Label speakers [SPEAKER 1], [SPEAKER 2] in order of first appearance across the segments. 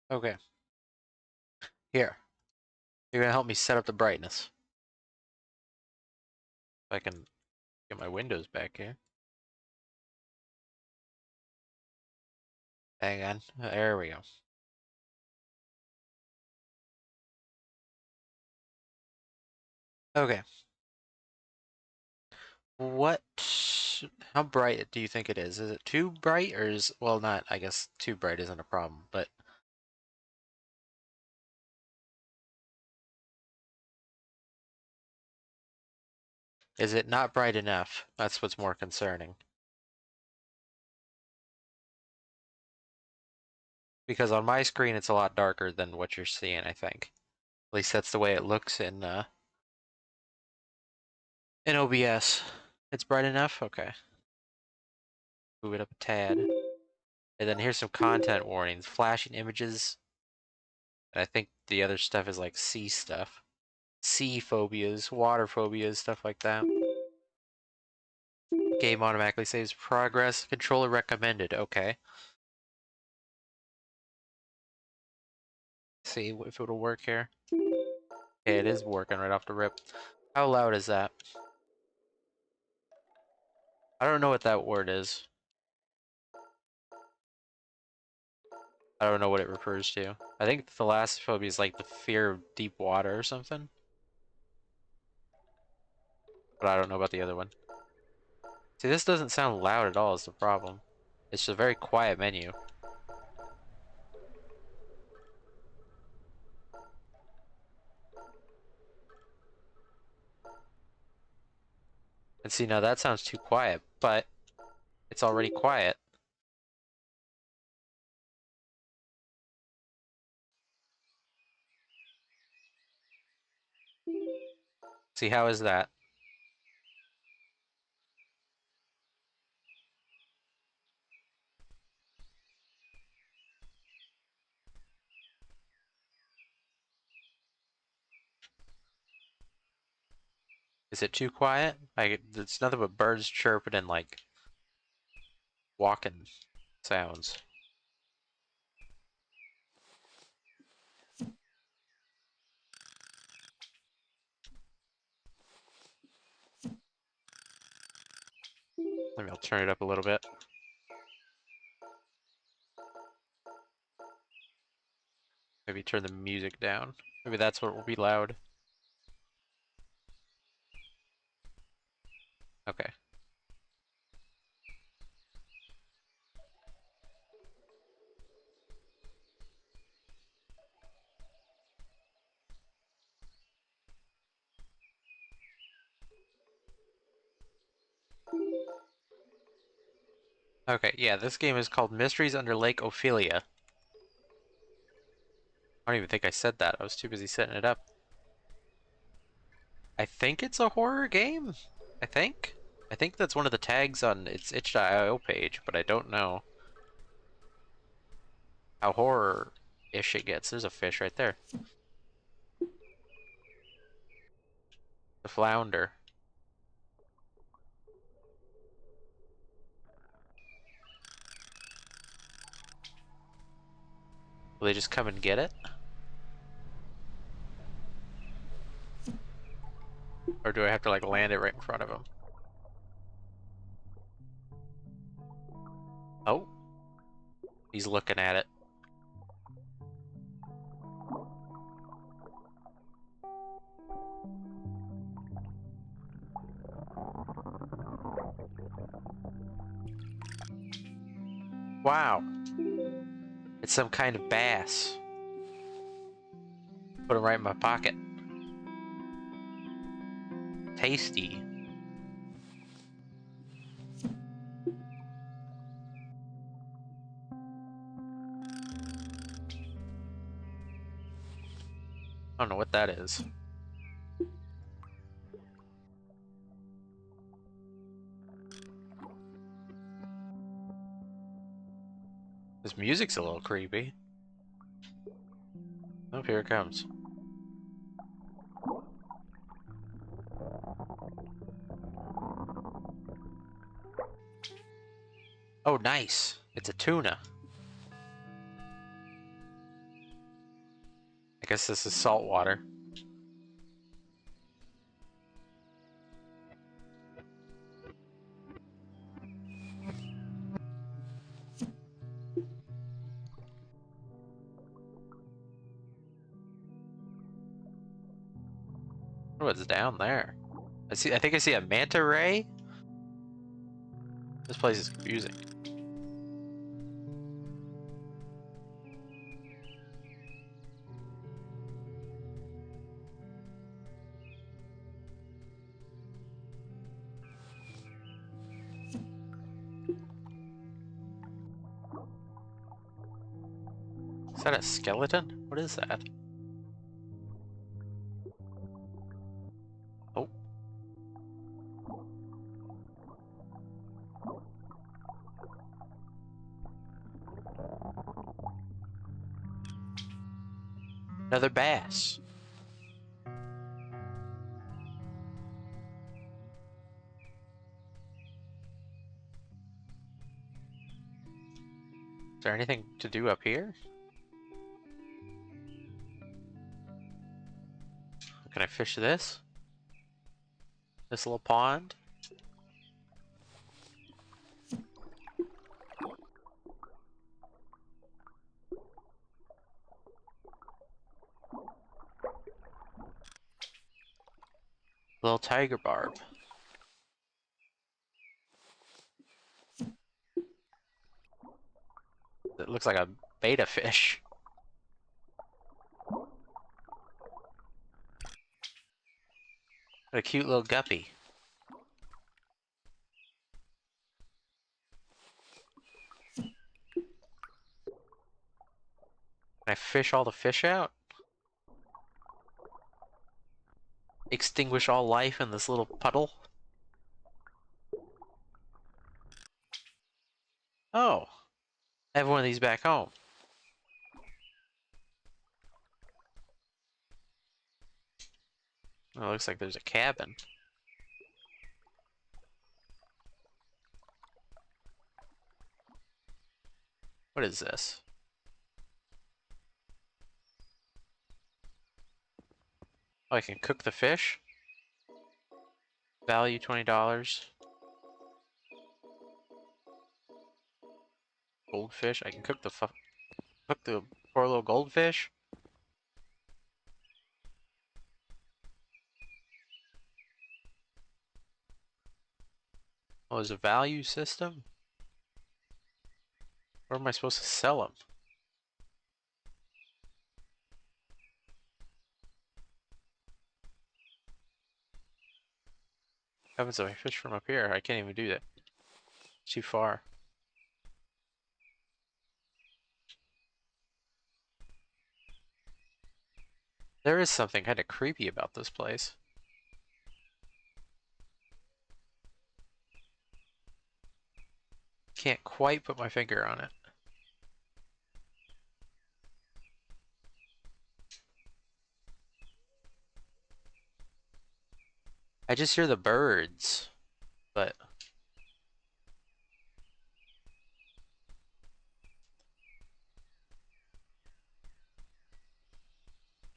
[SPEAKER 1] Okay, here. You're gonna help me set up the brightness. If I can get my windows back here. Hang on. There we go. Okay. What? How bright do you think it is? Is it too bright, or is well, not? I guess too bright isn't a problem, but is it not bright enough? That's what's more concerning. Because on my screen, it's a lot darker than what you're seeing. I think. At least that's the way it looks in OBS. It's bright enough. Okay. Move it up a tad. And then here's some content warnings. Flashing images. And I think the other stuff is like sea stuff. Sea phobias, water phobias, stuff like that. Game automatically saves progress. Controller recommended. Okay. See if it'll work here. Okay, it is working right off the rip. How loud is that? I don't know what that word is. I don't know what it refers to. I think thalassophobia is like the fear of deep water or something. But I don't know about the other one. See, this doesn't sound loud at all is the problem. It's a very quiet menu. And see, now that sounds too quiet, but it's already quiet. See, how is that? Is it too quiet? Like, it's nothing but birds chirping and, like, walking sounds. Maybe I'll turn it up a little bit. Maybe turn the music down. Maybe that's what will be loud. Okay. Okay, yeah, this game is called Mysteries Under Lake Ophelia. I don't even think I said that. I was too busy setting it up. I think it's a horror game. I think. I think that's one of the tags on its itch.io page, but I don't know how horror-ish it gets. There's a fish right there. The flounder. Will they just come and get it? Or do I have to, like, land it right in front of them? Oh. He's looking at it. Wow. It's some kind of bass. Put him right in my pocket. Tasty. I don't know what that is. This music's a little creepy. Oh, here it comes. Oh, nice. It's a tuna. I guess this is salt water. What's down there? I think I see a manta ray. This place is confusing. Is that a skeleton? What is that? Oh. Another bass. Is there anything to do up here? Can I fish this? This little pond? Little tiger barb. It looks like a betta fish. What a cute little guppy. Can I fish all the fish out? Extinguish all life in this little puddle? Oh, I have one of these back home. Oh, it looks like there's a cabin. What is this? Oh, I can cook the fish? Value $20. Goldfish. I can cook the poor little goldfish. Oh, there's a value system? Where am I supposed to sell them? Heavens, if I fish from up here, I can't even do that. It's too far. There is something kind of creepy about this place. Can't quite put my finger on it. I just hear the birds, but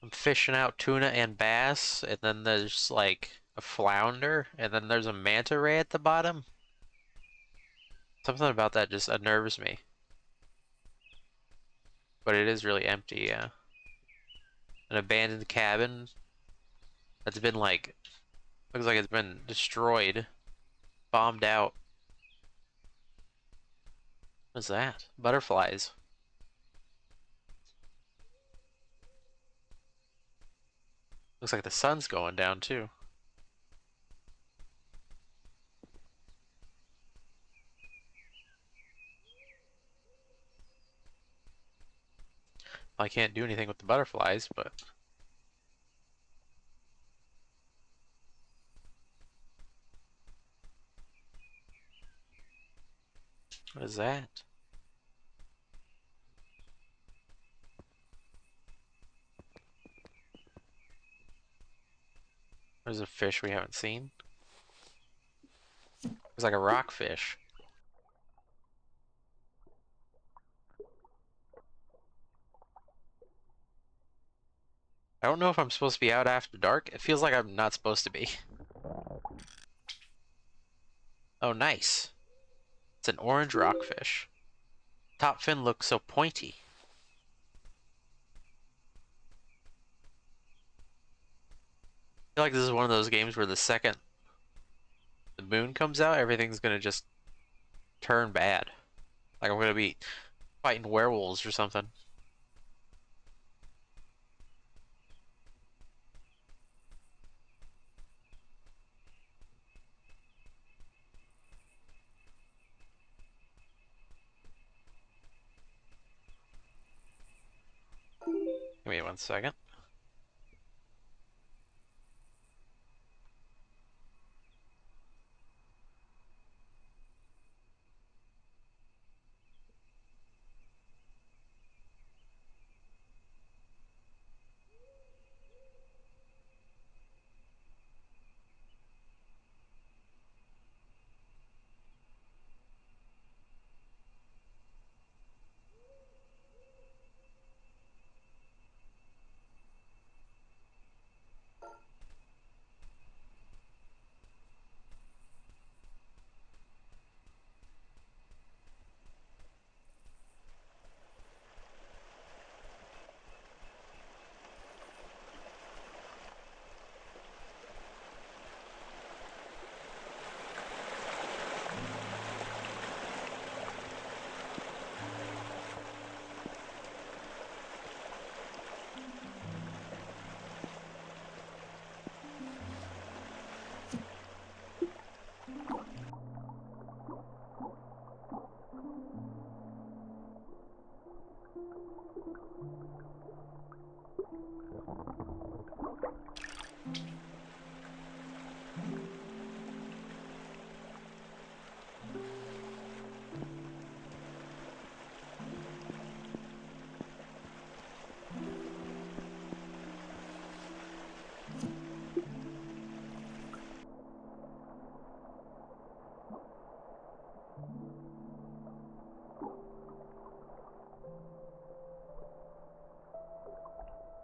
[SPEAKER 1] I'm fishing out tuna and bass, and then there's like a flounder, and then there's a manta ray at the bottom. Something about that just unnerves me. But it is really empty, yeah. An abandoned cabin that's been like, looks like it's been destroyed, bombed out. What's that? Butterflies. Looks like the sun's going down too. I can't do anything with the butterflies, but what is that? There's a fish we haven't seen. It's like a rockfish. I don't know if I'm supposed to be out after dark. It feels like I'm not supposed to be. Oh, nice. It's an orange rockfish. Top fin looks so pointy. I feel like this is one of those games where the second the moon comes out, everything's gonna just turn bad. Like I'm gonna be fighting werewolves or something. Give me 1 second.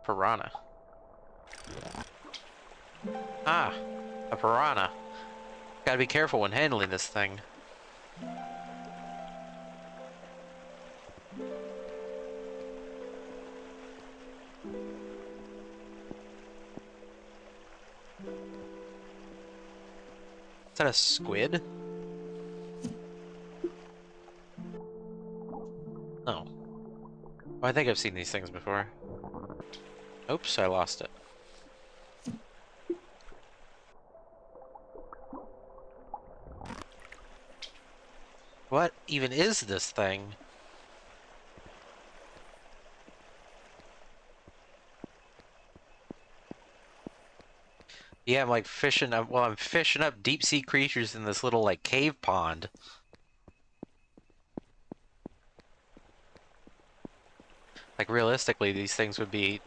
[SPEAKER 1] Piranha. Ah, a piranha. Gotta be careful when handling this thing. Is that a squid? No. Oh, I think I've seen these things before. Oops, I lost it. What even is this thing? Yeah, I'm like fishing up. Well, I'm fishing up deep sea creatures in this little like cave pond. Like realistically, these things would be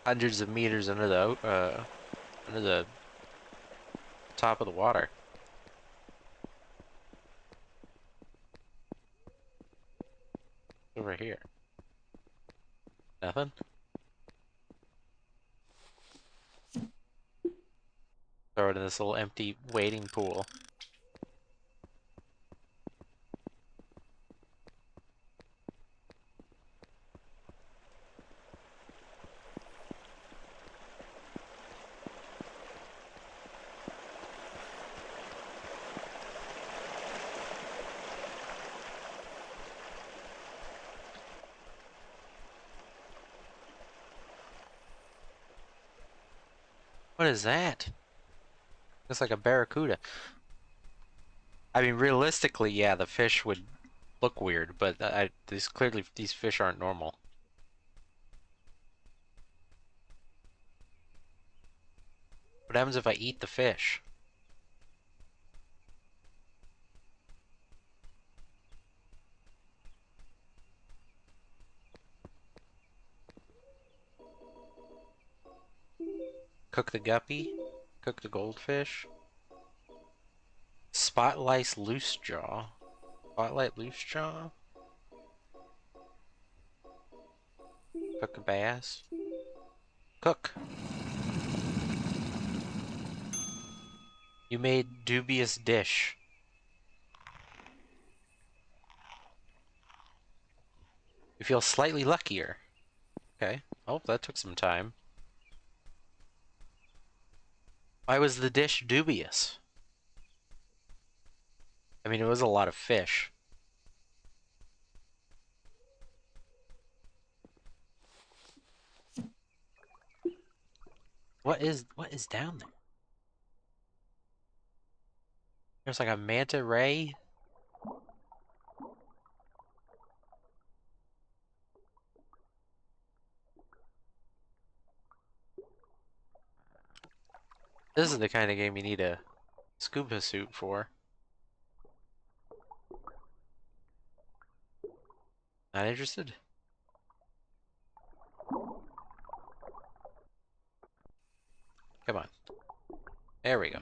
[SPEAKER 1] hundreds of meters under the top of the water. Over here. Nothing? Throw it in this little empty waiting pool. What is that? Looks like a barracuda. I mean, realistically, yeah, the fish would look weird, but clearly these fish aren't normal. What happens if I eat the fish? Cook the guppy? Cook the goldfish? Spotlight loose jaw. Spotlight loose jaw? Cook a bass? Cook. You made dubious dish. You feel slightly luckier. Okay. Oh, that took some time. Why was the dish dubious? I mean, it was a lot of fish. What is down there? There's like a manta ray. This is the kind of game you need a scuba suit for. Not interested? Come on. There we go.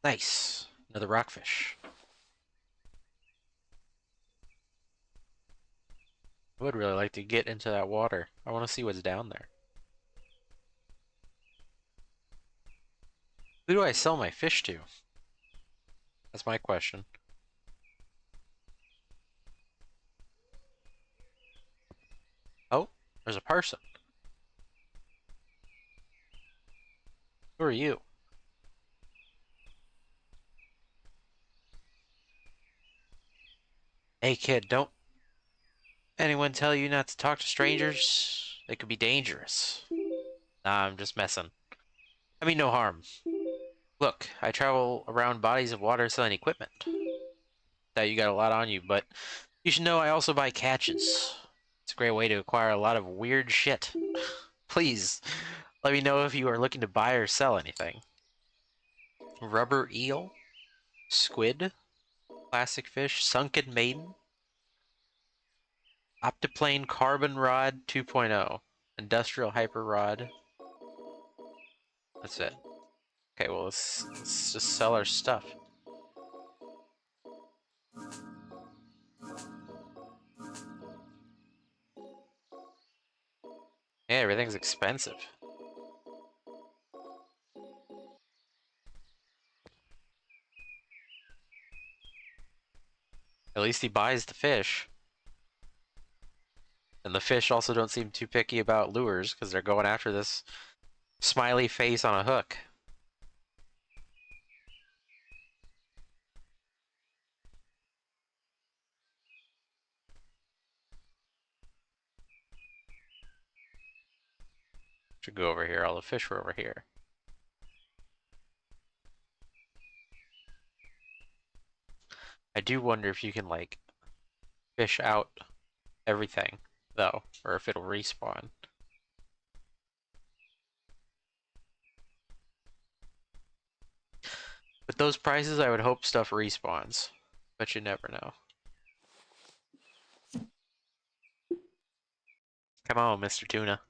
[SPEAKER 1] Nice. Another rockfish. I would really like to get into that water. I want to see what's down there. Who do I sell my fish to? That's my question. Oh, there's a person. Who are you? Hey kid, don't anyone tell you not to talk to strangers? They could be dangerous. Nah, I'm just messing. I mean no harm. Look, I travel around bodies of water selling equipment. That you got a lot on you, but you should know I also buy catches. It's a great way to acquire a lot of weird shit. Please, let me know if you are looking to buy or sell anything. Rubber eel? Squid? Classic fish? Sunken maiden? Optiplane carbon rod 2.0. Industrial hyper rod. That's it. Okay, well, let's just sell our stuff. Yeah, everything's expensive. At least he buys the fish. And the fish also don't seem too picky about lures, because they're going after this smiley face on a hook. Should go over here. All the fish were over here. I do wonder if you can, like, fish out everything, though, or if it'll respawn. With those prices, I would hope stuff respawns, but you never know. Come on, Mr. Tuna.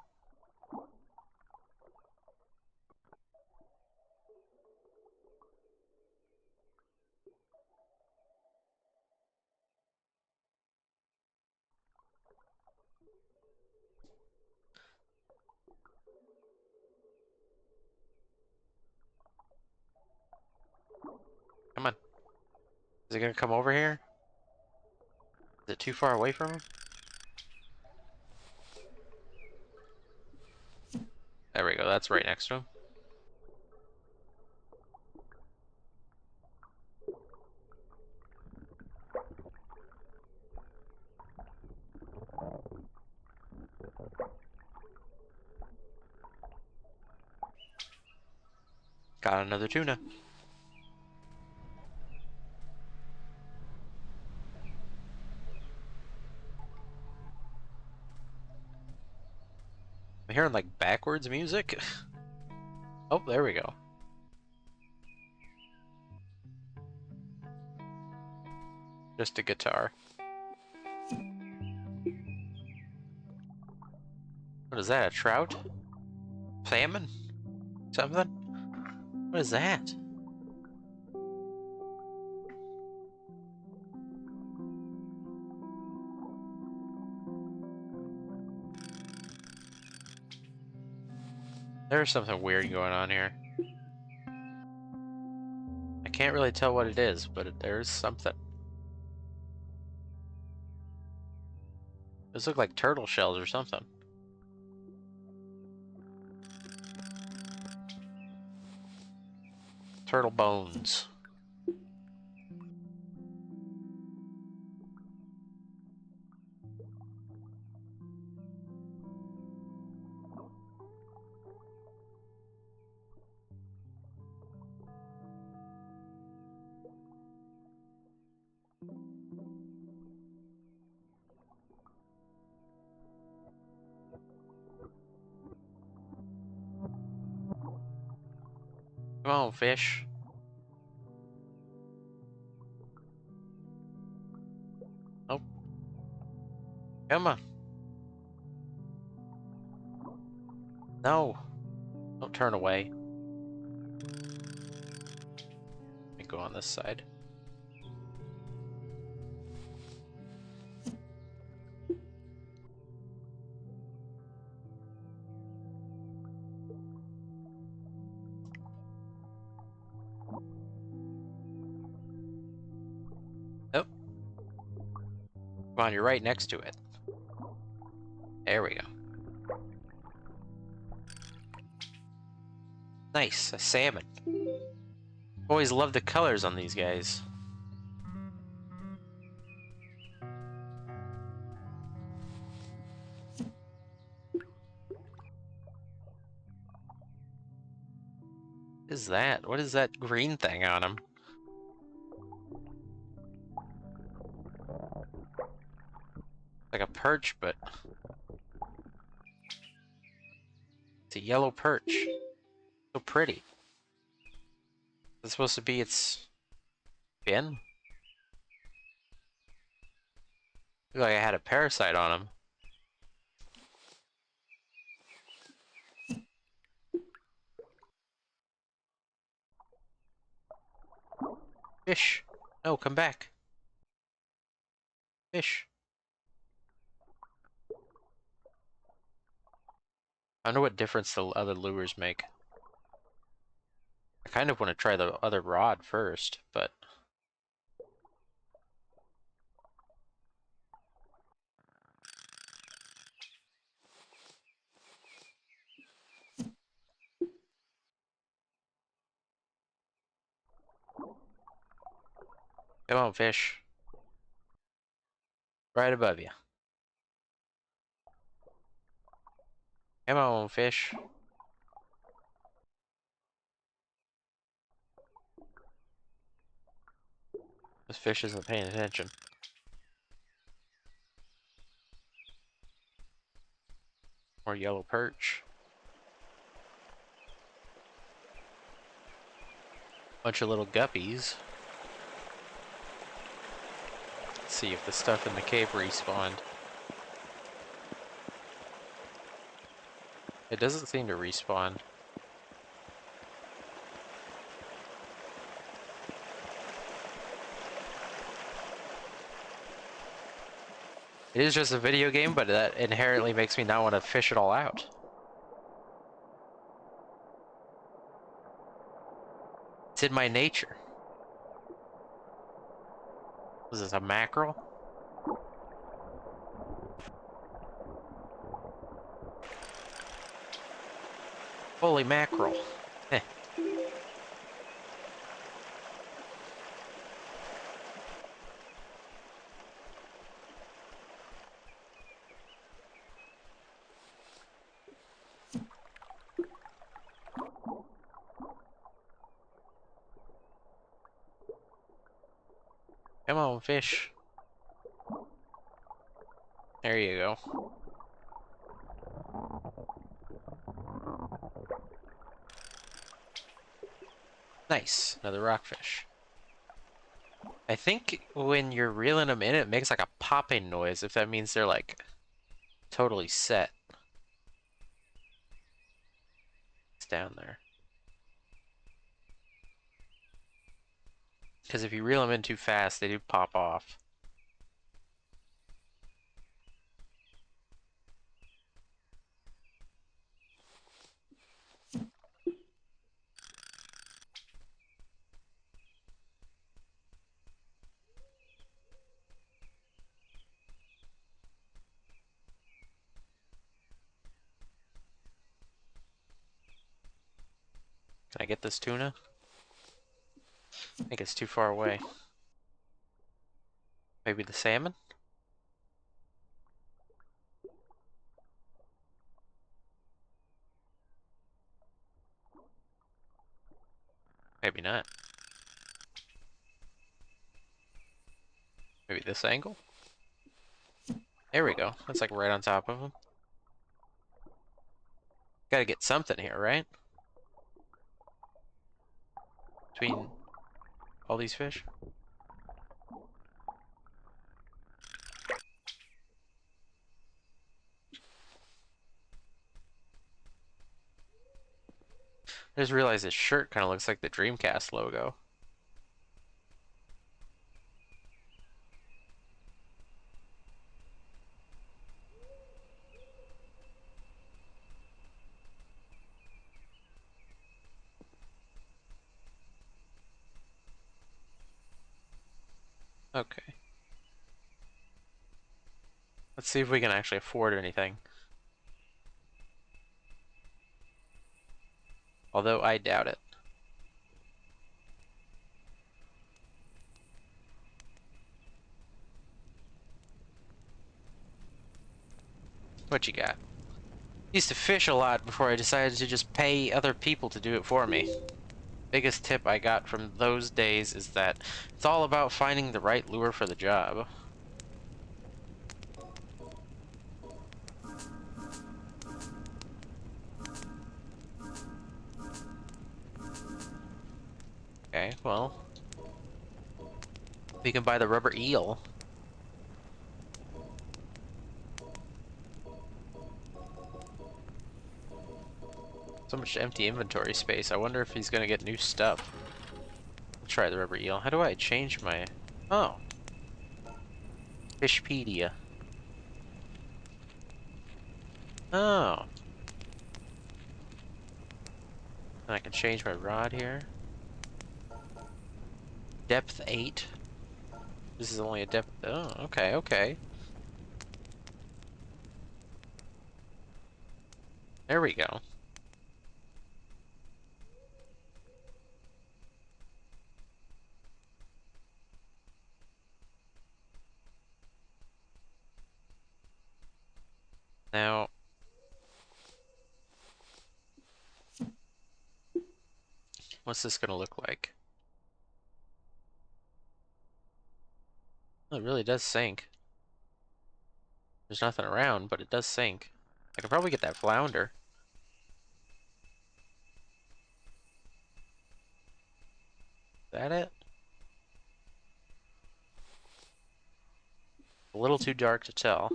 [SPEAKER 1] Come on. Is it gonna come over here? Is it too far away from him? There we go, that's right next to him. Got another tuna. I'm hearing like backwards music. Oh, there we go. Just a guitar. What is that, a trout? Salmon? Something? What is that? There's something weird going on here. I can't really tell what it is, but there's something. Those look like turtle shells or something. Turtle bones. Come on, fish. Oh. Come on. No. Don't turn away. Let me go on this side. Oh. Come on, you're right next to it. There we go. Nice, a salmon. Always love the colors on these guys. What is that? What is that green thing on him? Like a perch, but it's a yellow perch. So pretty. Is it supposed to be its fin? Looked like I had a parasite on him. Fish. No, come back. Fish. I wonder what difference the other lures make. I kind of want to try the other rod first, but... Come on, fish. Right above you. Come on, fish. This fish isn't paying attention. More yellow perch. Bunch of little guppies. Let's see if the stuff in the cave respawned. It doesn't seem to respawn. It is just a video game, but that inherently makes me not want to fish it all out. It's in my nature. Was this a mackerel? Holy mackerel. Heh. Come on, fish. There you go. Nice, another rockfish. I think when you're reeling them in, it makes like a popping noise, if that means they're like totally set. It's down there. Because if you reel them in too fast, they do pop off. Can I get this tuna? I think it's too far away. Maybe the salmon? Maybe not. Maybe this angle? There we go. That's like right on top of him. Gotta get something here, right? Between all these fish? I just realized this shirt kind of looks like the Dreamcast logo. Okay. Let's see if we can actually afford anything. Although I doubt it. What you got? Used to fish a lot before I decided to just pay other people to do it for me. Biggest tip I got from those days is that it's all about finding the right lure for the job. Okay, well, we can buy the rubber eel. So much empty inventory space. I wonder if he's gonna get new stuff. Let's try the rubber eel. How do I change my... Oh. Fishpedia. Oh. And I can change my rod here. Depth 8. This is only a depth... Oh, okay, okay. There we go. Now... What's this gonna look like? Oh, it really does sink. There's nothing around, but it does sink. I could probably get that flounder. Is that it? A little too dark to tell.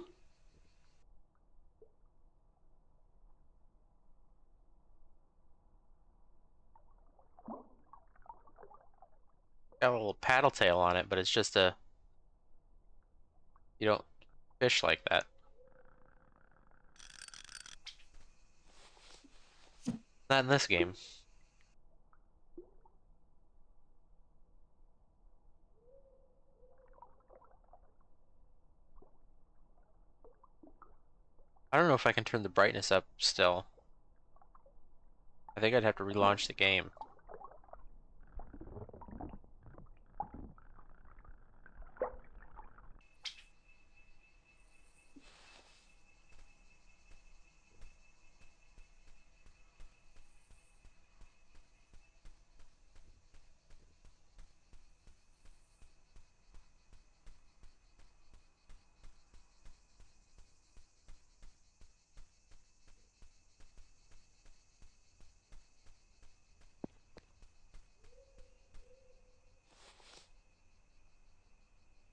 [SPEAKER 1] Got a little paddle tail on it, but it's just a... You don't fish like that. Not in this game. I don't know if I can turn the brightness up still. I think I'd have to relaunch the game.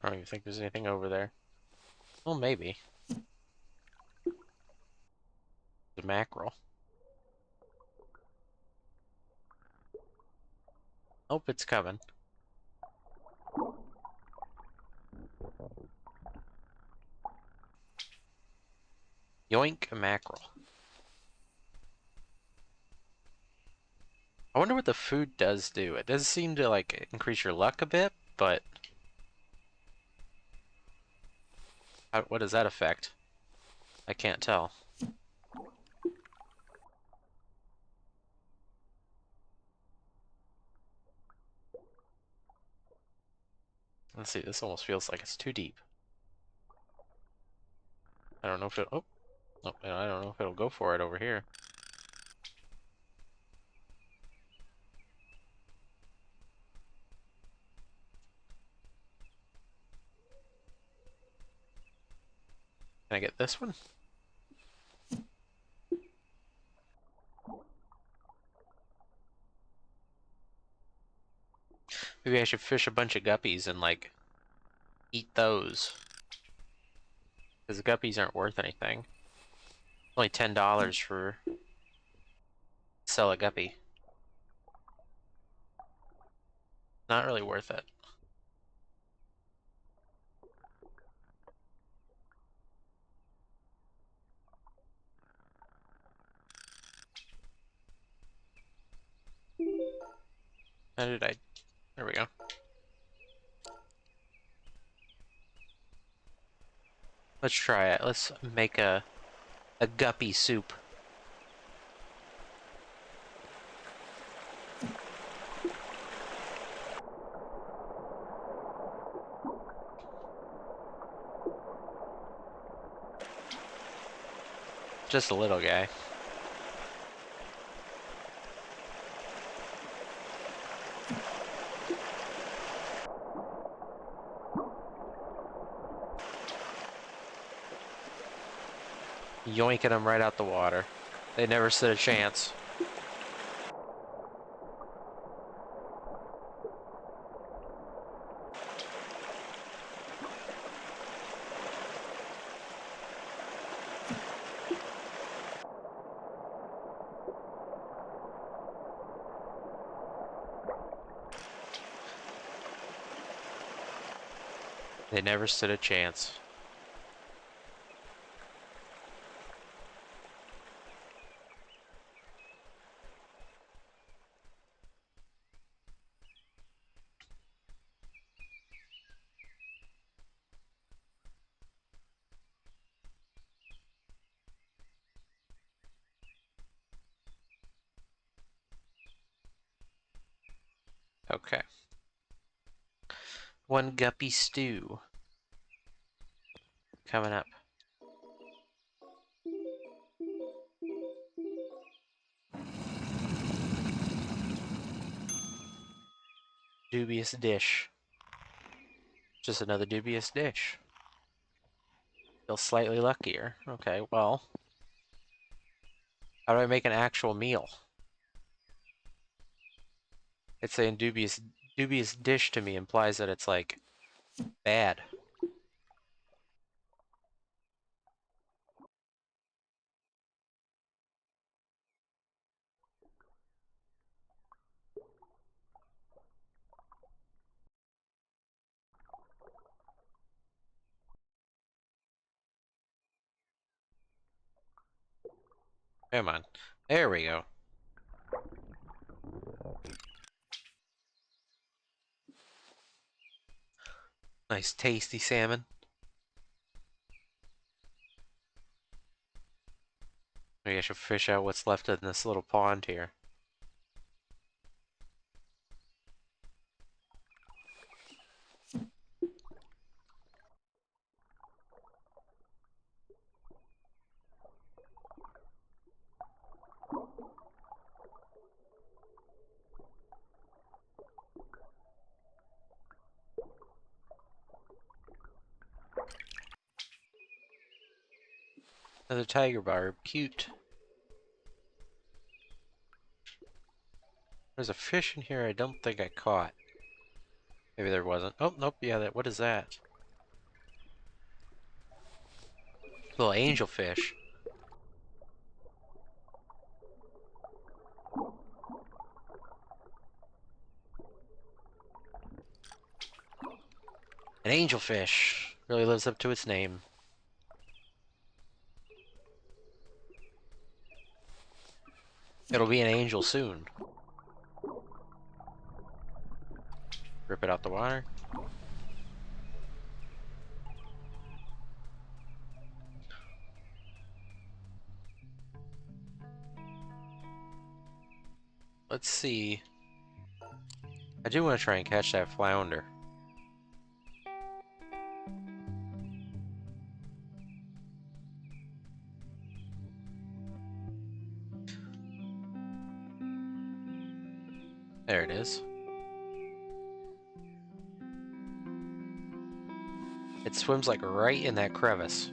[SPEAKER 1] I don't even think there's anything over there. Well, maybe. The mackerel. Oh, it's coming. Yoink, a mackerel. I wonder what the food does do. It does seem to, like, increase your luck a bit, but... what does that affect? I can't tell. Let's see, this almost feels like it's too deep. I don't know if it'll... Oh, I don't know if it'll go for it over here. Can I get this one? Maybe I should fish a bunch of guppies and, like, eat those. Because guppies aren't worth anything. Only $10 for sell a guppy. Not really worth it. How did I... There we go. Let's try it. Let's make a guppy soup. Just a little guy. Yoinking them right out the water. They never stood a chance. They never stood a chance. Okay. One guppy stew. Coming up. Dubious dish. Just another dubious dish. Feel slightly luckier. Okay, well. How do I make an actual meal? It's saying dubious dish to me implies that it's like bad. Come on. There we go. Nice tasty salmon. Maybe I should fish out what's left in this little pond here. Another tiger barb. Cute. There's a fish in here I don't think I caught. Maybe there wasn't. Oh, nope. Yeah, what is that? Little angelfish. An angelfish. Really lives up to its name. It'll be an angel soon. Rip it out the water. Let's see. I do want to try and catch that flounder. is. It swims like right in that crevice.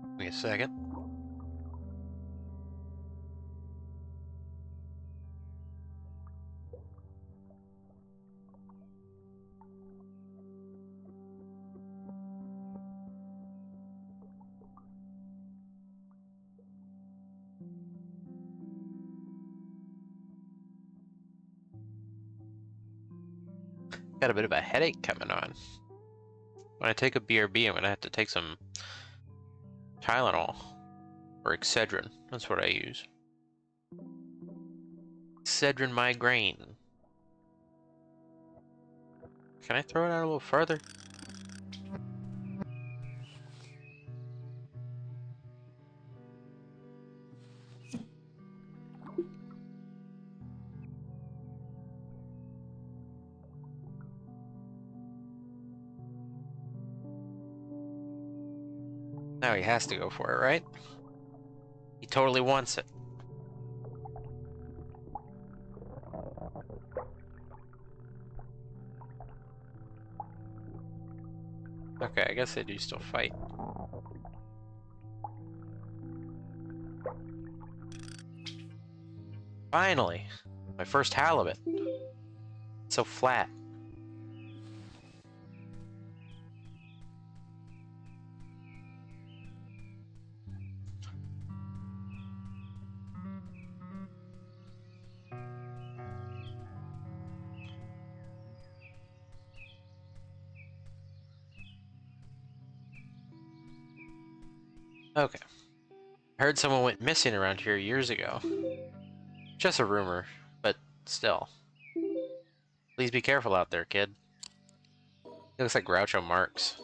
[SPEAKER 1] Give me a second. Got a bit of a headache coming on. When I take a BRB, I'm gonna have to take some Tylenol or Excedrin. That's what I use. Excedrin migraine. Can I throw it out a little further? Now he has to go for it, right? He totally wants it. Okay, I guess they do still fight. Finally! My first halibut. It's so flat. Okay. I heard someone went missing around here years ago. Just a rumor, but still. Please be careful out there, kid. He looks like Groucho Marx.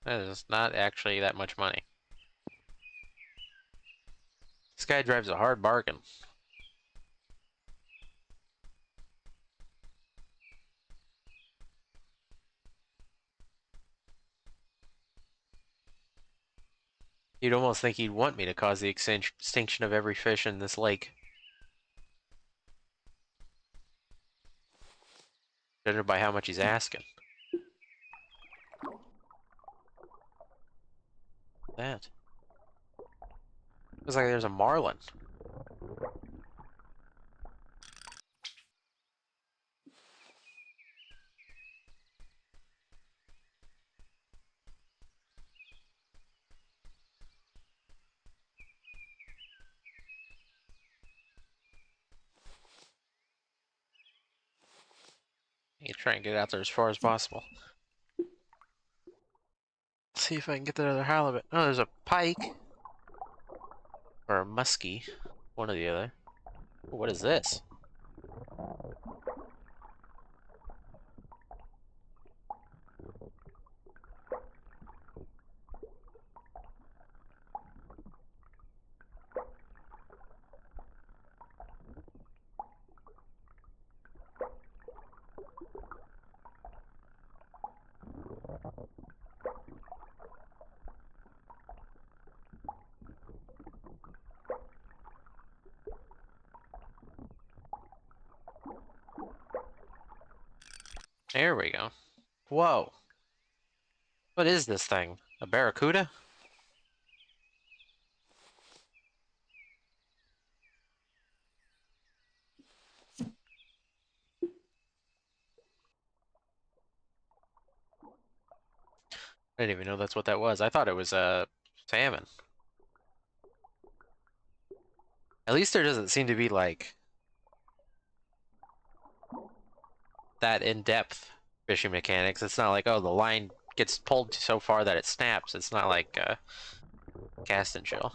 [SPEAKER 1] That is not actually that much money. This guy drives a hard bargain. You'd almost think he'd want me to cause the extinction of every fish in this lake. Judging by how much he's asking. That. Looks like there's a marlin. You try and get out there as far as possible. See if I can get that other halibut. Oh, there's a pike. Or a muskie. One or the other. What is this? There we go. Whoa. What is this thing? A barracuda? I didn't even know that's what that was. I thought it was a salmon. At least there doesn't seem to be like that in-depth fishing mechanics. It's not like, oh, the line gets pulled so far that it snaps. It's not like cast and chill.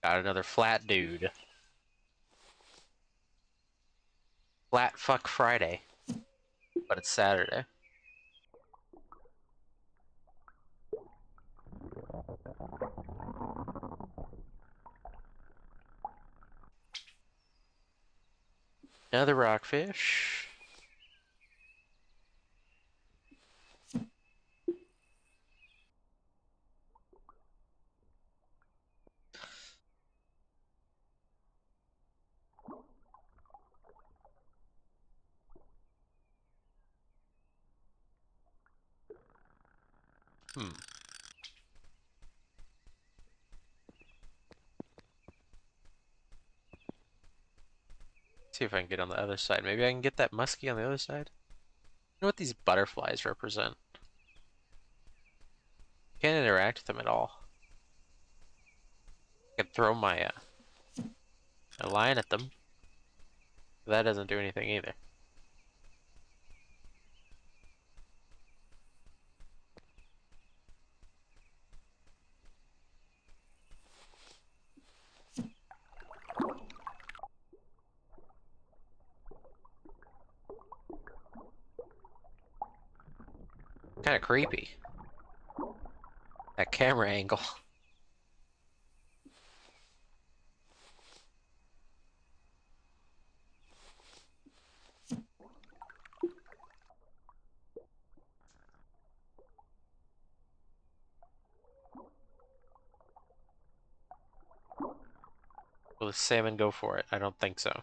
[SPEAKER 1] Got another flat dude. Flat fuck Friday. But it's Saturday. Another rockfish. Hmm. See if I can get on the other side. Maybe I can get that muskie on the other side. You know what these butterflies represent? Can't interact with them at all. I could throw my a line at them. But that doesn't do anything either. Kind of creepy. That camera angle. Will the salmon go for it? I don't think so.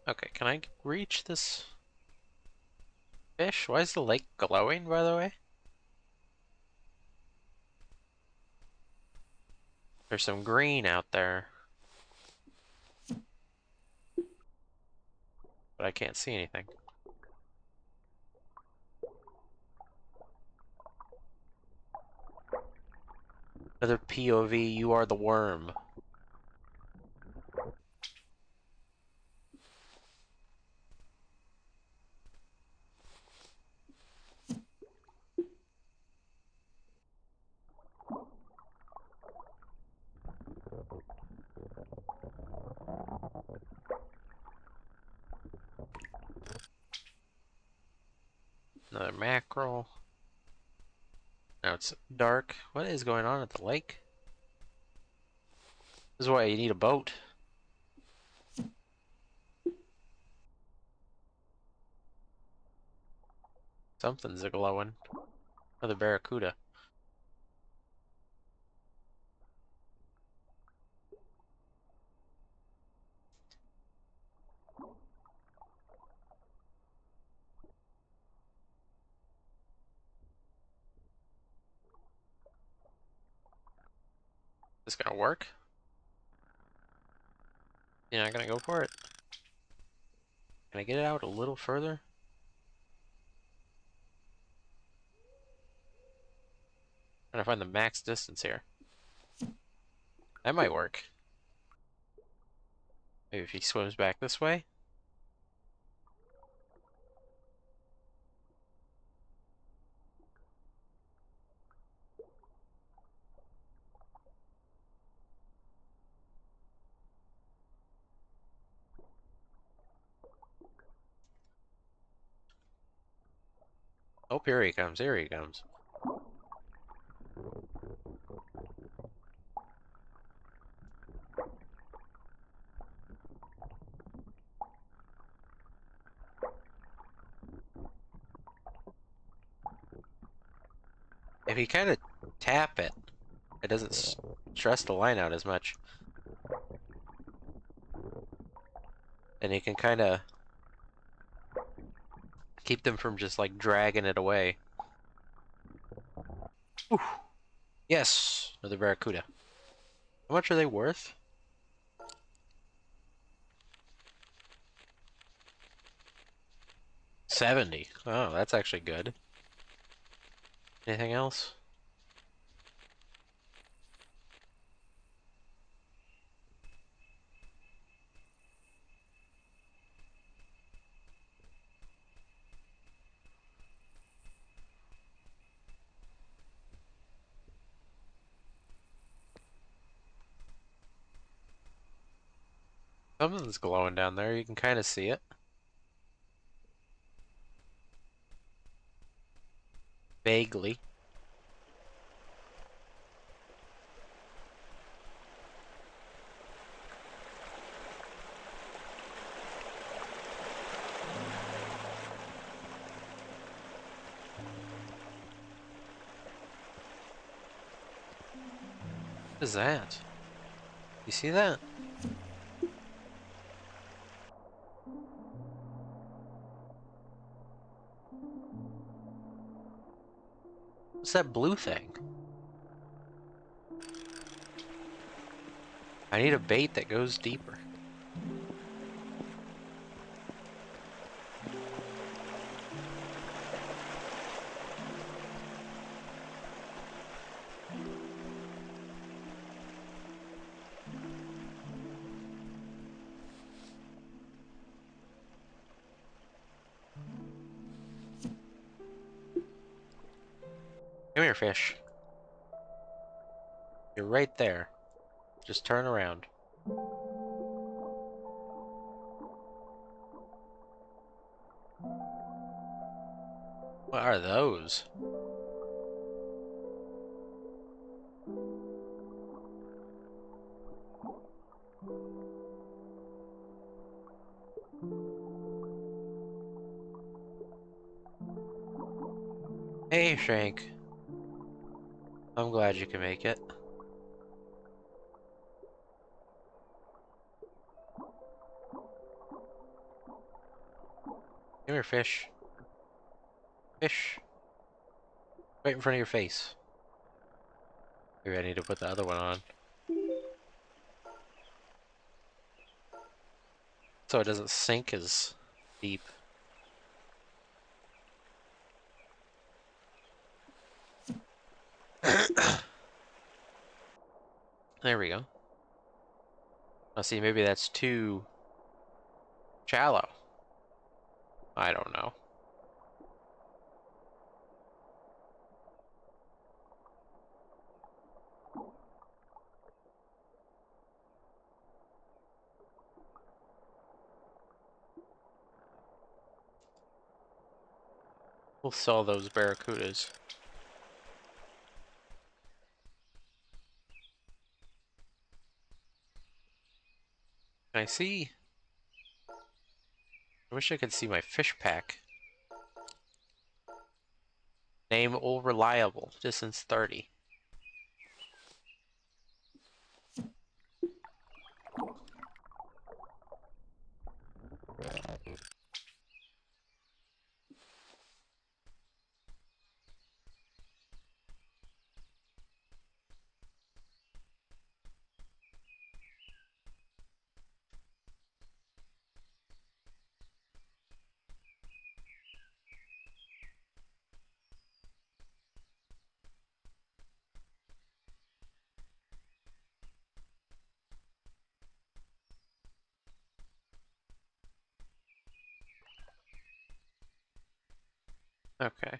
[SPEAKER 1] Okay, can I reach this fish? Why is the lake glowing, by the way? There's some green out there. But I can't see anything. Another POV, you are the worm. Another mackerel. Now it's dark. What is going on at the lake? This is why you need a boat. Something's glowing. Another barracuda. This gonna work? You're not gonna go for it? Can I get it out a little further? Trying to find the max distance here. That might work. Maybe if he swims back this way? Oh, here he comes, here he comes. If you kind of tap it, it doesn't stress the line out as much. And you can kind of keep them from just like dragging it away. Oof. Yes, another barracuda. How much are they worth? 70. Oh, that's actually good. Anything else? Something's glowing down there. You can kind of see it. Vaguely. What is that? You see that? What's that blue thing? I need a bait that goes deeper. Come here, fish. You're right there. Just turn around. What are those? Hey, Shank. I'm glad you can make it. Come here, fish. Fish. Right in front of your face. Maybe I need to put the other one on. So it doesn't sink as deep. There we go. Now see, maybe that's too shallow. I don't know. We'll sell those barracudas. Can I see? I wish I could see my fish pack. Name all reliable. Distance 30. Okay.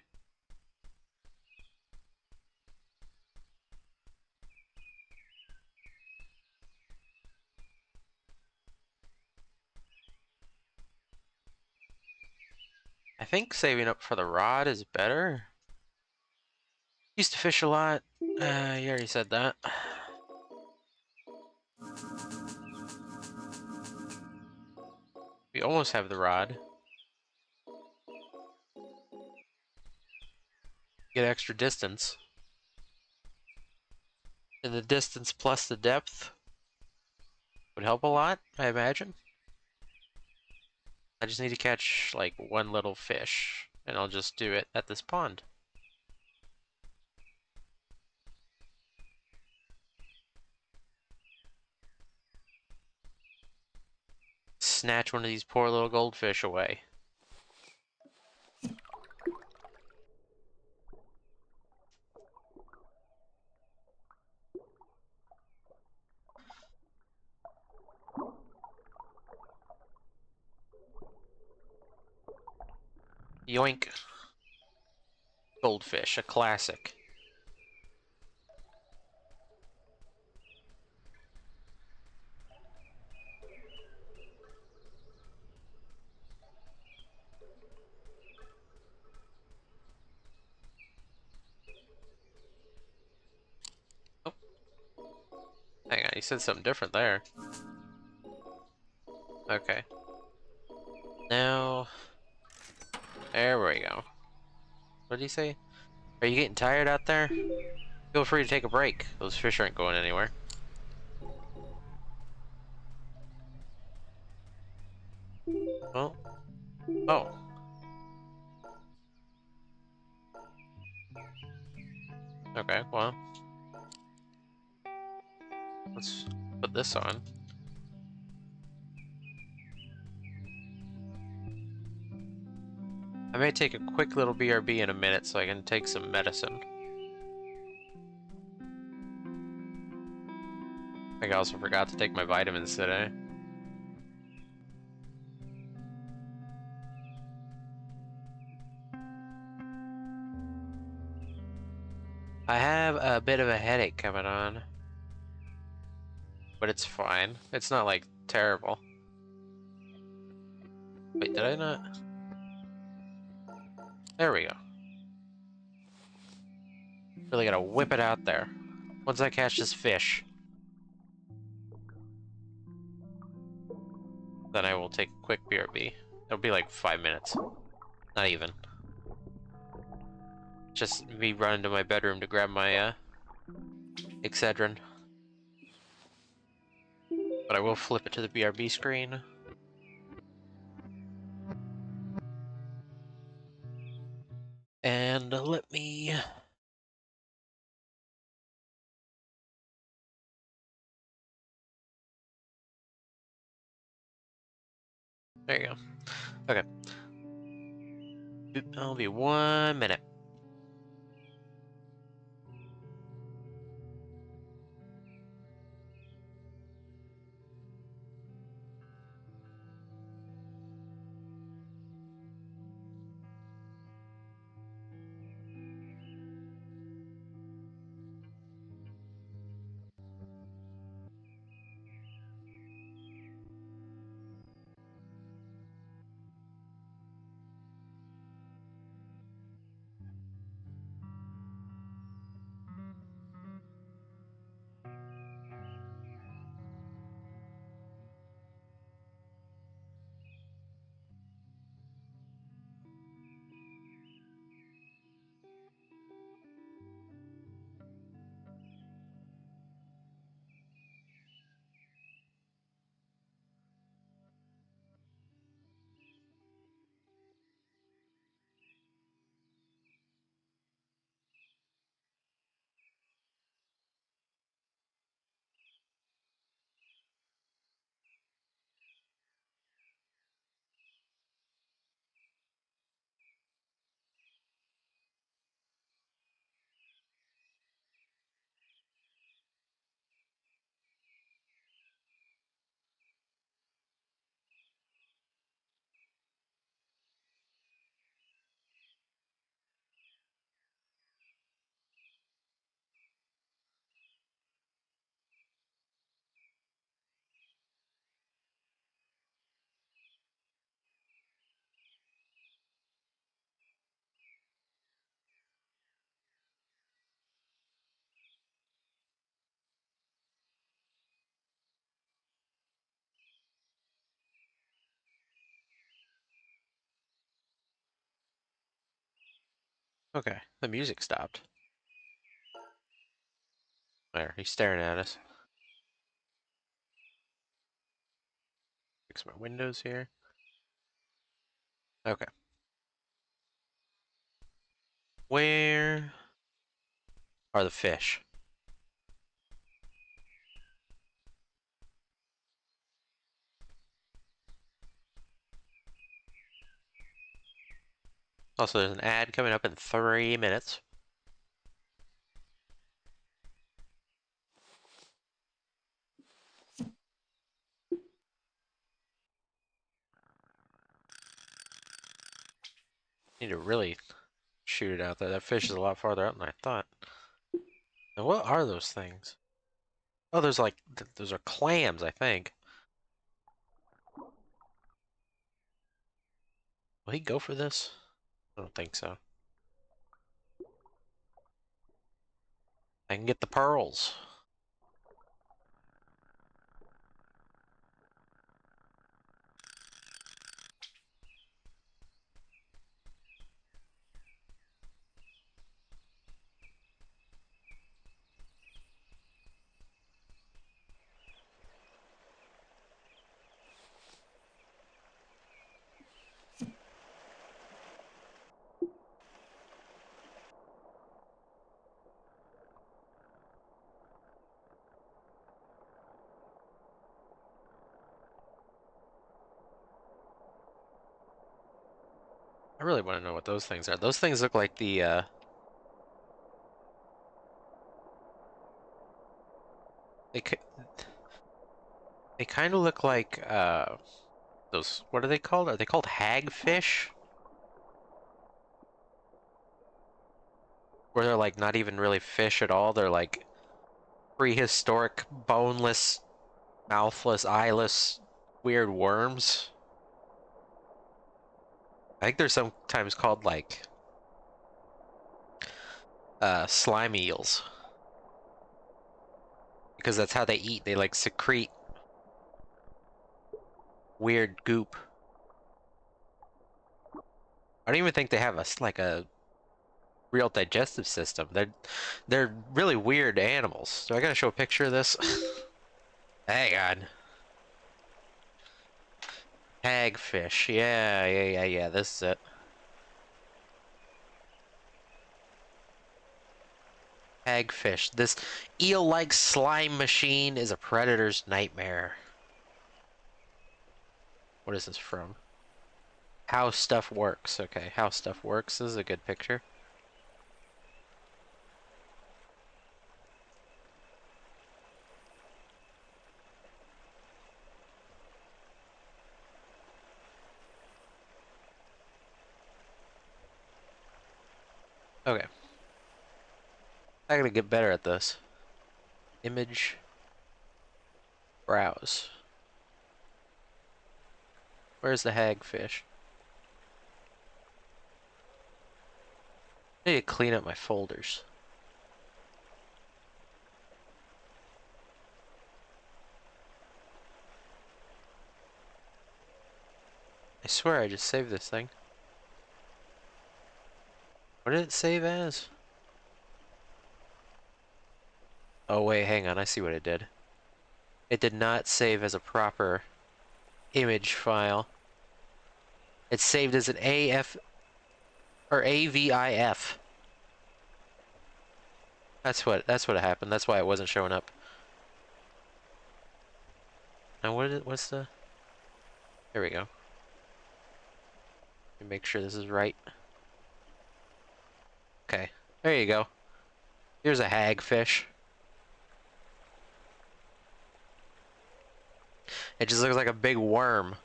[SPEAKER 1] I think saving up for the rod is better. Used to fish a lot. You already said that. We almost have the rod. Get extra distance. And the distance plus the depth would help a lot, I imagine. I just need to catch, like, one little fish. And I'll just do it at this pond. Snatch one of these poor little goldfish away. Yoink. Goldfish, a classic. Oh. Hang on, you said something different there. Okay. Now... There we go. What did he say? Are you getting tired out there? Feel free to take a break. Those fish aren't going anywhere. Well, oh. Okay, well. Let's put this on. I may take a quick little BRB in a minute so I can take some medicine. I think I also forgot to take my vitamins today. I have a bit of a headache coming on. But it's fine. It's not, like, terrible. Wait, did I not? There we go. Really gotta whip it out there. Once I catch this fish, then I will take a quick BRB. It'll be like 5 minutes. Not even. Just me running to my bedroom to grab my, Excedrin. But I will flip it to the BRB screen. And let me... There you go. Okay. That'll be 1 minute. Okay, the music stopped. There, he's staring at us. Fix my windows here. Okay. Where are the fish? Also, there's an ad coming up in 3 minutes. Need to really shoot it out there. That fish is a lot farther out than I thought. Now, what are those things? Oh, there's like, those are clams, I think. Will he go for this? I don't think so. I can get the pearls. I really want to know what those things are. Those things look like the, they, they kind of look like, those, what are they called? Are they called hagfish? Where they're like not even really fish at all. They're like prehistoric, boneless, mouthless, eyeless, weird worms. I think they're sometimes called like slime eels because that's how they eat. They like secrete weird goop. I don't even think they have like a real digestive system. They're really weird animals. Do I gotta show a picture of this? Hang on. Hagfish. Yeah. This is it. Hagfish. This eel-like slime machine is a predator's nightmare. What is this from? How Stuff Works. Okay, How Stuff Works. This is a good picture. Okay, I gotta get better at this. Image. Browse. Where's the hagfish? I need to clean up my folders. I swear I just saved this thing. What did it save as? Oh wait, hang on, I see what it did. It did not save as a proper image file. It's saved as an AF or AVIF. That's what happened. That's why it wasn't showing up. Now what's the there we go. Let me make sure this is right. Okay. There you go. Here's a hagfish. It just looks like a big worm.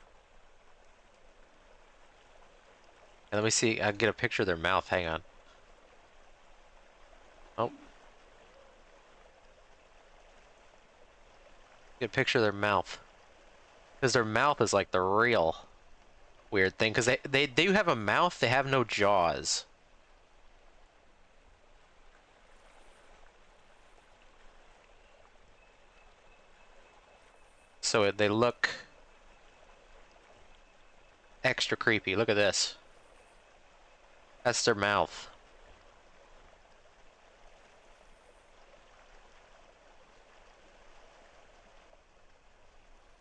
[SPEAKER 1] And let me see, I'll get a picture of their mouth. Hang on. Oh. Get a picture of their mouth. Because their mouth is like the real weird thing. Because they do have a mouth, they have no jaws. So they look extra creepy. Look at this. That's their mouth.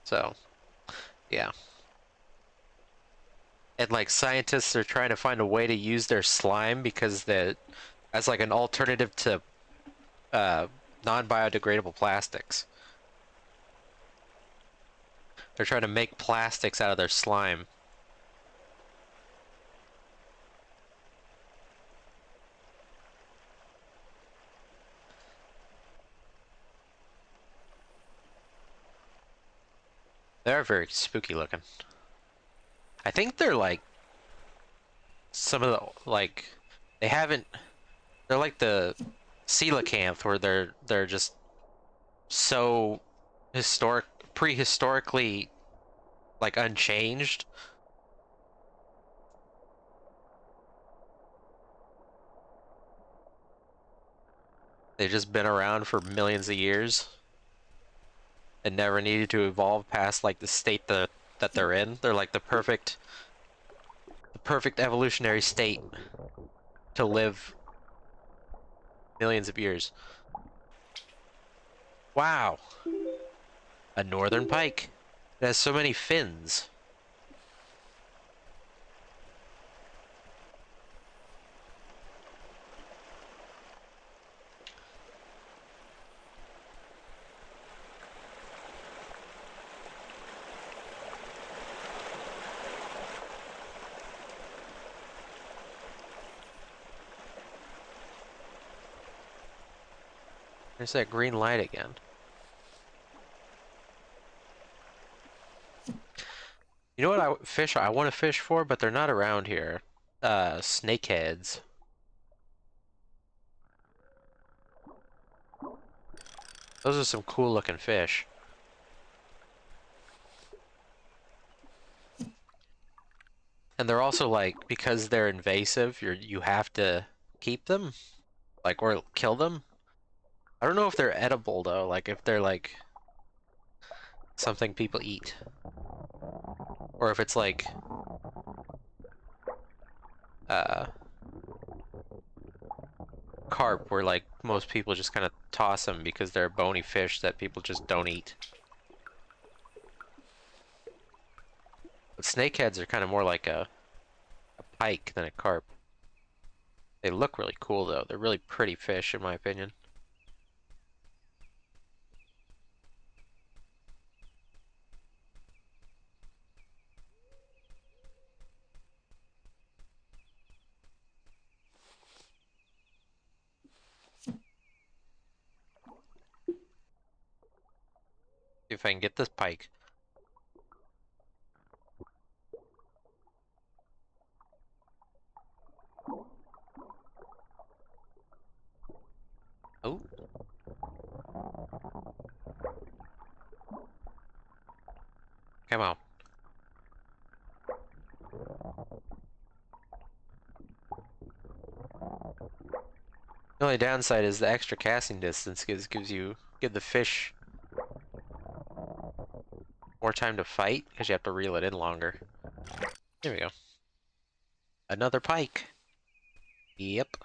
[SPEAKER 1] So, yeah. And like scientists are trying to find a way to use their slime because as like an alternative to uh, non-biodegradable plastics. They're trying to make plastics out of their slime. They're very spooky looking. I think they're like some of the like they haven't they're like the coelacanth where they're just so prehistorically like unchanged. They've just been around for millions of years and never needed to evolve past like the state that they're in. They're like the perfect evolutionary state to live millions of years. Wow, a northern pike. It has so many fins. There's that green light again. You know what I want to fish for, but they're not around here. Snakeheads. Those are some cool looking fish. And they're also like, because they're invasive, you have to keep them, like, or kill them. I don't know if they're edible though, like if they're like something people eat. Or if it's like uh carp where like most people just kind of toss them because they're bony fish that people just don't eat. But snakeheads are kind of more like a pike than a carp. They look really cool though. They're really pretty fish in my opinion. See if I can get this pike. Oh, come on. The only downside is the extra casting distance give the fish more time to fight because you have to reel it in longer. There we go. Another pike. Yep.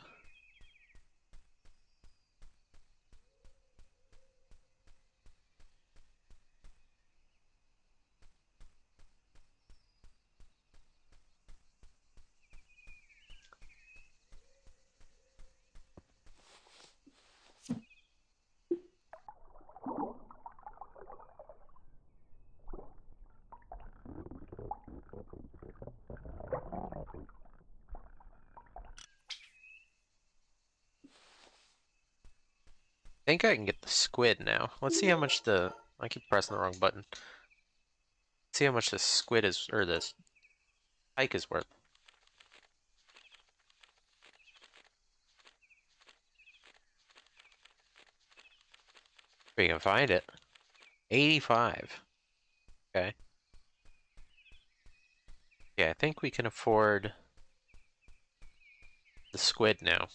[SPEAKER 1] I think I can get the squid now. Let's see how much I keep pressing the wrong button. Let's see how much this squid is, or this pike is worth. If we can find it. 85. Okay. Yeah, I think we can afford the squid now.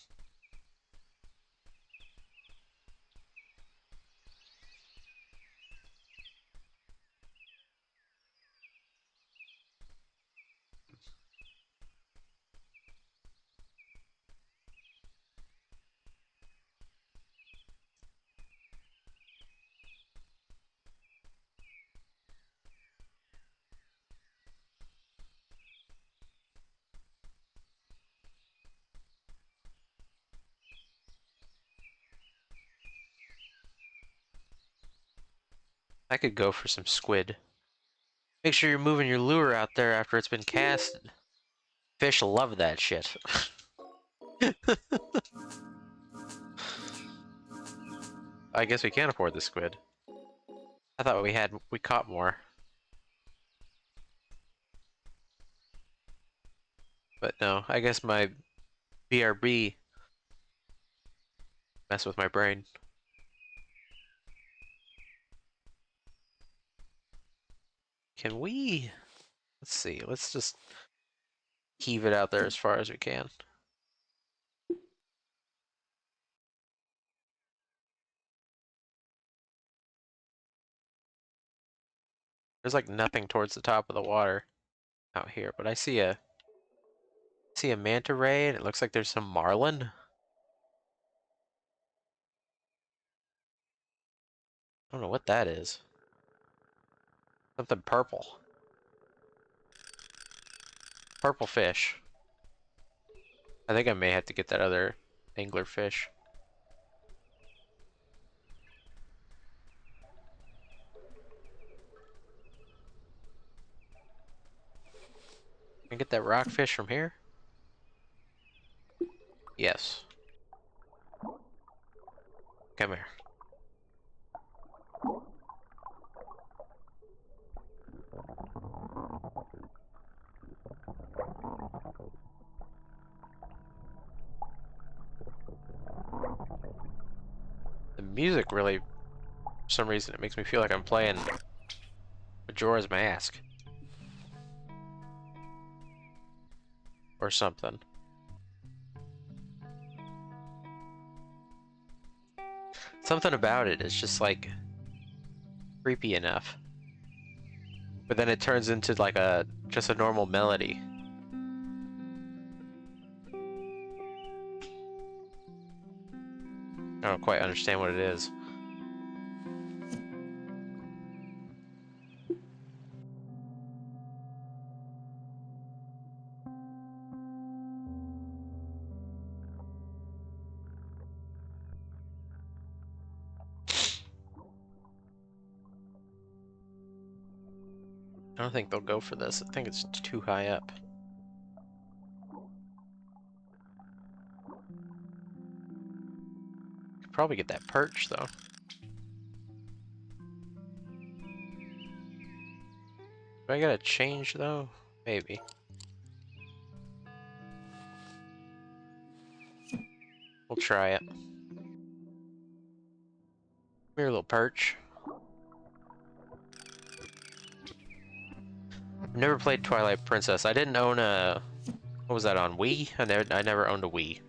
[SPEAKER 1] I could go for some squid. Make sure you're moving your lure out there after it's been casted. Fish love that shit. I guess we can't afford the squid. I thought we caught more. But no, I guess my BRB messed with my brain. Can we? Let's see. Let's just heave it out there as far as we can. There's like nothing towards the top of the water out here, but I see a manta ray and it looks like there's some marlin. I don't know what that is. Something purple. Purple fish. I think I may have to get that other angler fish. Can I get that rockfish from here? Yes. Come here. music really, for some reason, it makes me feel like I'm playing Majora's Mask. Or something. Something about it is just like creepy enough. But then it turns into like just a normal melody. I don't quite understand what it is. I don't think they'll go for this. I think it's too high up. Could probably get that perch though. Do I gotta change though? Maybe. We'll try it. Come here, little perch. I've never played Twilight Princess. I didn't own a... What was that on? Wii? I never owned a Wii.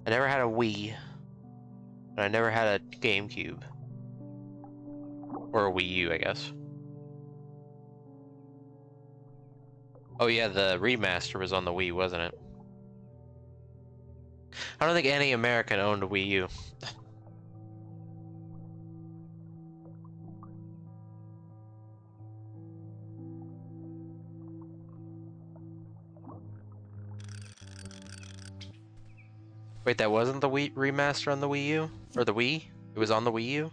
[SPEAKER 1] I never had a Wii. And I never had a GameCube. Or a Wii U, I guess. Oh yeah, the remaster was on the Wii, wasn't it? I don't think any American owned a Wii U. Wait, that wasn't the Wii remaster on the Wii U? Or the Wii? It was on the Wii U?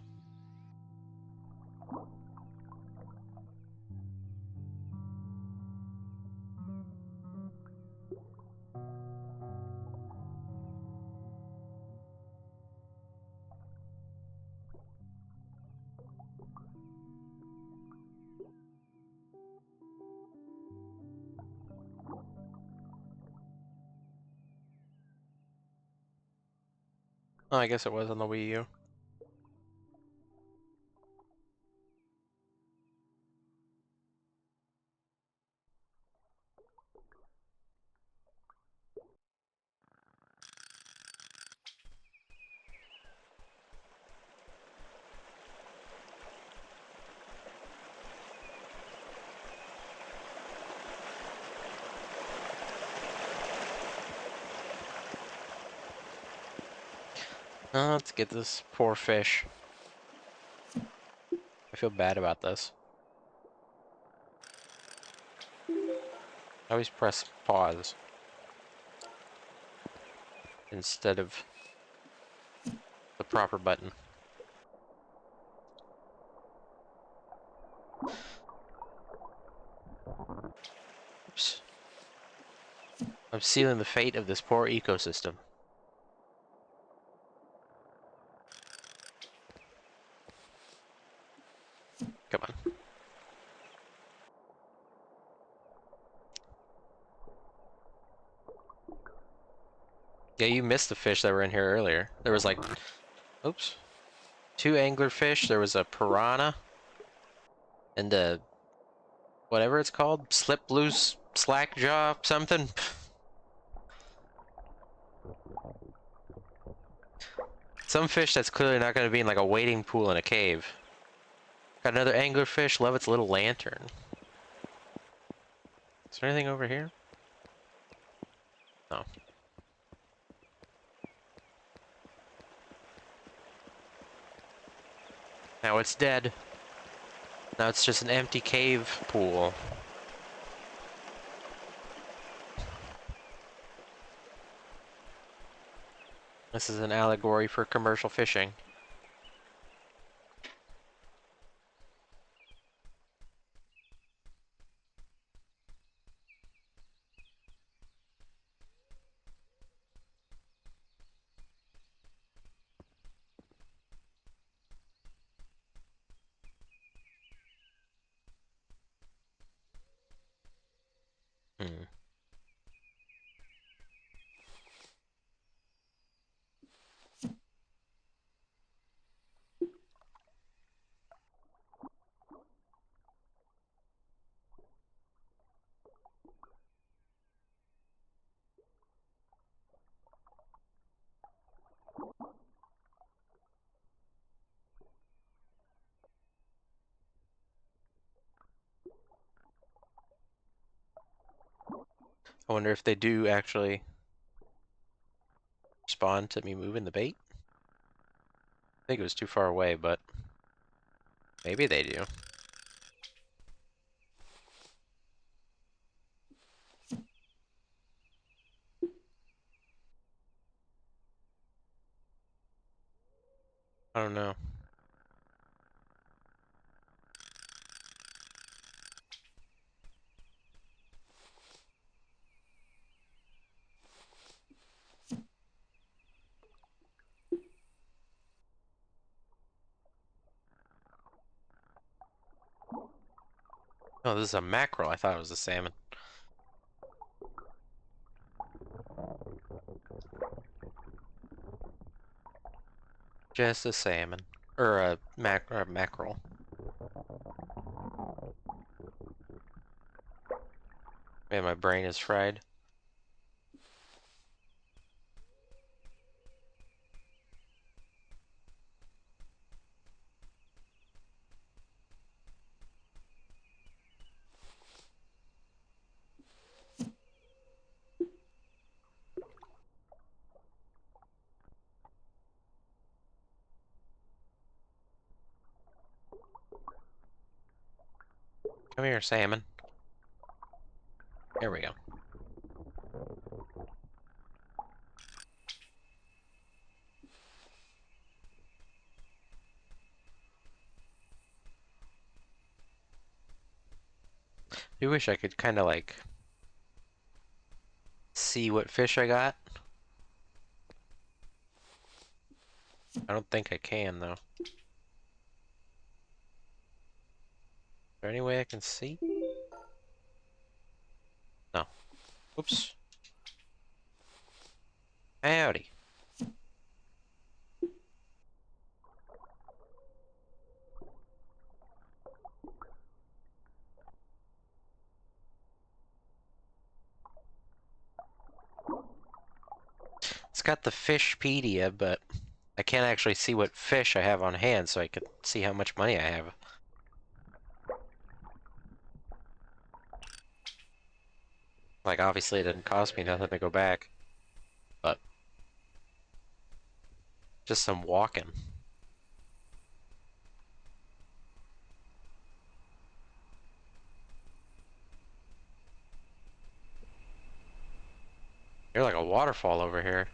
[SPEAKER 1] Oh, I guess it was on the Wii U. Let's get this poor fish. I feel bad about this. I always press pause instead of the proper button. Oops. I'm sealing the fate of this poor ecosystem. Come on. Yeah, you missed the fish that were in here earlier. There was like, oops, 2 anglerfish. There was a piranha and a whatever it's called, slip loose slack jaw something. Some fish that's clearly not going to be in like a wading pool in a cave. Got another anglerfish. Love its little lantern. Is there anything over here? No. Now it's dead. Now it's just an empty cave pool. This is an allegory for commercial fishing. Hmm. I wonder if they do actually respond to me moving the bait. I think it was too far away, but maybe they do. I don't know. Oh, this is a mackerel. I thought it was a salmon. Just a salmon. Or a mackerel. Man, my brain is fried. Come here, salmon. There we go. I wish I could kind of like see what fish I got. I don't think I can though. Is there any way I can see? No. Oops. Howdy. It's got the Fishpedia, but I can't actually see what fish I have on hand, so I could see how much money I have. Like, obviously it didn't cost me nothing to go back, but just some walking. You're like a waterfall over here.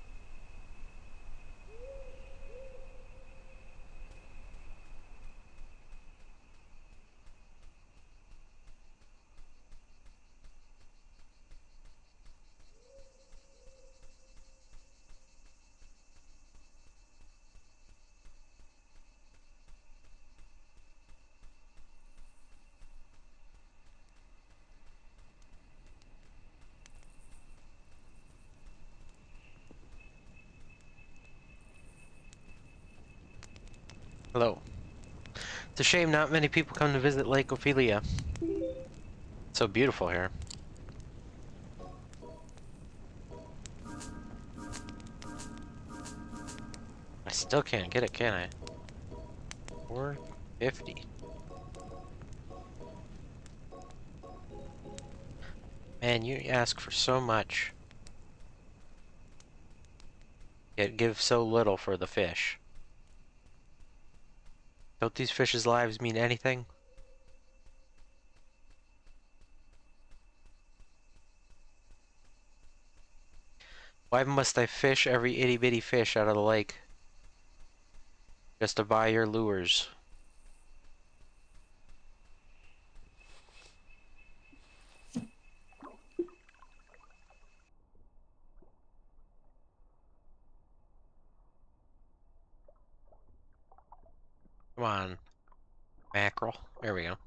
[SPEAKER 1] Hello. It's a shame not many people come to visit Lake Ophelia. It's so beautiful here. I still can't get it, can I? 450. Man, you ask for so much, yet give so little for the fish. Don't these fish's lives mean anything? Why must I fish every itty bitty fish out of the lake? Just to buy your lures. Come on, mackerel. There we go.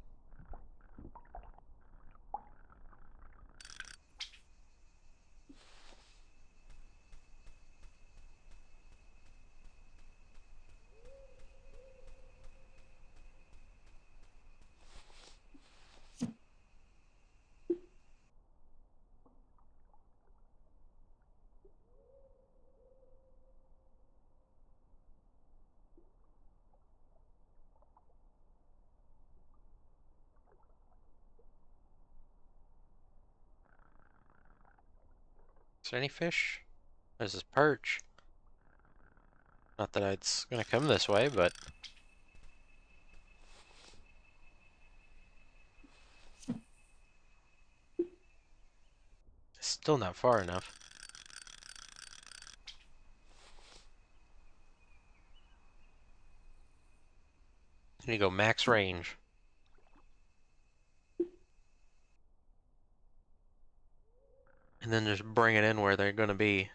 [SPEAKER 1] there any fish? There's this perch. Not that it's gonna come this way, but... Still not far enough. I need to go max range. And then just bring it in where they're gonna be.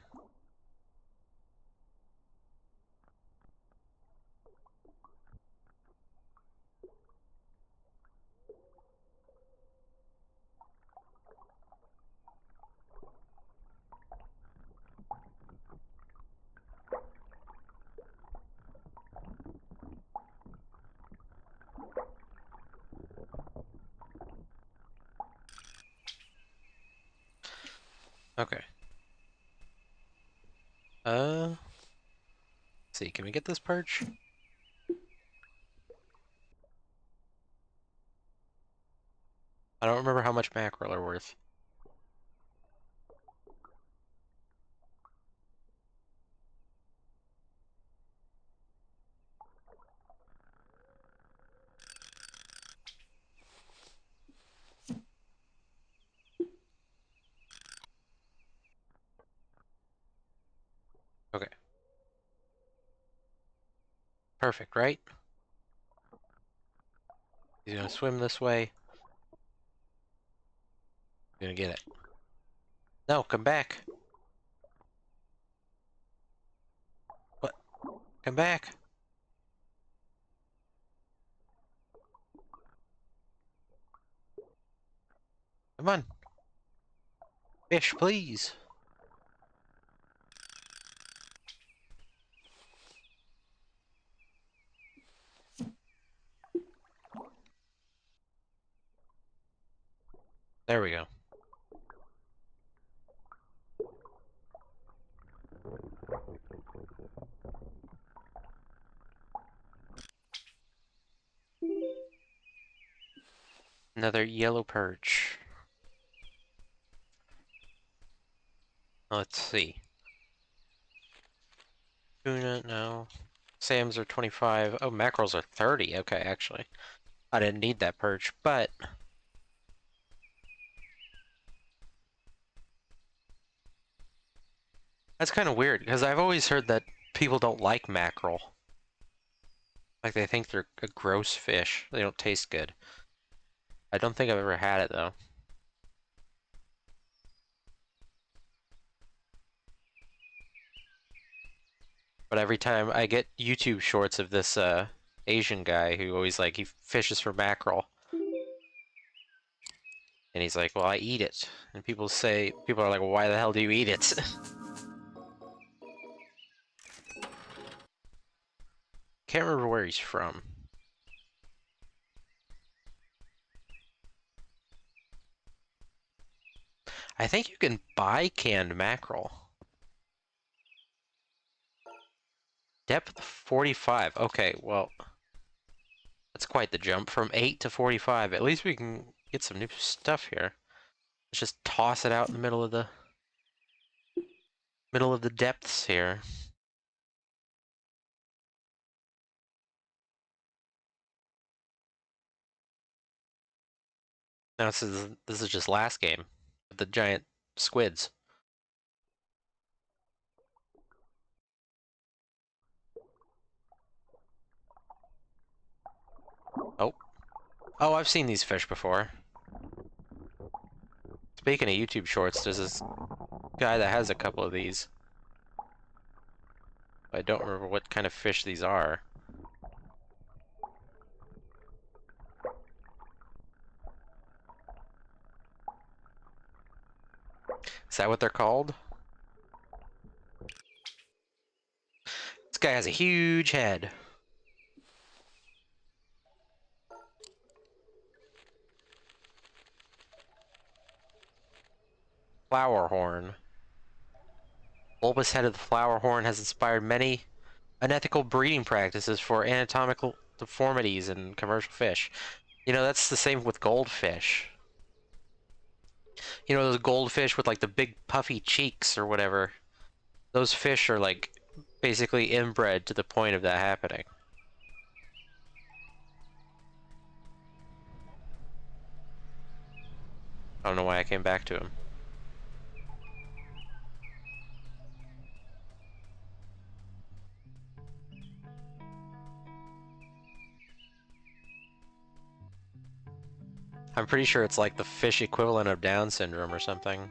[SPEAKER 1] Okay. Let's see, can we get this perch? I don't remember how much mackerel are worth. Okay. Perfect, right? He's gonna swim this way. He's gonna get it. No, come back. What? Come back. Come on. Fish, please. There we go. Another yellow perch. Let's see. Tuna, no. Sams are 25. Oh, mackerels are 30. Okay, actually. I didn't need that perch, but... That's kind of weird, because I've always heard that people don't like mackerel. Like, they think they're a gross fish. They don't taste good. I don't think I've ever had it, though. But every time I get YouTube shorts of this, Asian guy who always, like, he fishes for mackerel. And he's like, well, I eat it. And people are like, well, why the hell do you eat it? Can't remember where he's from. I think you can buy canned mackerel. Depth 45. Okay, well, that's quite the jump from 8 to 45. At least we can get some new stuff here. Let's just toss it out in the middle of the depths here. Now this is just last game with the giant squids. Oh. Oh, I've seen these fish before. Speaking of YouTube shorts, there's this guy that has a couple of these. I don't remember what kind of fish these are. Is that what they're called? This guy has a huge head. Flower horn. Bulbous head of the flower horn has inspired many unethical breeding practices for anatomical deformities in commercial fish. You know, that's the same with goldfish. You know those goldfish with like the big puffy cheeks or whatever? Those fish are like basically inbred to the point of that happening. I don't know why I came back to him. I'm pretty sure it's like the fish equivalent of Down syndrome or something.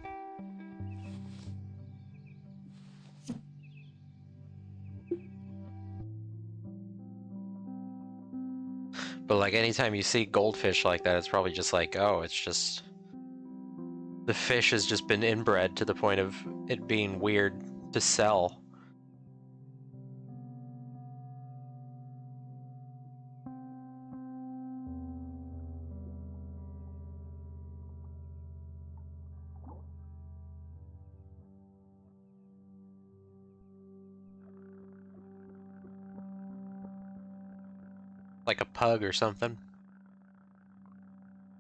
[SPEAKER 1] But like anytime you see goldfish like that, it's probably just like, oh, it's just the fish has just been inbred to the point of it being weird to sell. Like a pug or something.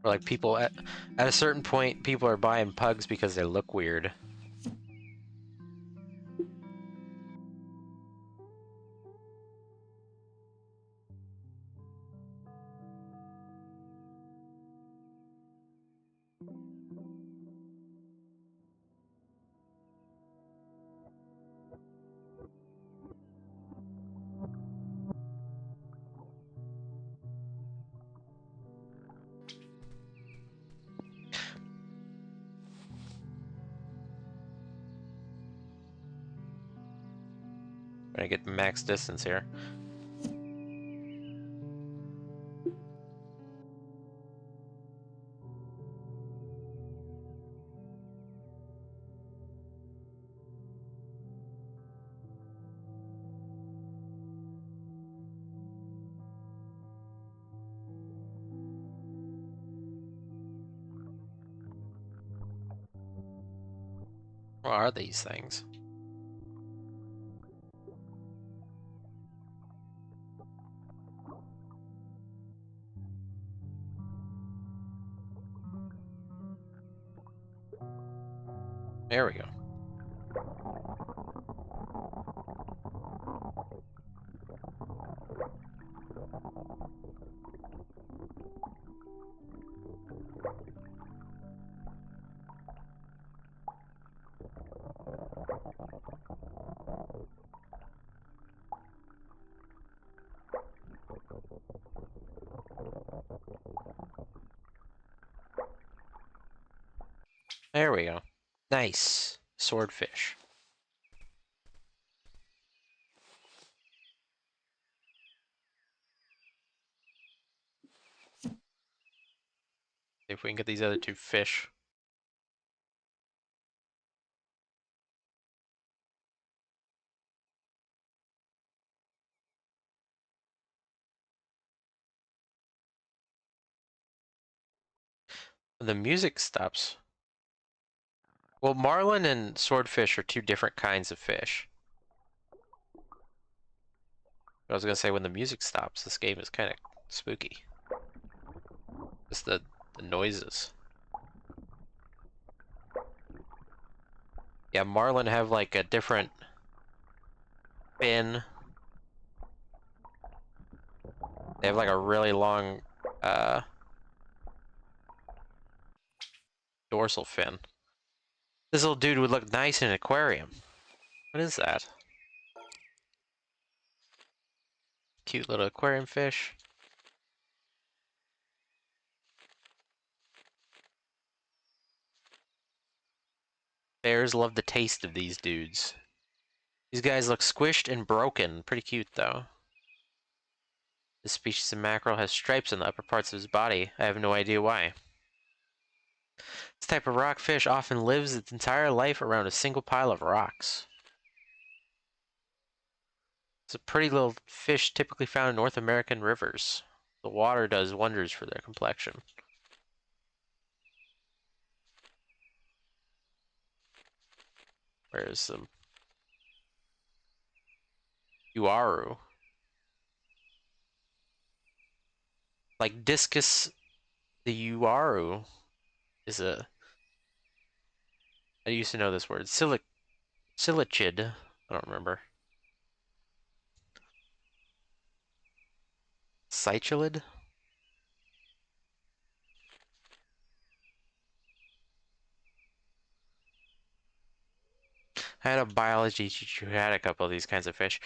[SPEAKER 1] Or like people at a certain point, people are buying pugs because they look weird. I'm gonna get the max distance here. What are these things? There we go. There we go. Nice. Swordfish. See if we can get these other two fish. The music stops. Well, marlin and swordfish are two different kinds of fish. But I was gonna say when the music stops, this game is kind of spooky. Just the noises. Yeah, marlin have like a different fin. They have like a really long dorsal fin. This little dude would look nice in an aquarium. What is that? Cute little aquarium fish. Bears love the taste of these dudes. These guys look squished and broken. Pretty cute, though. This species of mackerel has stripes on the upper parts of his body. I have no idea why. This type of rockfish often lives its entire life around a single pile of rocks. It's a pretty little fish typically found in North American rivers. The water does wonders for their complexion. Where's some Uaru? Like Discus the Uaru is a I used to know this word. Silicid. I don't remember. Cyclid? I had a biology teacher who had a couple of these kinds of fish.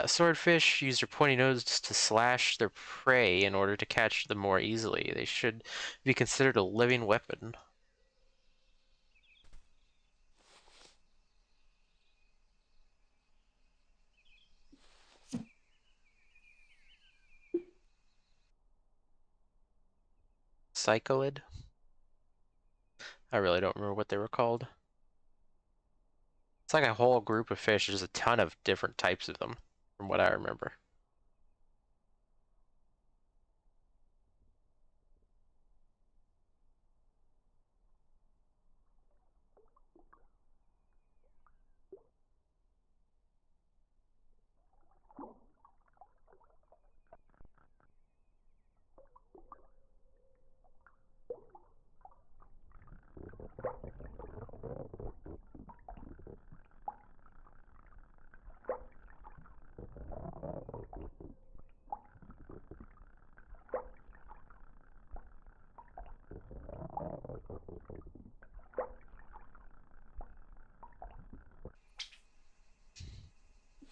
[SPEAKER 1] Swordfish use their pointy noses to slash their prey in order to catch them more easily. They should be considered a living weapon. Cyclid? I really don't remember what they were called. It's like a whole group of fish. There's a ton of different types of them, from what I remember.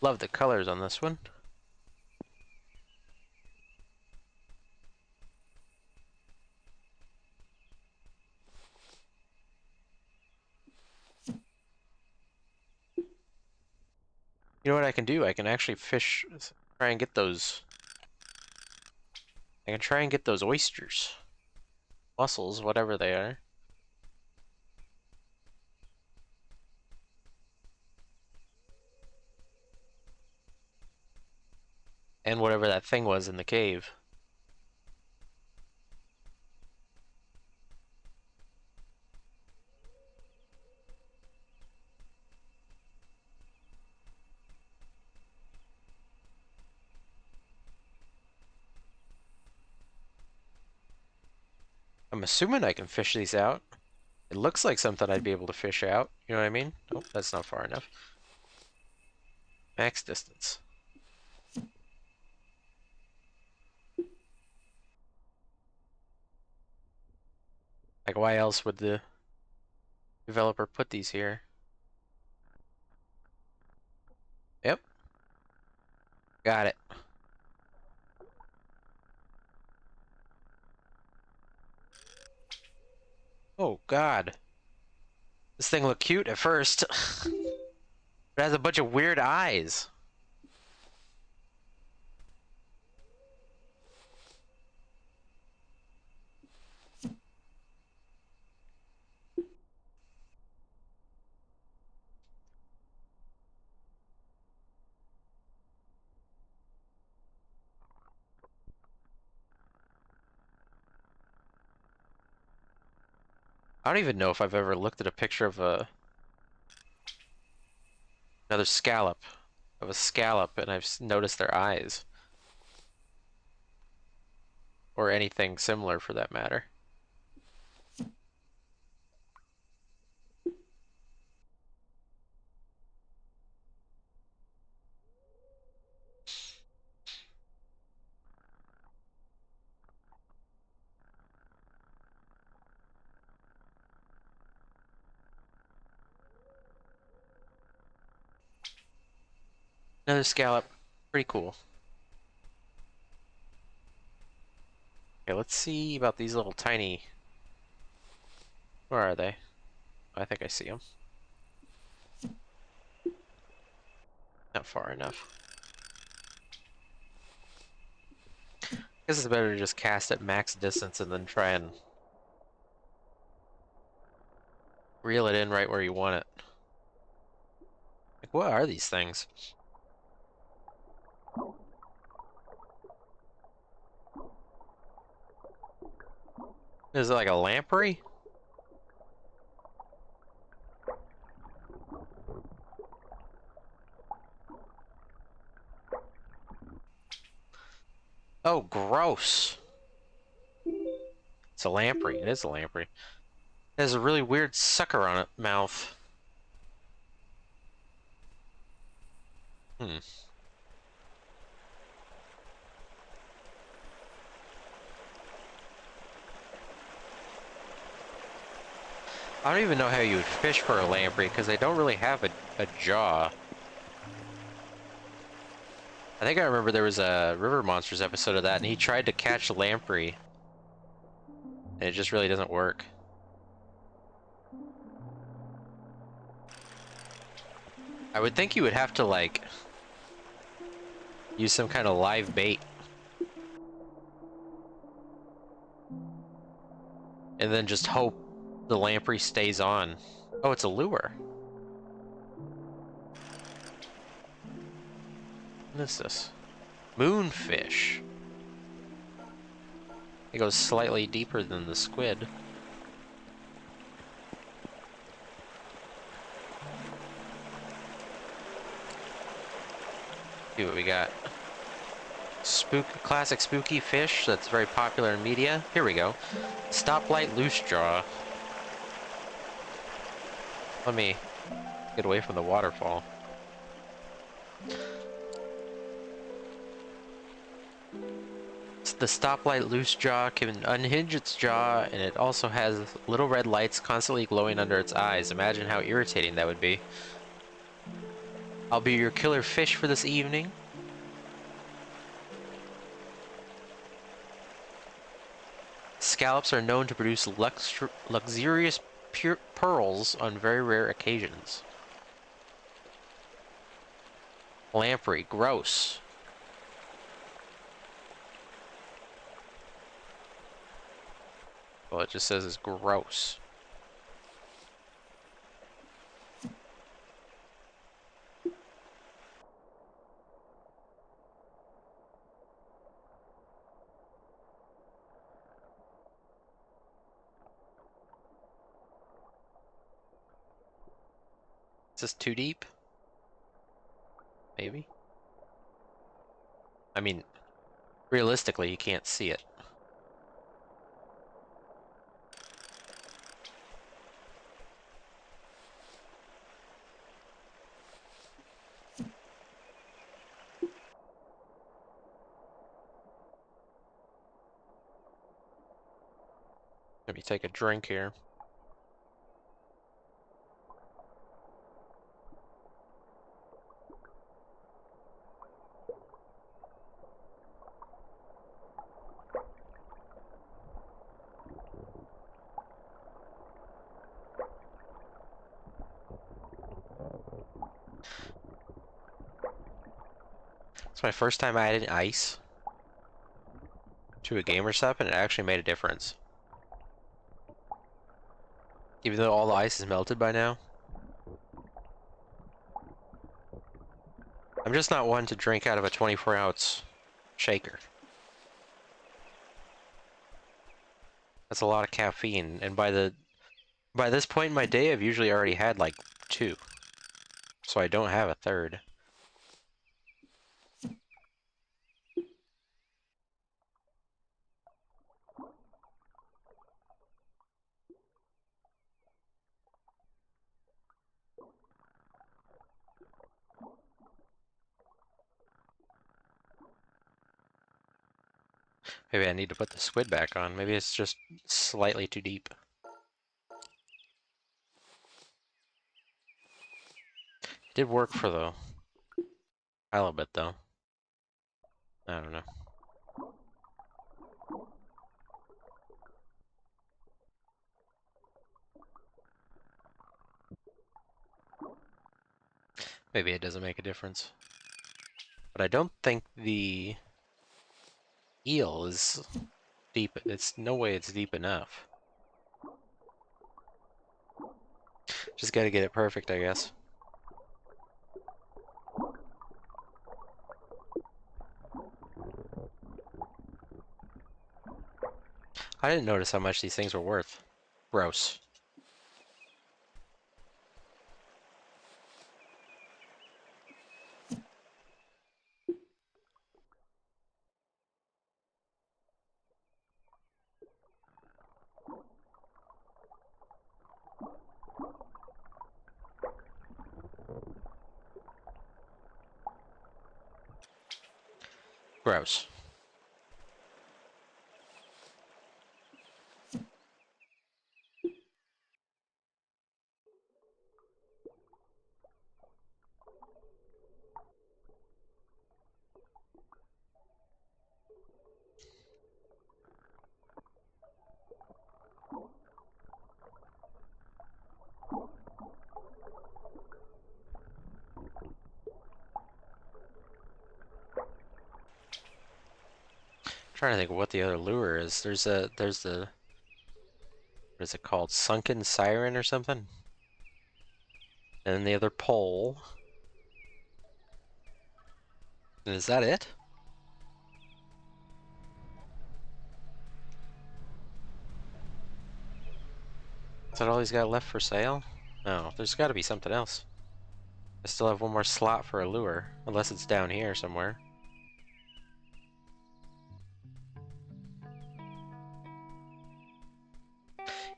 [SPEAKER 1] Love the colors on this one. You know what I can do? I can actually try and get those. I can try and get those oysters. Mussels, whatever they are. And whatever that thing was in the cave. I'm assuming I can fish these out. It looks like something I'd be able to fish out. You know what I mean? Oh, that's not far enough. Max distance. Like, why else would the developer put these here? Yep. Got it. Oh, God. This thing looked cute at first. It has a bunch of weird eyes. I don't even know if I've ever looked at a picture of another scallop. Of a scallop, and I've noticed their eyes. Or anything similar for that matter. Another scallop. Pretty cool. Okay, let's see about these little tiny... Where are they? I think I see them. Not far enough. Guess it's better to just cast at max distance and then try and reel it in right where you want it. Like, what are these things? Is it like a lamprey? Oh, gross. It's a lamprey. It is a lamprey. It has a really weird sucker on its mouth. Hmm. I don't even know how you would fish for a lamprey, because they don't really have a jaw. I think I remember there was a River Monsters episode of that, and he tried to catch a lamprey, and it just really doesn't work. I would think you would have to, like, use some kind of live bait. And then just hope the lamprey stays on. Oh, it's a lure. What is this? Moonfish. It goes slightly deeper than the squid. See what we got. Classic spooky fish that's very popular in media. Here we go. Stoplight loose jaw. Let me get away from the waterfall. The stoplight loose jaw can unhinge its jaw, and it also has little red lights constantly glowing under its eyes. Imagine how irritating that would be. I'll be your killer fish for this evening. Scallops are known to produce luxurious pearls on very rare occasions. Lamprey, gross. Well, it just says it's gross. Is this too deep? Maybe? I mean, realistically, you can't see it. Let me take a drink here. It's my first time adding ice to a gamer sub, and it actually made a difference. Even though all the ice is melted by now. I'm just not one to drink out of a 24-ounce shaker. That's a lot of caffeine, and by this point in my day, I've usually already had like 2. So I don't have a third. Maybe I need to put the squid back on. Maybe it's just slightly too deep. It did work for the halibut, though. I don't know. Maybe it doesn't make a difference. But I don't think the eel is deep. It's no way it's deep enough. Just gotta get it perfect, I guess. I didn't notice how much these things were worth. Gross. Gross. Trying to think of what the other lure is. There's the what is it called? Sunken Siren or something? And then the other pole. And is that it? Is that all he's got left for sale? No, there's got to be something else. I still have one more slot for a lure, unless it's down here somewhere.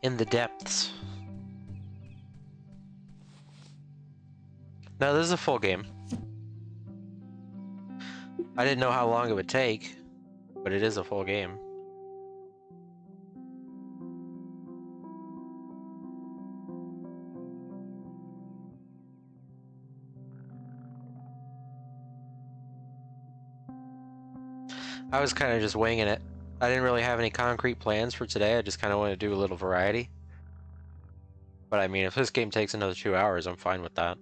[SPEAKER 1] In the depths. No, this is a full game. I didn't know how long it would take, but it is a full game. I was kind of just winging it. I didn't really have any concrete plans for today. I just kind of wanted to do a little variety. But I mean, if this game takes another 2 hours, I'm fine with that.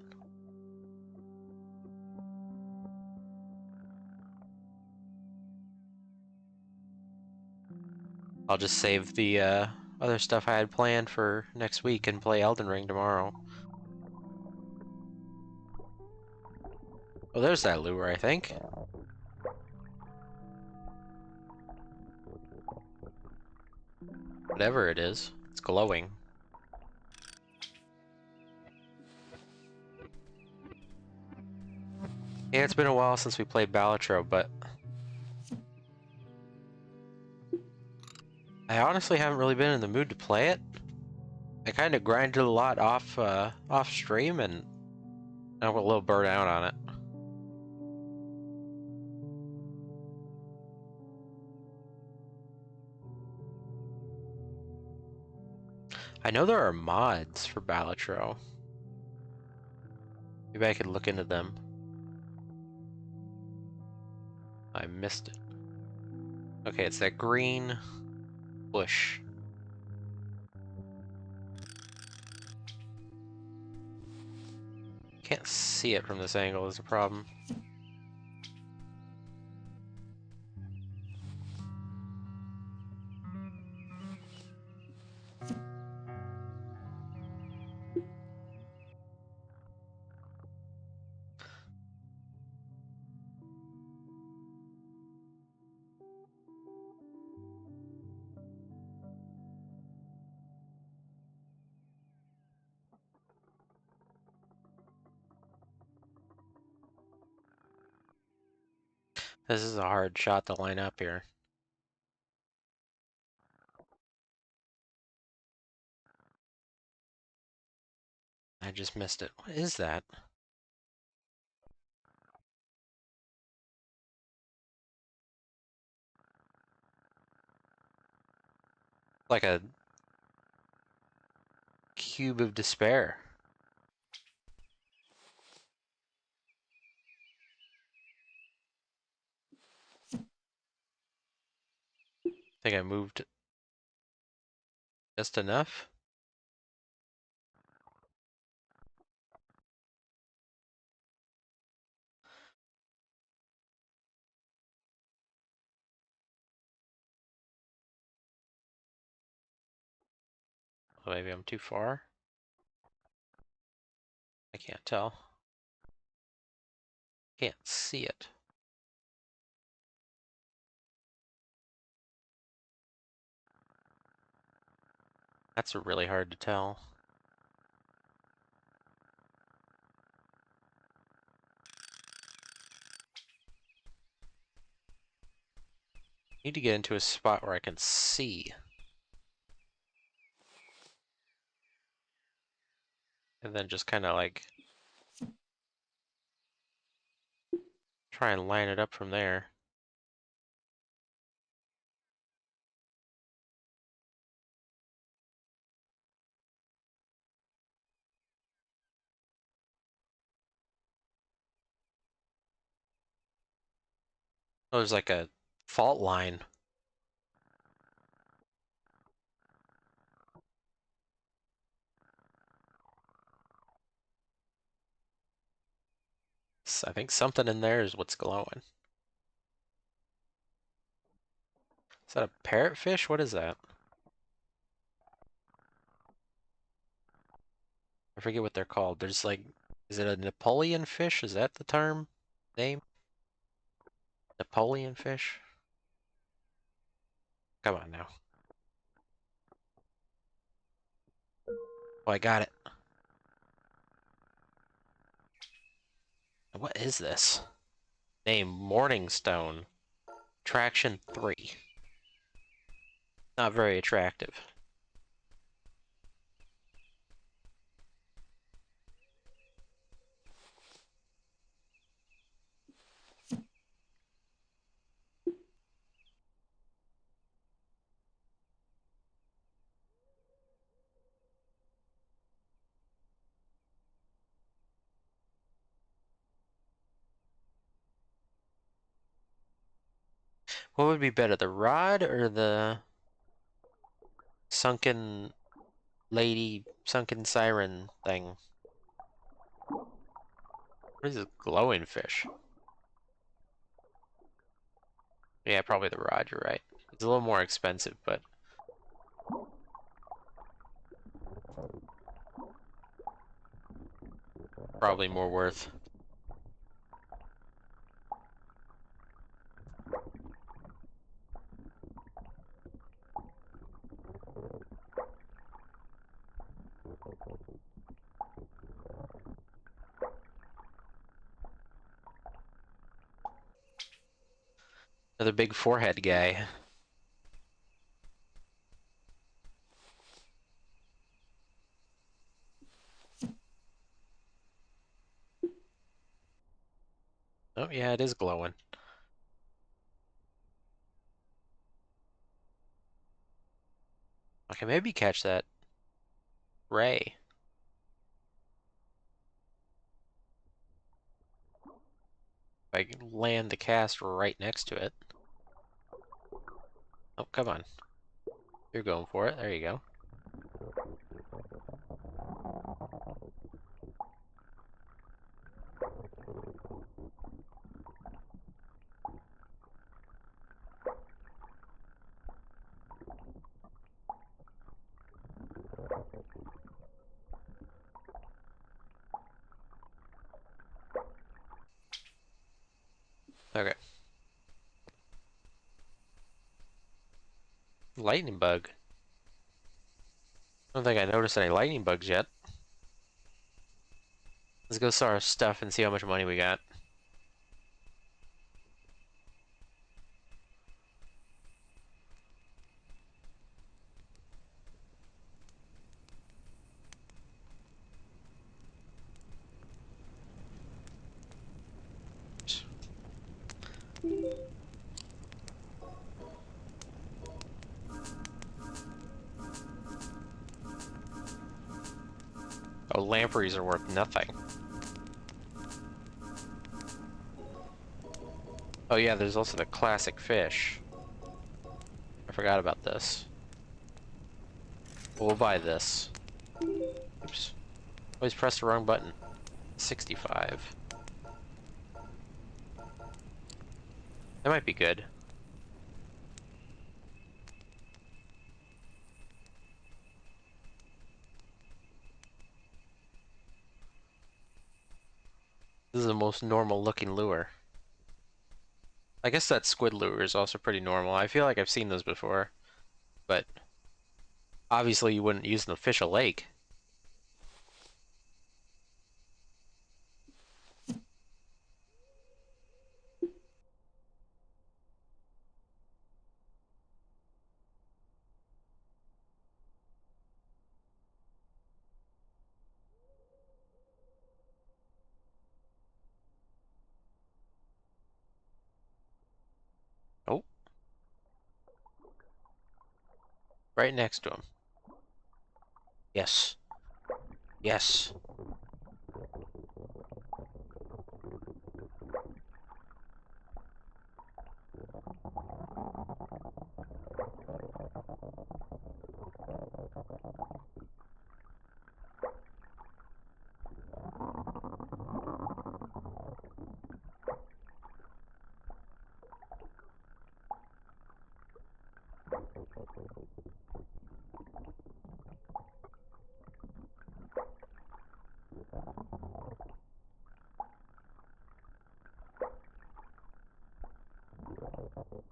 [SPEAKER 1] I'll just save the other stuff I had planned for next week and play Elden Ring tomorrow. Oh, there's that lure, I think. Whatever it is, it's glowing. Yeah, it's been a while since we played Balatro, but I honestly haven't really been in the mood to play it. I kind of grinded a lot off stream, and I'm a little burnt out on it. I know there are mods for Balatro. Maybe I could look into them. I missed it. Okay, it's that green bush. Can't see it from this angle is a problem. This is a hard shot to line up here. I just missed it. What is that? Like a cube of despair. I think I moved just enough. Oh, maybe I'm too far. I can't tell. Can't see it. That's really hard to tell. Need to get into a spot where I can see. And then just kind of like try and line it up from there. Oh, there's like a fault line. I think something in there is what's glowing. Is that a parrotfish? What is that? I forget what they're called. There's like, is it a Napoleon fish? Is that the term? Name? Napoleon fish? Come on now. Oh, I got it. What is this? Name, Morningstone. Traction 3. Not very attractive. What would be better, the rod or the sunken lady, sunken siren thing? What is this glowing fish? Yeah, probably the rod, you're right. It's a little more expensive, but probably more worth. Another big forehead guy. Oh, yeah, it is glowing. I can maybe catch that ray. If I can land the cast right next to it. Oh, come on. You're going for it. There you go. Okay. Lightning bug. I don't think I noticed any lightning bugs yet. Let's go sell our stuff and see how much money we got. Oh, lampreys are worth nothing. Oh yeah, there's also the classic fish. I forgot about this. We'll buy this. Oops. Always pressed the wrong button. 65. That might be good. This is the most normal looking lure. I guess that squid lure is also pretty normal. I feel like I've seen those before. But obviously you wouldn't use an official lake. Oh, right next to him. Yes. Yes.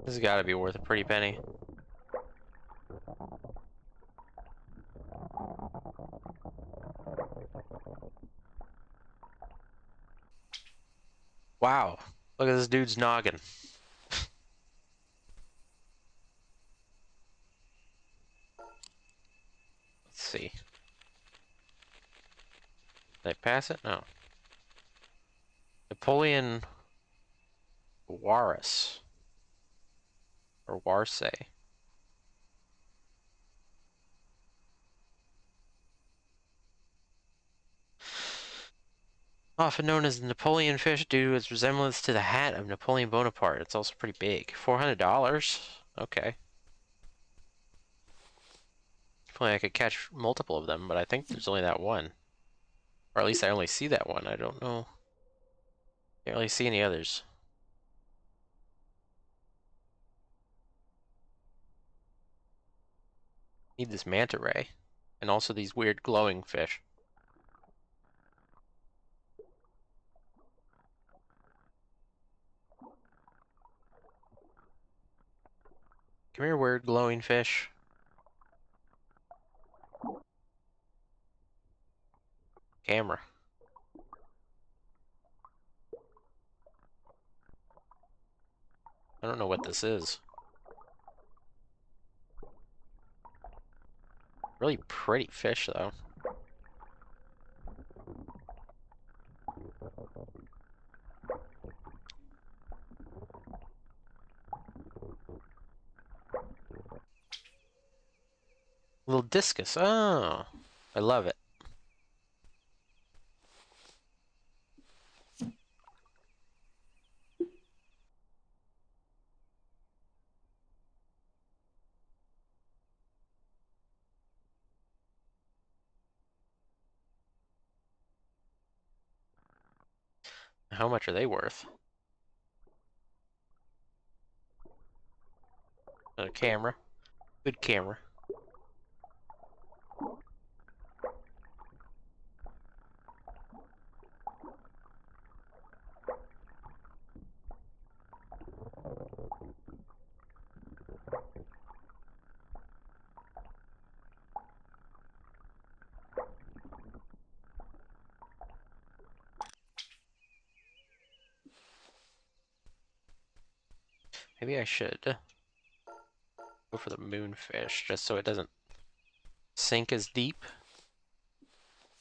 [SPEAKER 1] This has got to be worth a pretty penny. Wow, look at this dude's noggin. Let's see. Did I pass it? No. Napoleon Warris. Or Warsay. Often known as the Napoleon fish due to its resemblance to the hat of Napoleon Bonaparte. It's also pretty big. $400? Okay. If only I could catch multiple of them, but I think there's only that one. Or at least I only see that one. I don't know. Can't really see any others. Need this manta ray. And also these weird glowing fish. Come here, weird glowing fish. Camera. I don't know what this is. Really pretty fish, though. Little discus. Oh, I love it. How much are they worth? A camera. Good camera. Maybe I should go for the moonfish, just so it doesn't sink as deep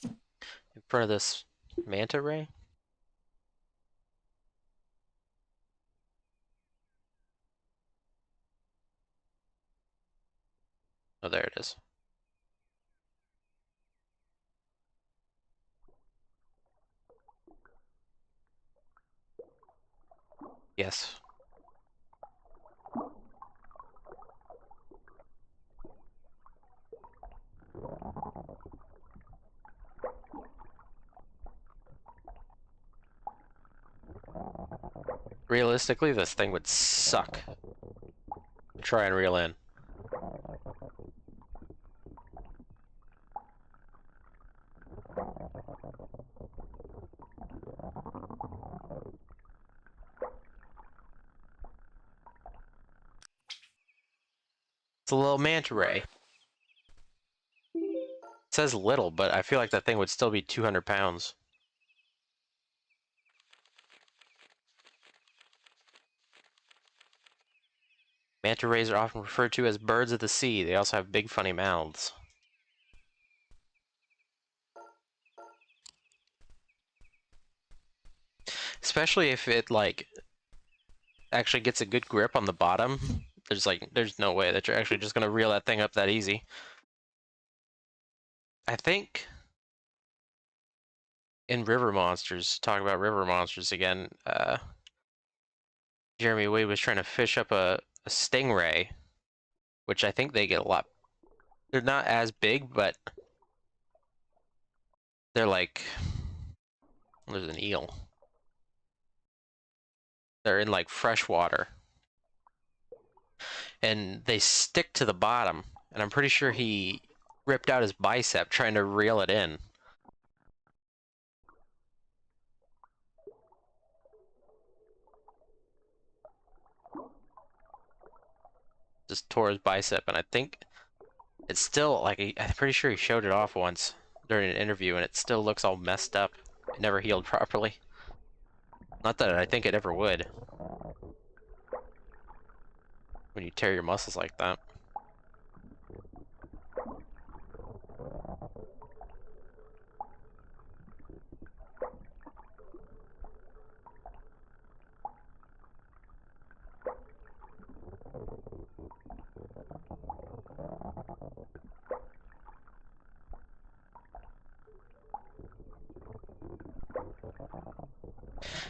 [SPEAKER 1] in front of this manta ray. Oh, there it is. Yes. Realistically, this thing would suck to try and reel in. It's a little manta ray. It says little, but I feel like that thing would still be 200 pounds. Manta rays are often referred to as birds of the sea. They also have big funny mouths. Especially if it, like, actually gets a good grip on the bottom. There's no way that you're actually just gonna reel that thing up that easy. I think in River Monsters, talk about River Monsters again, Jeremy Wade was trying to fish up a stingray, which I think they get a lot. They're not as big, but they're like, there's an eel. They're in like fresh water. and they stick to the bottom. And I'm pretty sure he ripped out his bicep trying to reel it in. Just tore his bicep, and I think it's still, like, I'm pretty sure he showed it off once during an interview, and it still looks all messed up. It never healed properly. Not that I think it ever would. When you tear your muscles like that.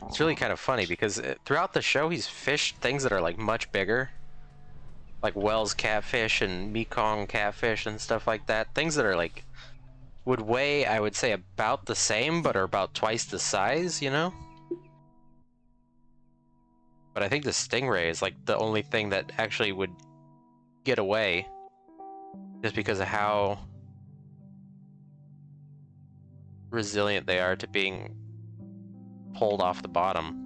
[SPEAKER 1] It's really kind of funny because throughout the show he's fished things that are like much bigger. Like Wells catfish and Mekong catfish and stuff like that. Things that are like, would weigh, I would say, about the same, but are about twice the size, you know? But I think the stingray is like the only thing that actually would get away. Just because of how resilient they are to being pulled off the bottom.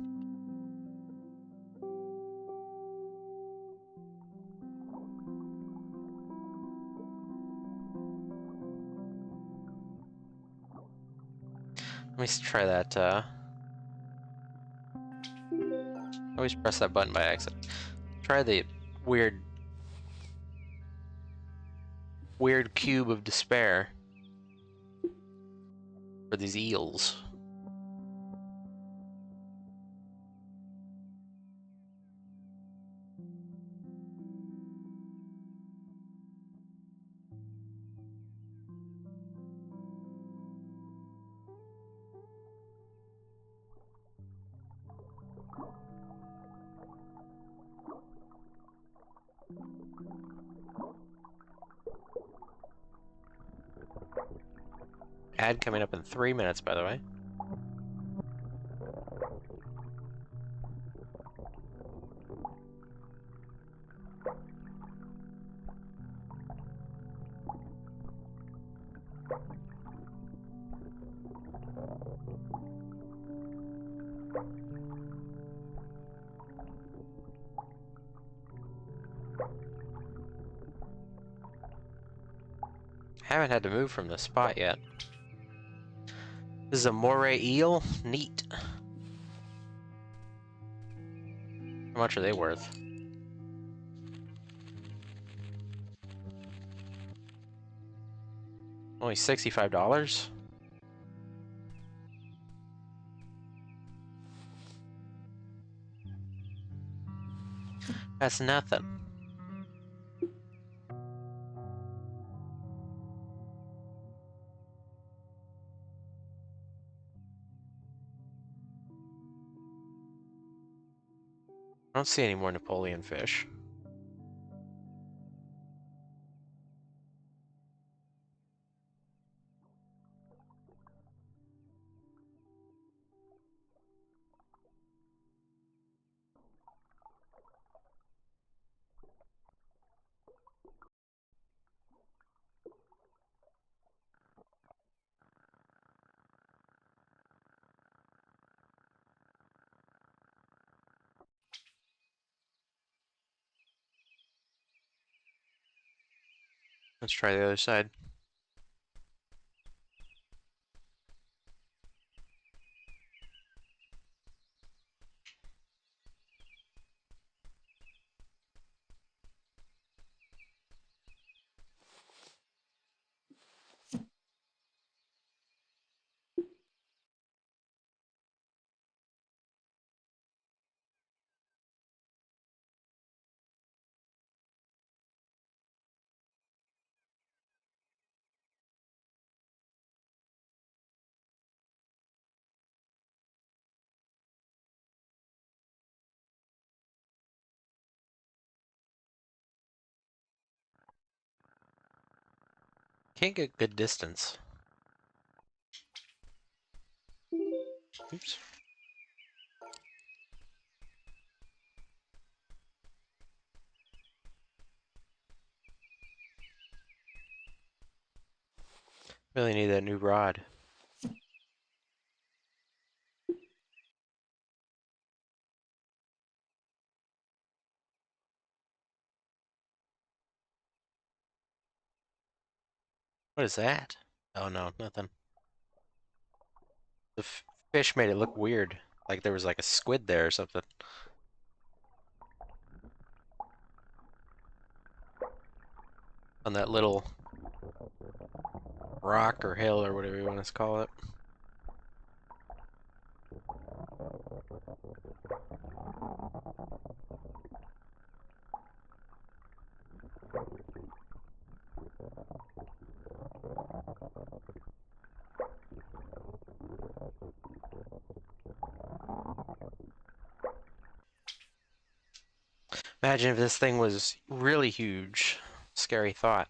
[SPEAKER 1] Let me try that, I always press that button by accident. Try the weird cube of despair for these eels. Ad coming up in 3 minutes, by the way. Haven't had to move from this spot yet. This is a moray eel. Neat. How much are they worth? Only $65? That's nothing. I don't see any more Napoleon fish. Let's try the other side. Can't get good distance. Oops. Really need that new rod. What is that? Oh no, nothing. The fish made it look weird. Like there was like a squid there or something. On that little rock or hill or whatever you want to call it. Imagine if this thing was really huge. Scary thought.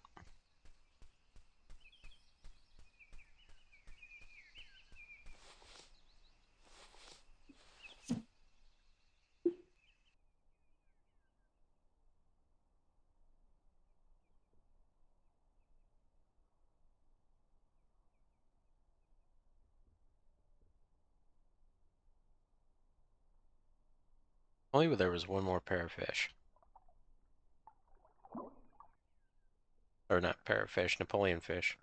[SPEAKER 1] Only there was one more pair of fish. Or not pair of fish, Napoleon fish.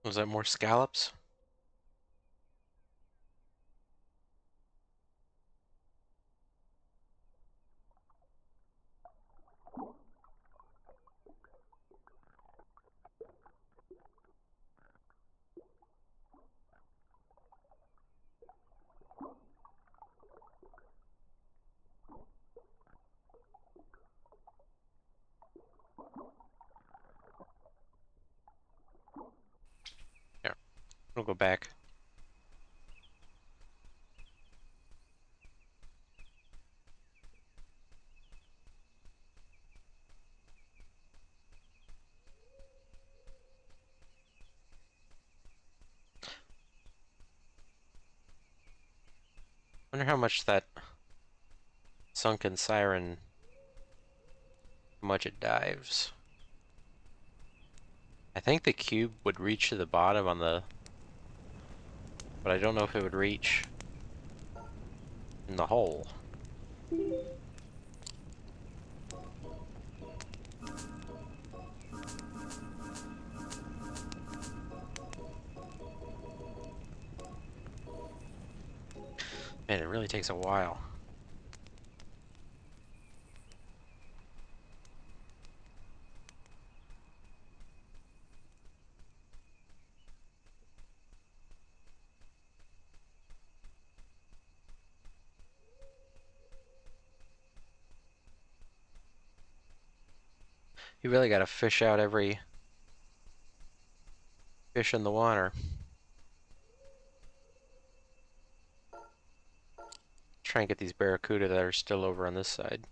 [SPEAKER 1] Was that more scallops? Yeah, we'll go back. Wonder how much that sunken siren, how much it dives. I think the cube would reach to the bottom on the, but I don't know if it would reach in the hole. Man, it really takes a while. You really gotta fish out every fish in the water. Try and get these barracuda that are still over on this side.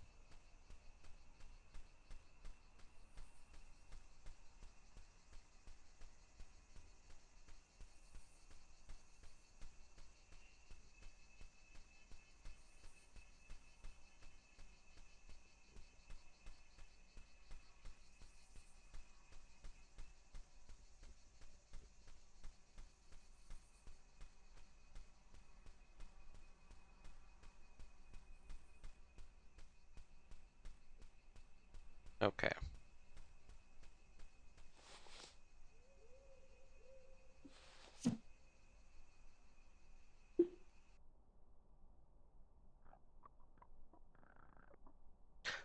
[SPEAKER 1] Okay.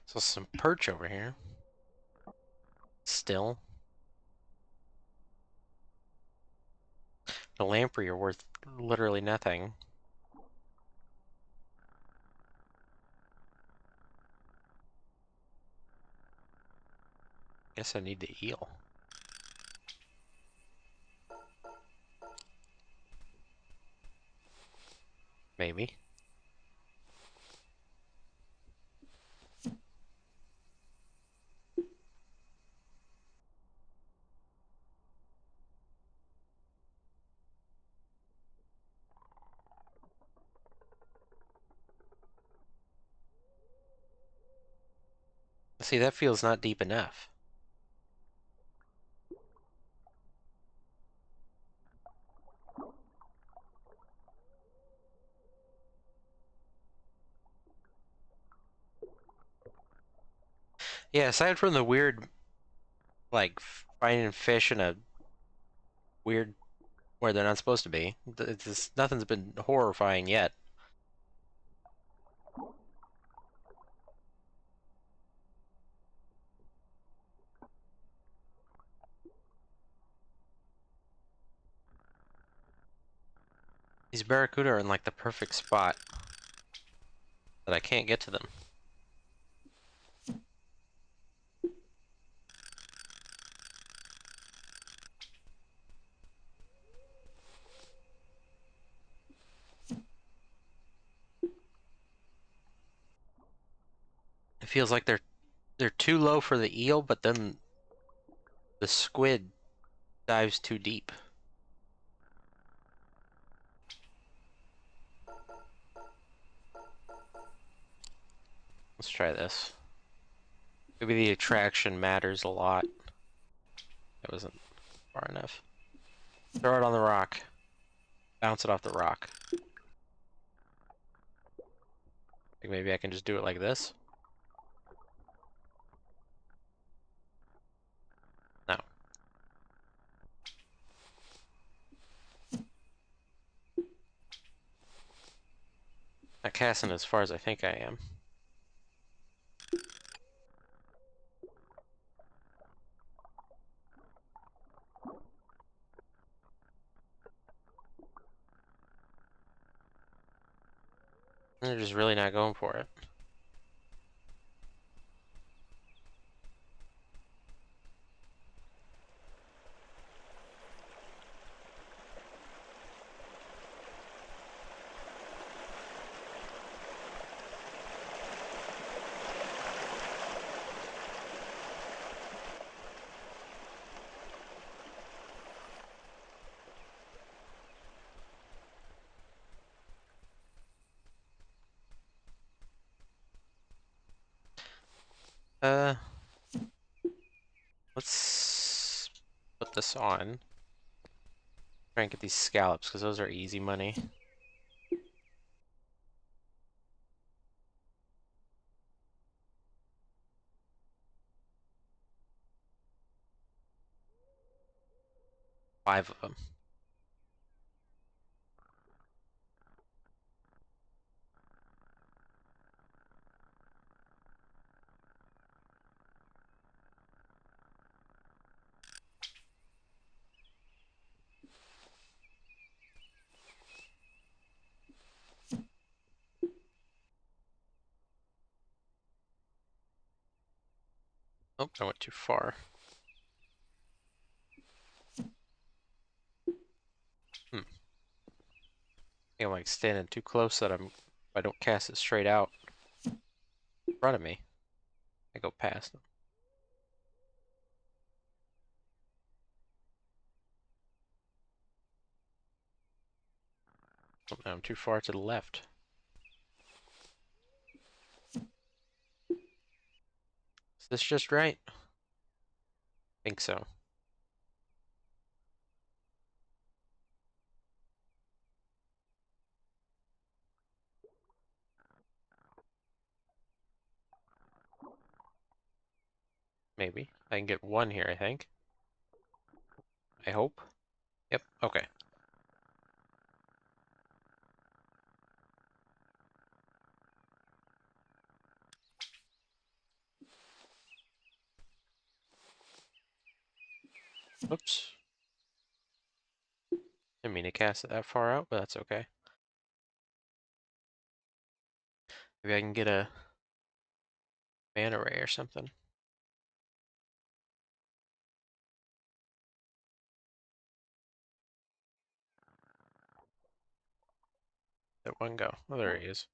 [SPEAKER 1] So some perch over here. Still. The lamprey are worth literally nothing. Guess I need the eel. Maybe. See, that feels not deep enough. Yeah, aside from the weird, like, finding fish in a weird where they're not supposed to be, nothing's been horrifying yet. These barracuda are in, like, the perfect spot, but I can't get to them. It feels like they're too low for the eel, but then the squid dives too deep. Let's try this. Maybe the attraction matters a lot. That wasn't far enough. Throw it on the rock. Bounce it off the rock. Like maybe I can just do it like this. No. Not casting as far as I think I am. They're just really not going for it. Uh, let's put this on. Try and get these scallops, because those are easy money. Five of them. Oh, I went too far. Hmm. I think I'm like standing too close that I don't cast it straight out in front of me. I go past them. Oh, now I'm too far to the left. Is this just right? I think so. Maybe. I can get one here, I think. I hope. Yep, okay. Oops. Didn't mean to cast it that far out, but that's okay. Maybe I can get a mana ray or something. Let one go. Oh, there he is. Is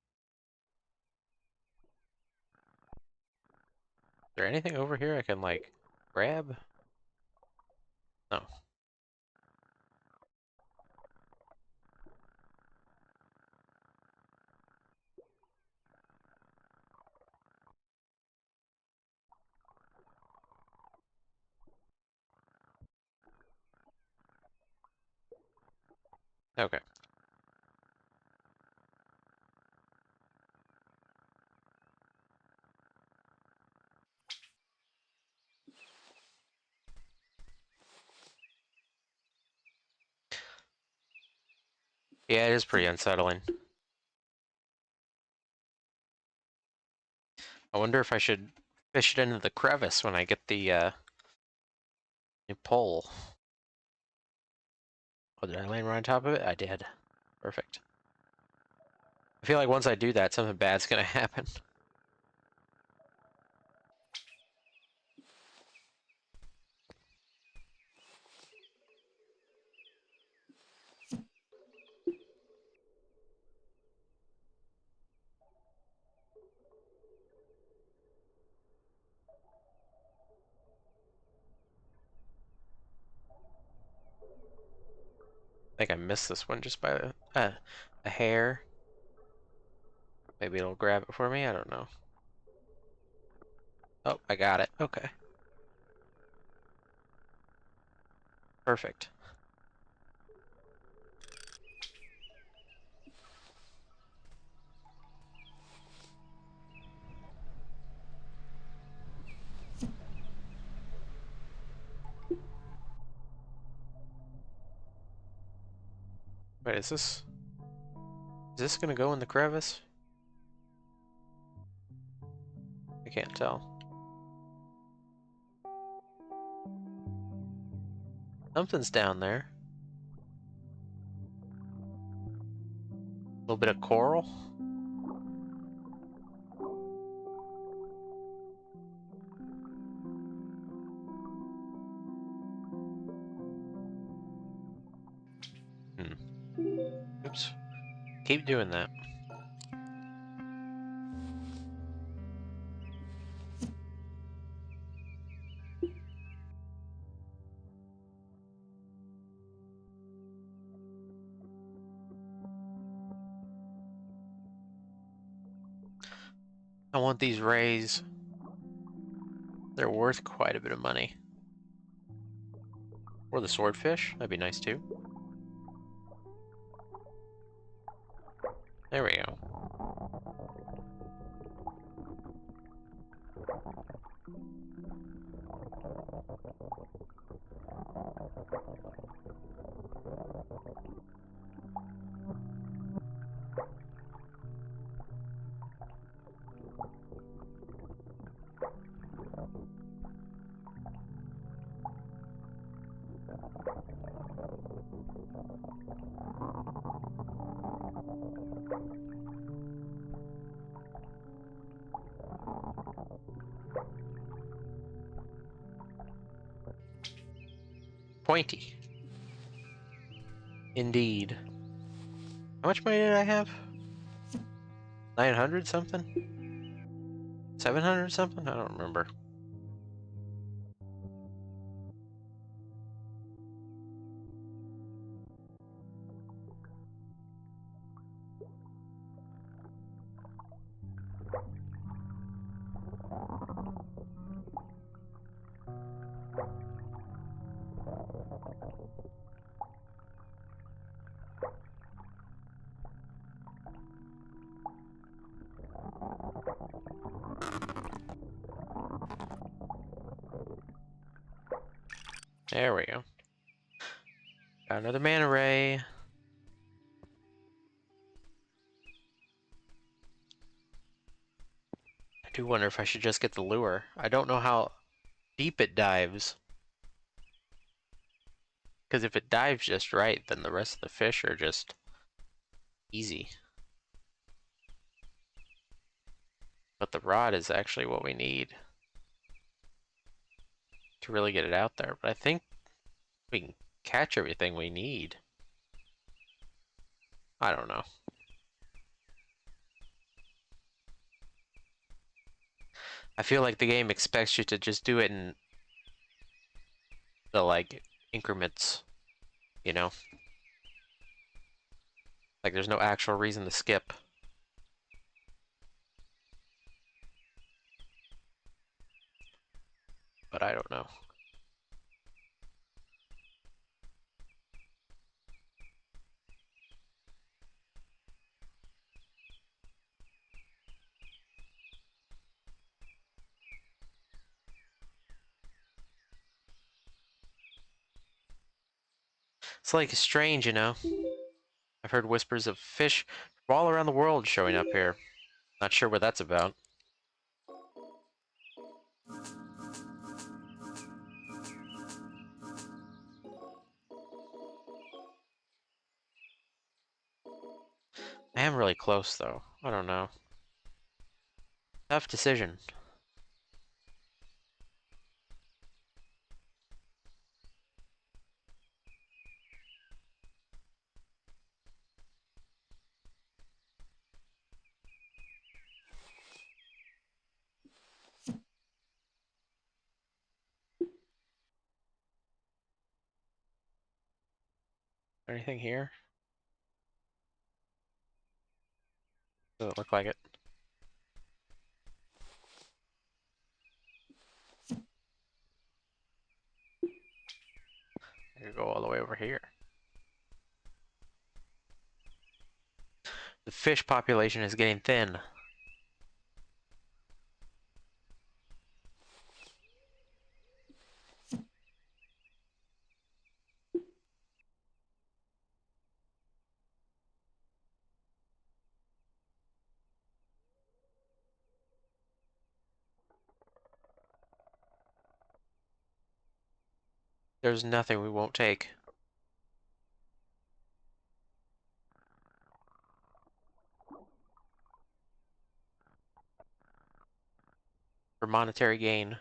[SPEAKER 1] there anything over here I can, like, grab? No. Okay. Yeah, it is pretty unsettling. I wonder if I should fish it into the crevice when I get the new pole. Oh, did I land right on top of it? I did. Perfect. I feel like once I do that, something bad's gonna happen. I think I missed this one just by a hair. Maybe it'll grab it for me, I don't know. Oh, I got it. Okay. Perfect. Wait, is this gonna go in the crevice? I can't tell. Something's down there. A little bit of coral. Oops. Keep doing that. I want these rays. They're worth quite a bit of money. Or the swordfish. That'd be nice too. There we go. Pointy. Indeed. How much money did I have? 900 something? 700 something? I don't remember. There we go. Got another mana ray. I do wonder if I should just get the lure. I don't know how deep it dives. Because if it dives just right, then the rest of the fish are just easy. But the rod is actually what we need to really get it out there. But I think we can catch everything we need. I don't know. I feel like the game expects you to just do it in the, like, increments, you know? Like, there's no actual reason to skip. But I don't know. It's like strange, you know? I've heard whispers of fish from all around the world showing up here. Not sure what that's about. I am really close, though. I don't know. Tough decision. Anything here? Doesn't look like it. I could go all the way over here. The fish population is getting thin. There's nothing we won't take. For monetary gain.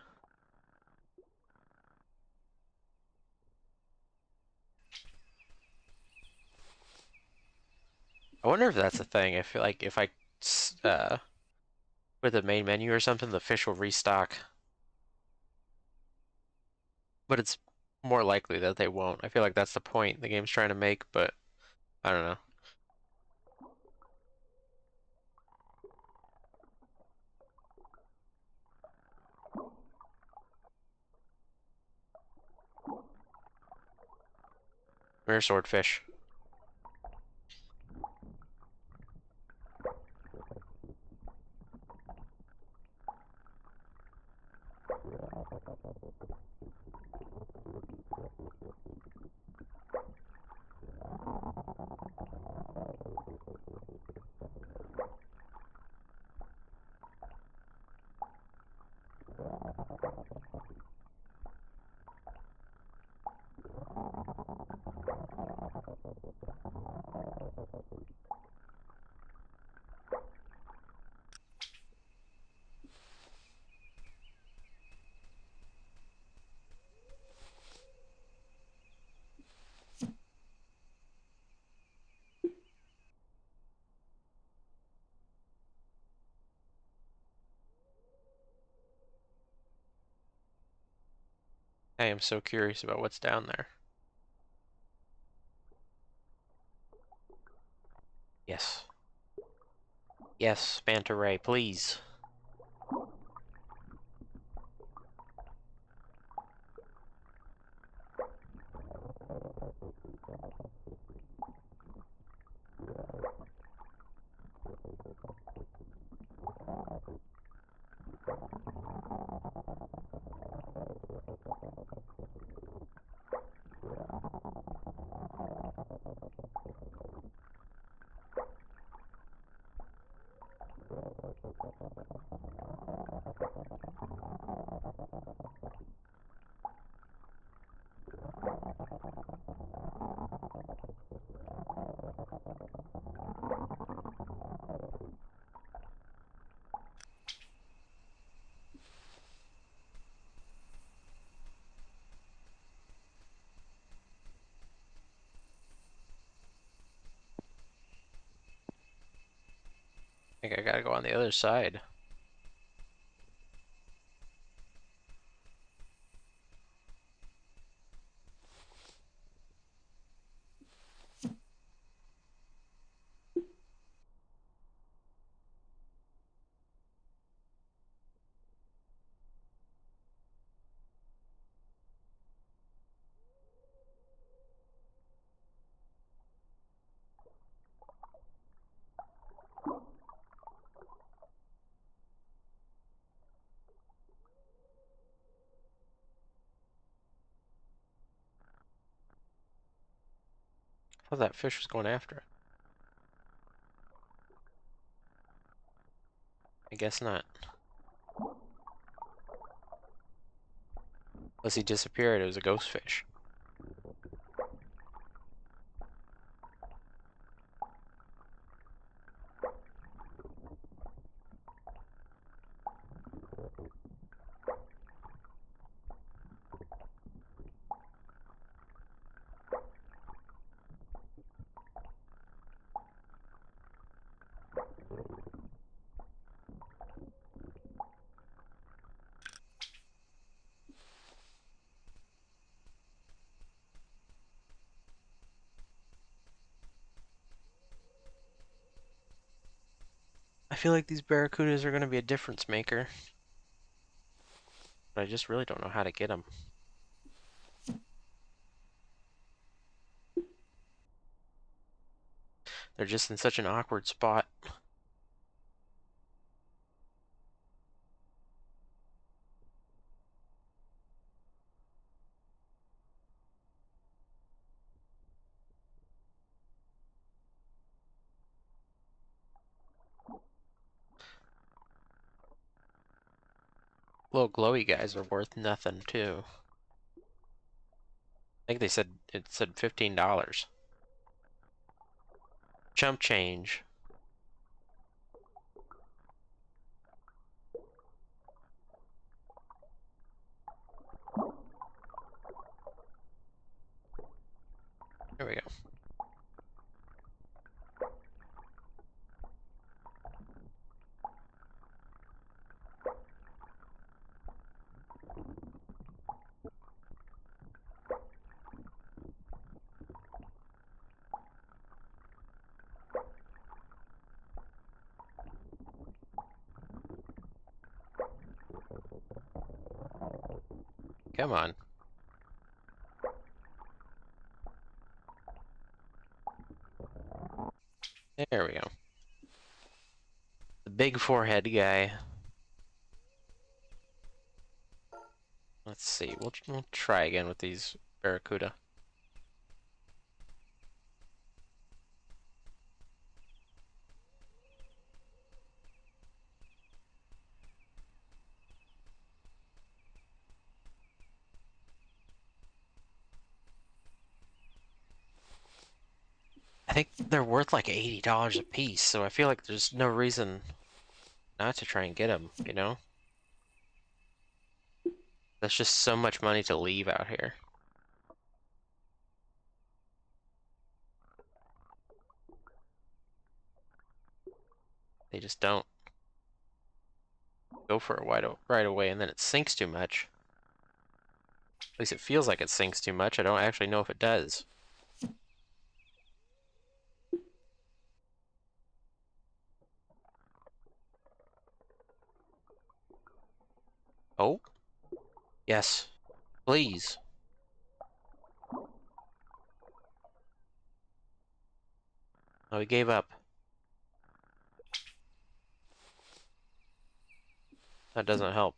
[SPEAKER 1] I wonder if that's a thing. If if I with the main menu or something, the fish will restock. But it's more likely that they won't. I feel like that's the point the game's trying to make, but I don't know. Rare swordfish. I am so curious about what's down there. Yes. Yes, Manta Ray, please. I think I gotta go on the other side. thought that fish was going after it. I guess not. Unless he disappeared, it was a ghost fish. I feel like these barracudas are going to be a difference maker. But I just really don't know how to get them. They're just in such an awkward spot. Little glowy guys are worth nothing too. I think it said $15. Chump change. There we go. Come on. There we go. The big forehead guy. Let's see. We'll try again with these barracuda. I think they're worth like $80 a piece, so I feel like there's no reason not to try and get them, you know? That's just so much money to leave out here. They just don't go for it right away, and then it sinks too much. At least it feels like it sinks too much. I don't actually know if it does. Oh? Yes. Please. Oh, he gave up. That doesn't help.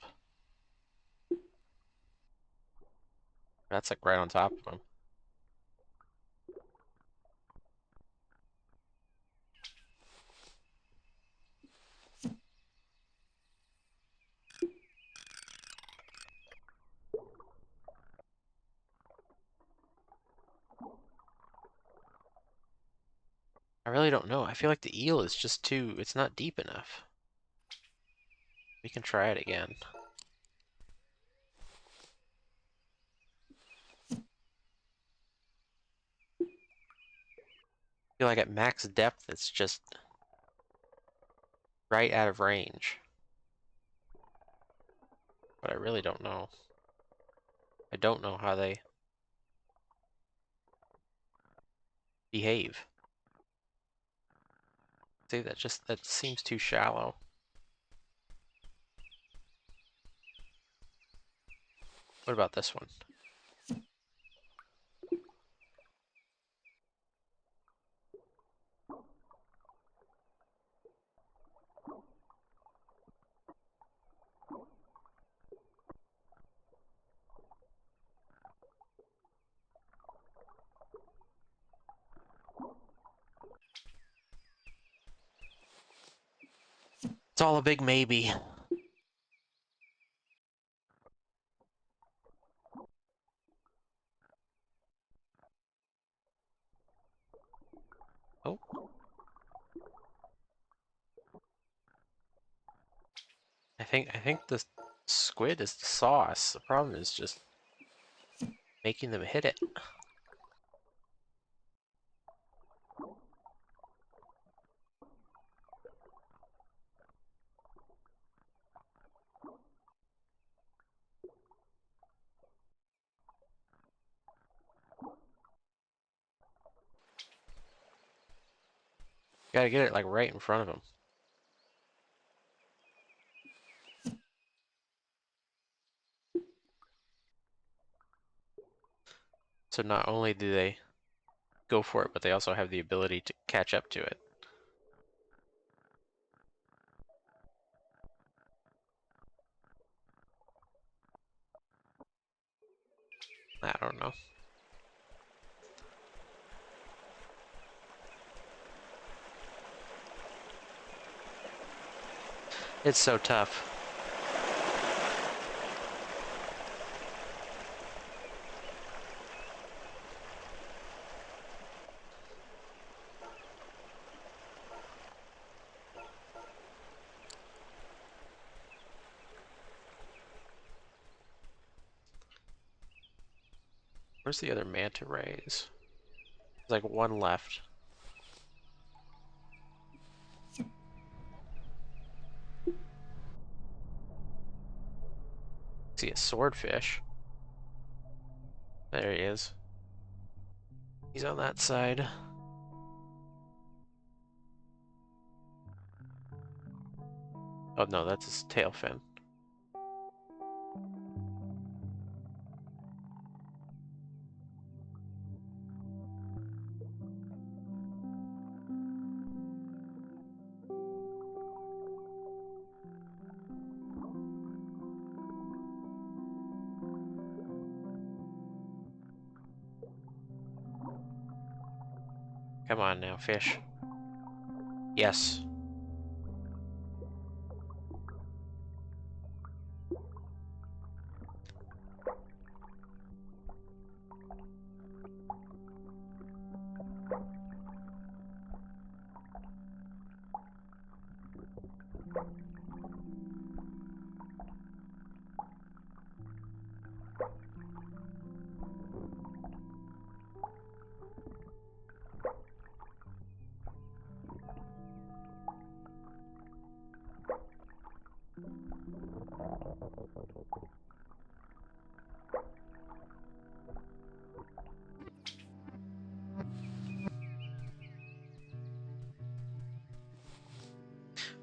[SPEAKER 1] That's like right on top of him. I really don't know. I feel like the eel is just too... It's not deep enough. We can try it again. I feel like at max depth, it's just right out of range. But I really don't know. I don't know how they behave. See, that seems too shallow. What about this one? It's all a big maybe. Oh. I think the squid is the sauce. The problem is just making them hit it. Gotta get it like right in front of them. So not only do they go for it, but they also have the ability to catch up to it. I don't know. It's so tough. Where's the other manta rays? There's like one left. See a swordfish. There he is. He's on that side. Oh no, that's his tail fin. Come on now, fish. Yes.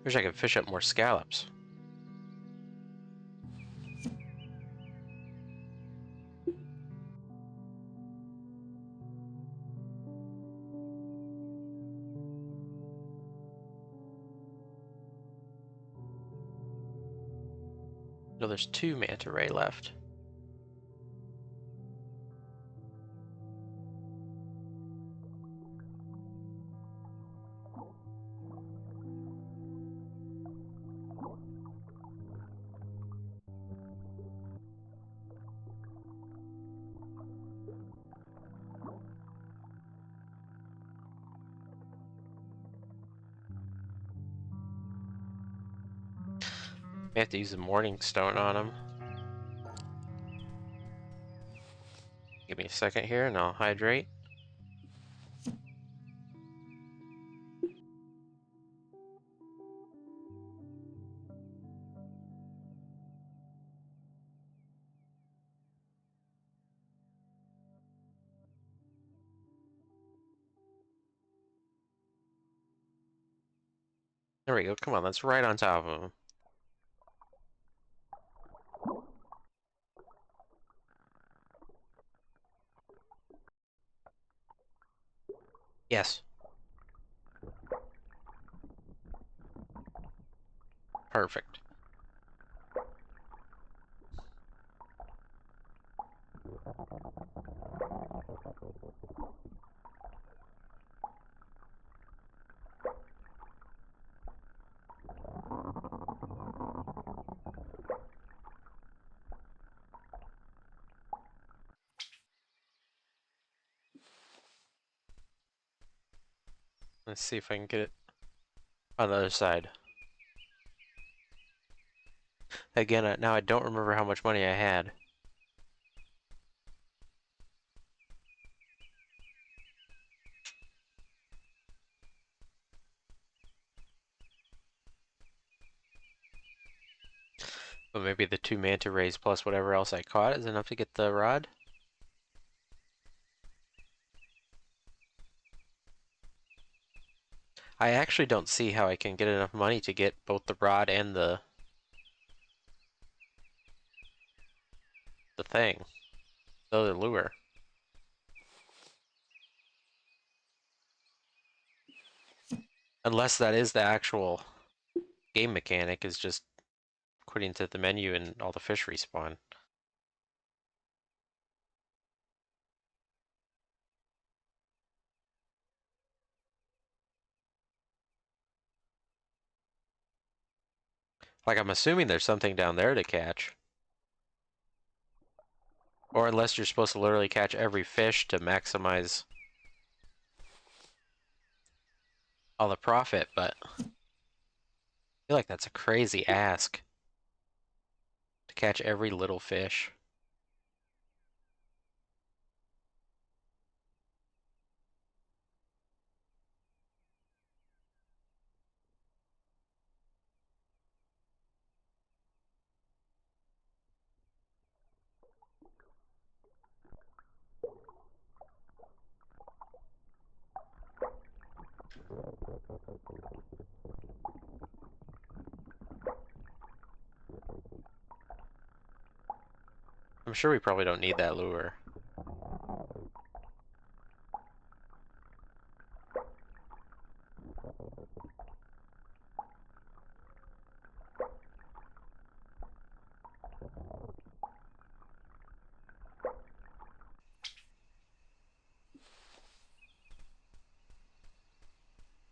[SPEAKER 1] Wish I could fish up more scallops. No, there's two manta ray left. I have to use the morning stone on them. Give me a second here and I'll hydrate. There we go. Come on, that's right on top of him. Yes. Perfect. Let's see if I can get it on the other side. Again, now I don't remember how much money I had. But maybe the 2 manta rays plus whatever else I caught is enough to get the rod? I actually don't see how I can get enough money to get both the rod and the thing. The other lure. Unless that is the actual game mechanic, is just quitting to the menu and all the fish respawn. Like, I'm assuming there's something down there to catch. Or unless you're supposed to literally catch every fish to maximize all the profit, but I feel like that's a crazy ask to catch every little fish. I'm sure we probably don't need that lure.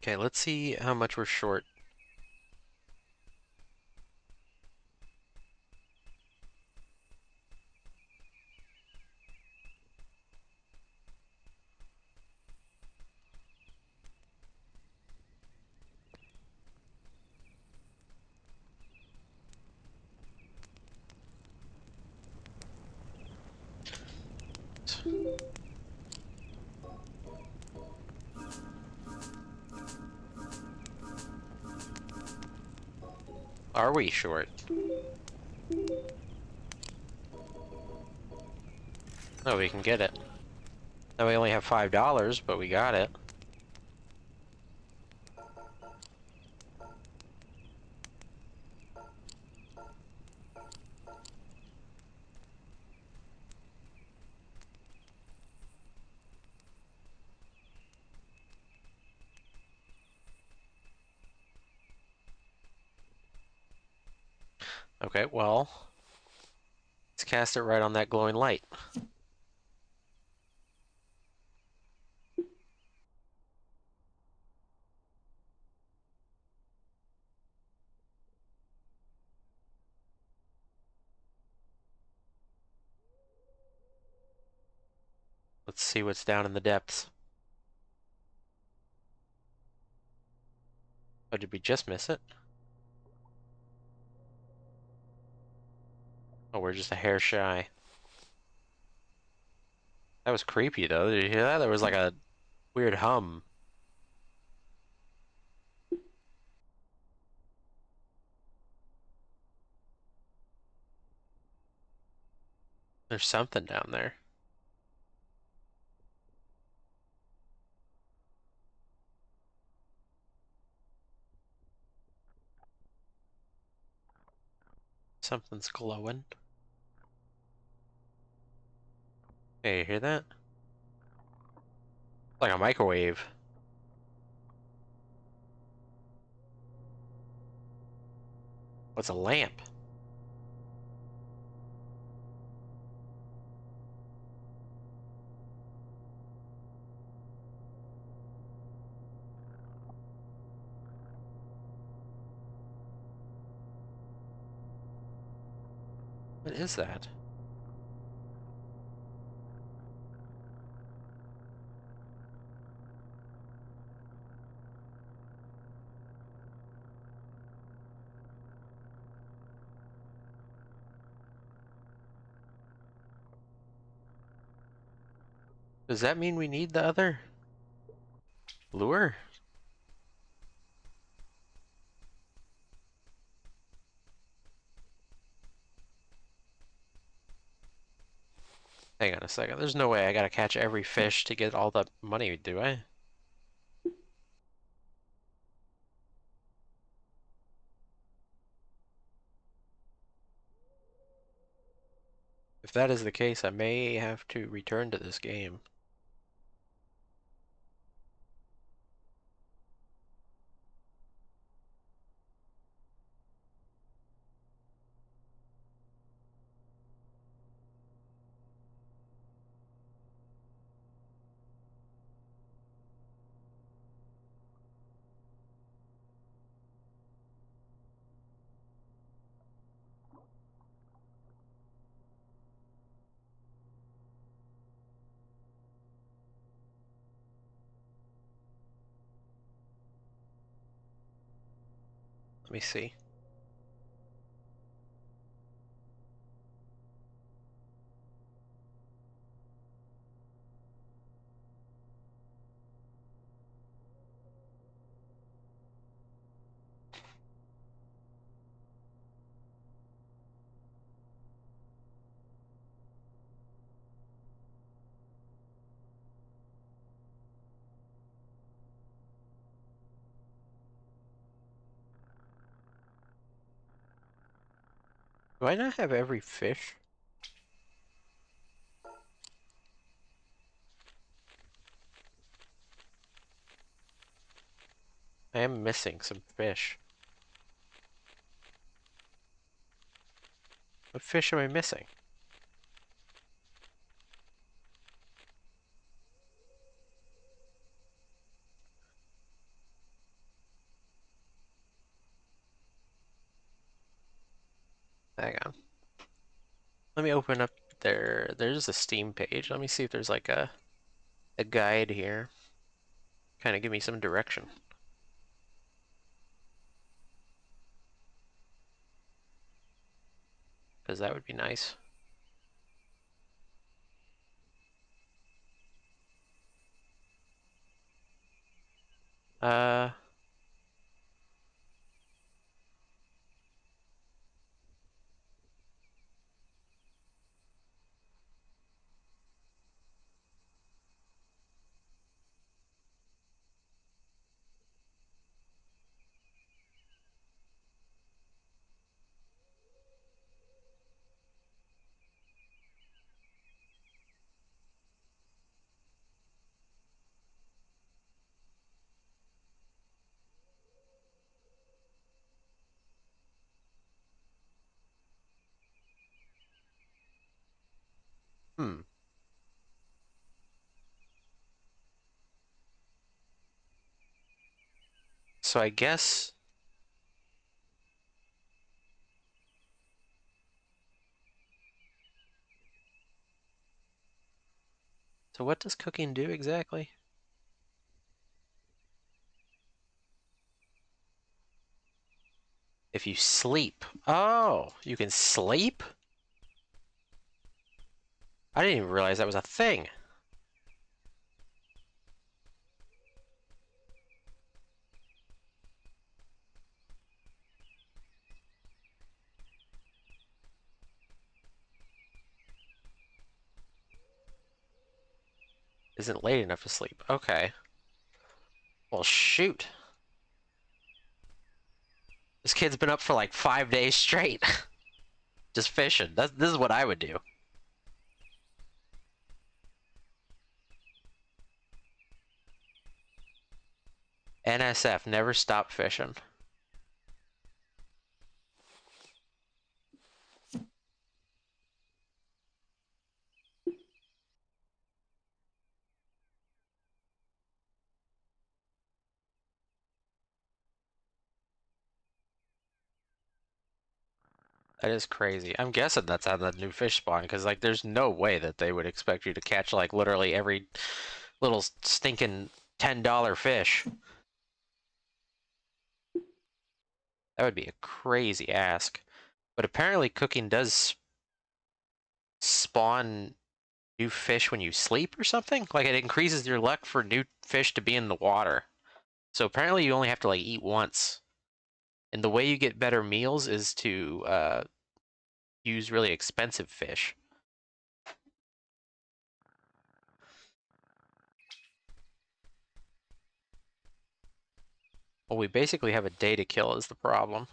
[SPEAKER 1] Okay, let's see how much we're short. Are we short? No, we can get it. Now we only have $5, but we got it. Okay, well, let's cast it right on that glowing light. Let's see what's down in the depths. Oh, did we just miss it? Oh, we're just a hair shy. That was creepy, though. Did you hear that? There was like a weird hum. There's something down there. Something's glowing. Hey, you hear that? Like a microwave. What's a lamp? What is that? Does that mean we need the other lure? Hang on a second. There's no way I gotta catch every fish to get all the money, do I? If that is the case, I may have to return to this game. Let me see. Do I not have every fish? I am missing some fish. What fish am I missing? Hang on. Let me open up there. There's a Steam page. Let me see if there's like a guide here. Kind of give me some direction. Because that would be nice. Uh, hmm. So I guess. So what does cooking do exactly? If you sleep. Oh, you can sleep? I didn't even realize that was a thing. Isn't late enough to sleep. Okay. Well, shoot. This kid's been up for like 5 days straight. Just fishing. This is what I would do. NSF, never stop fishing. That is crazy. I'm guessing that's how the new fish spawn, because like there's no way that they would expect you to catch like literally every little stinking $10 fish. That would be a crazy ask. But apparently cooking does spawn new fish when you sleep or something? Like it increases your luck for new fish to be in the water. So apparently you only have to like eat once. And the way you get better meals is to use really expensive fish. Well, we basically have a day to kill is the problem.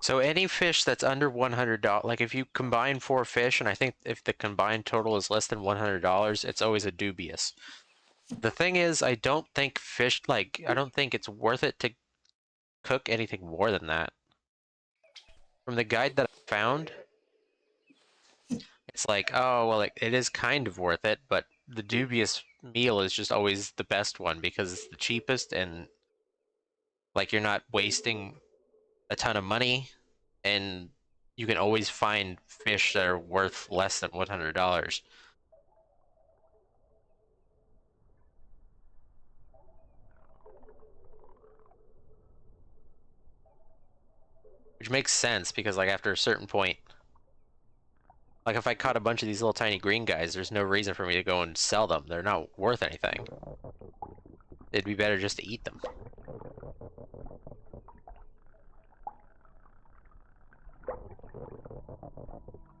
[SPEAKER 1] So any fish that's under $100, like if you combine 4 fish, and I think if the combined total is less than $100, it's always a dubious. The thing is, I don't think I don't think it's worth it to cook anything more than that. From the guide that I found, it's like, oh, well, it is kind of worth it, but the dubious meal is just always the best one because it's the cheapest and like you're not wasting a ton of money and you can always find fish that are worth less than $100. Which makes sense because like after a certain point, like if I caught a bunch of these little tiny green guys, there's no reason for me to go and sell them. They're not worth anything. It'd be better just to eat them.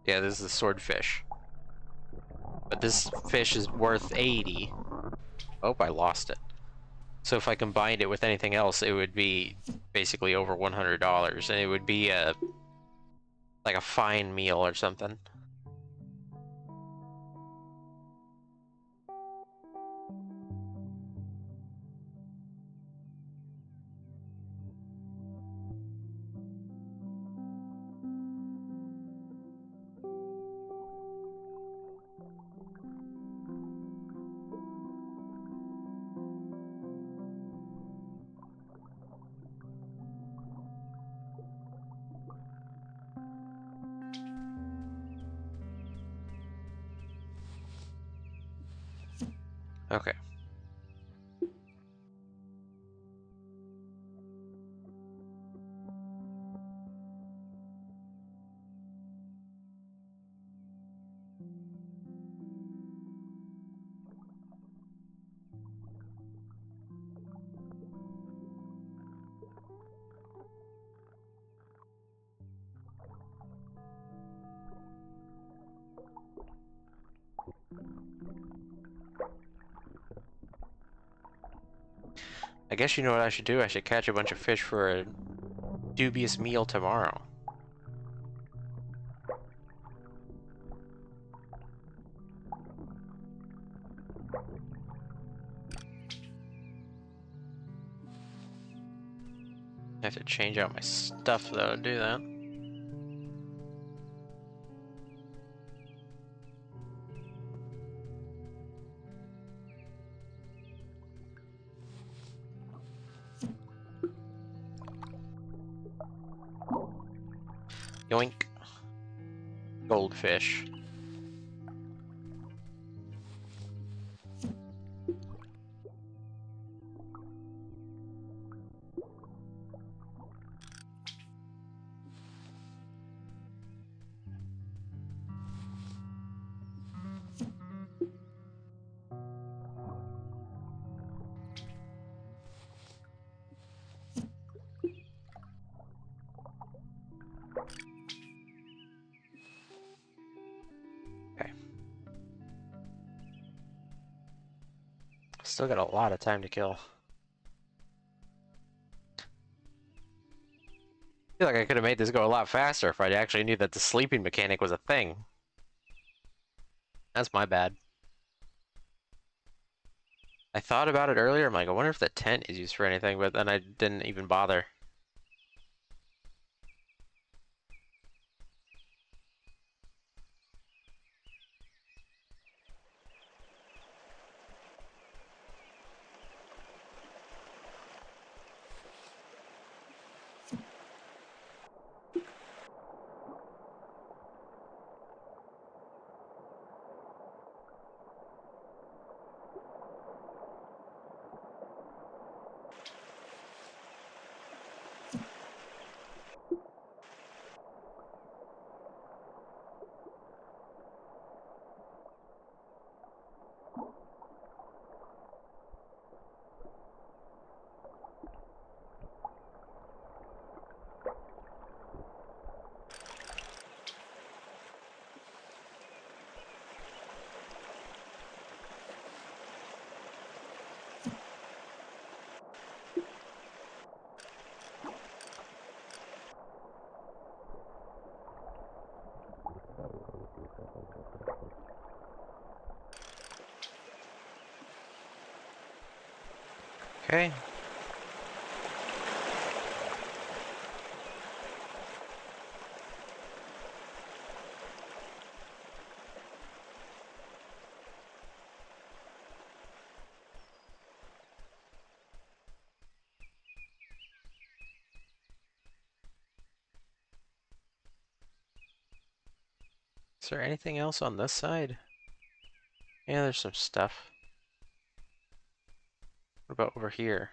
[SPEAKER 1] Yeah, this is a swordfish. But this fish is worth 80. Oh, I lost it. So if I combined it with anything else, it would be basically over $100, and it would be like a fine meal or something. Okay. I guess you know what I should do? I should catch a bunch of fish for a dubious meal tomorrow. I have to change out my stuff though to do that. Yoink. Goldfish. Okay. Still got a lot of time to kill. I feel like I could have made this go a lot faster if I actually knew that the sleeping mechanic was a thing. That's my bad. I thought about it earlier. I'm like, I wonder if that tent is used for anything, but then I didn't even bother. Okay. Is there anything else on this side? Yeah, there's some stuff. What about over here?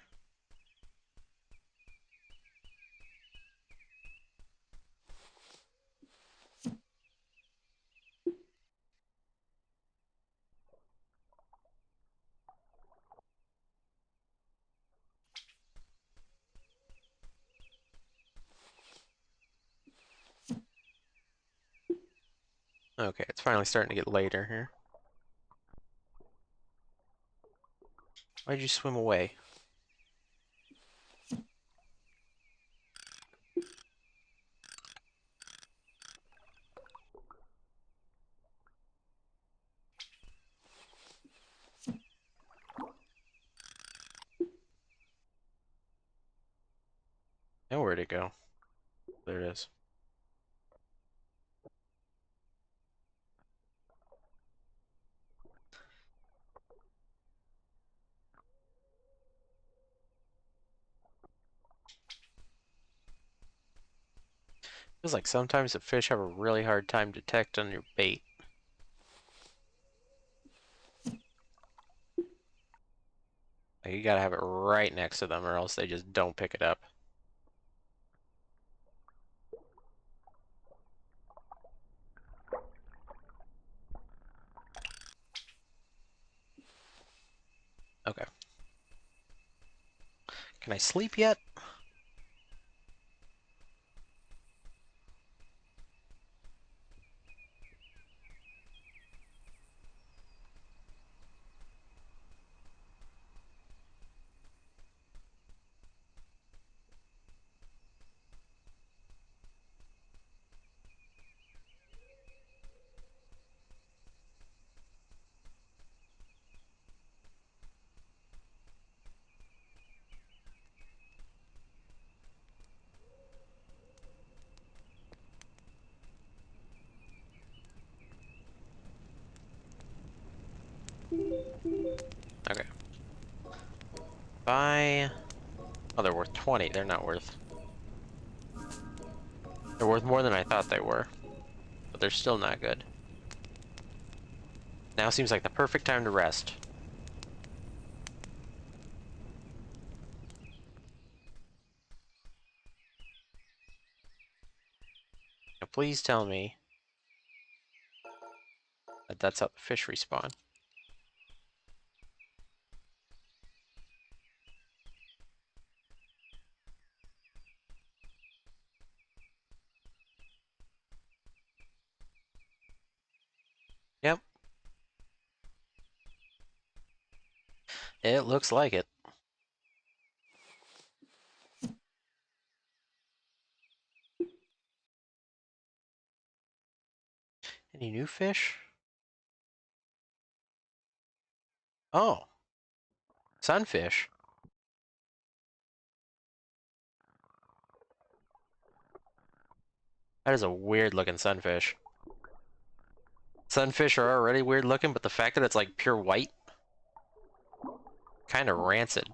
[SPEAKER 1] Okay, it's finally starting to get later here. Why'd you swim away? Now where'd it go? There it is. Feels like sometimes the fish have a really hard time detecting your bait. Like you gotta have it right next to them or else they just don't pick it up. Okay. Can I sleep yet? Okay. Bye. Oh, they're worth 20. They're not worth... They're worth more than I thought they were. But they're still not good. Now seems like the perfect time to rest. Now please tell me that that's how the fish respawn. Yep. It looks like it. Any new fish? Oh. Sunfish? That is a weird looking sunfish. Sunfish are already weird looking, but the fact that it's like pure white, kind of rancid.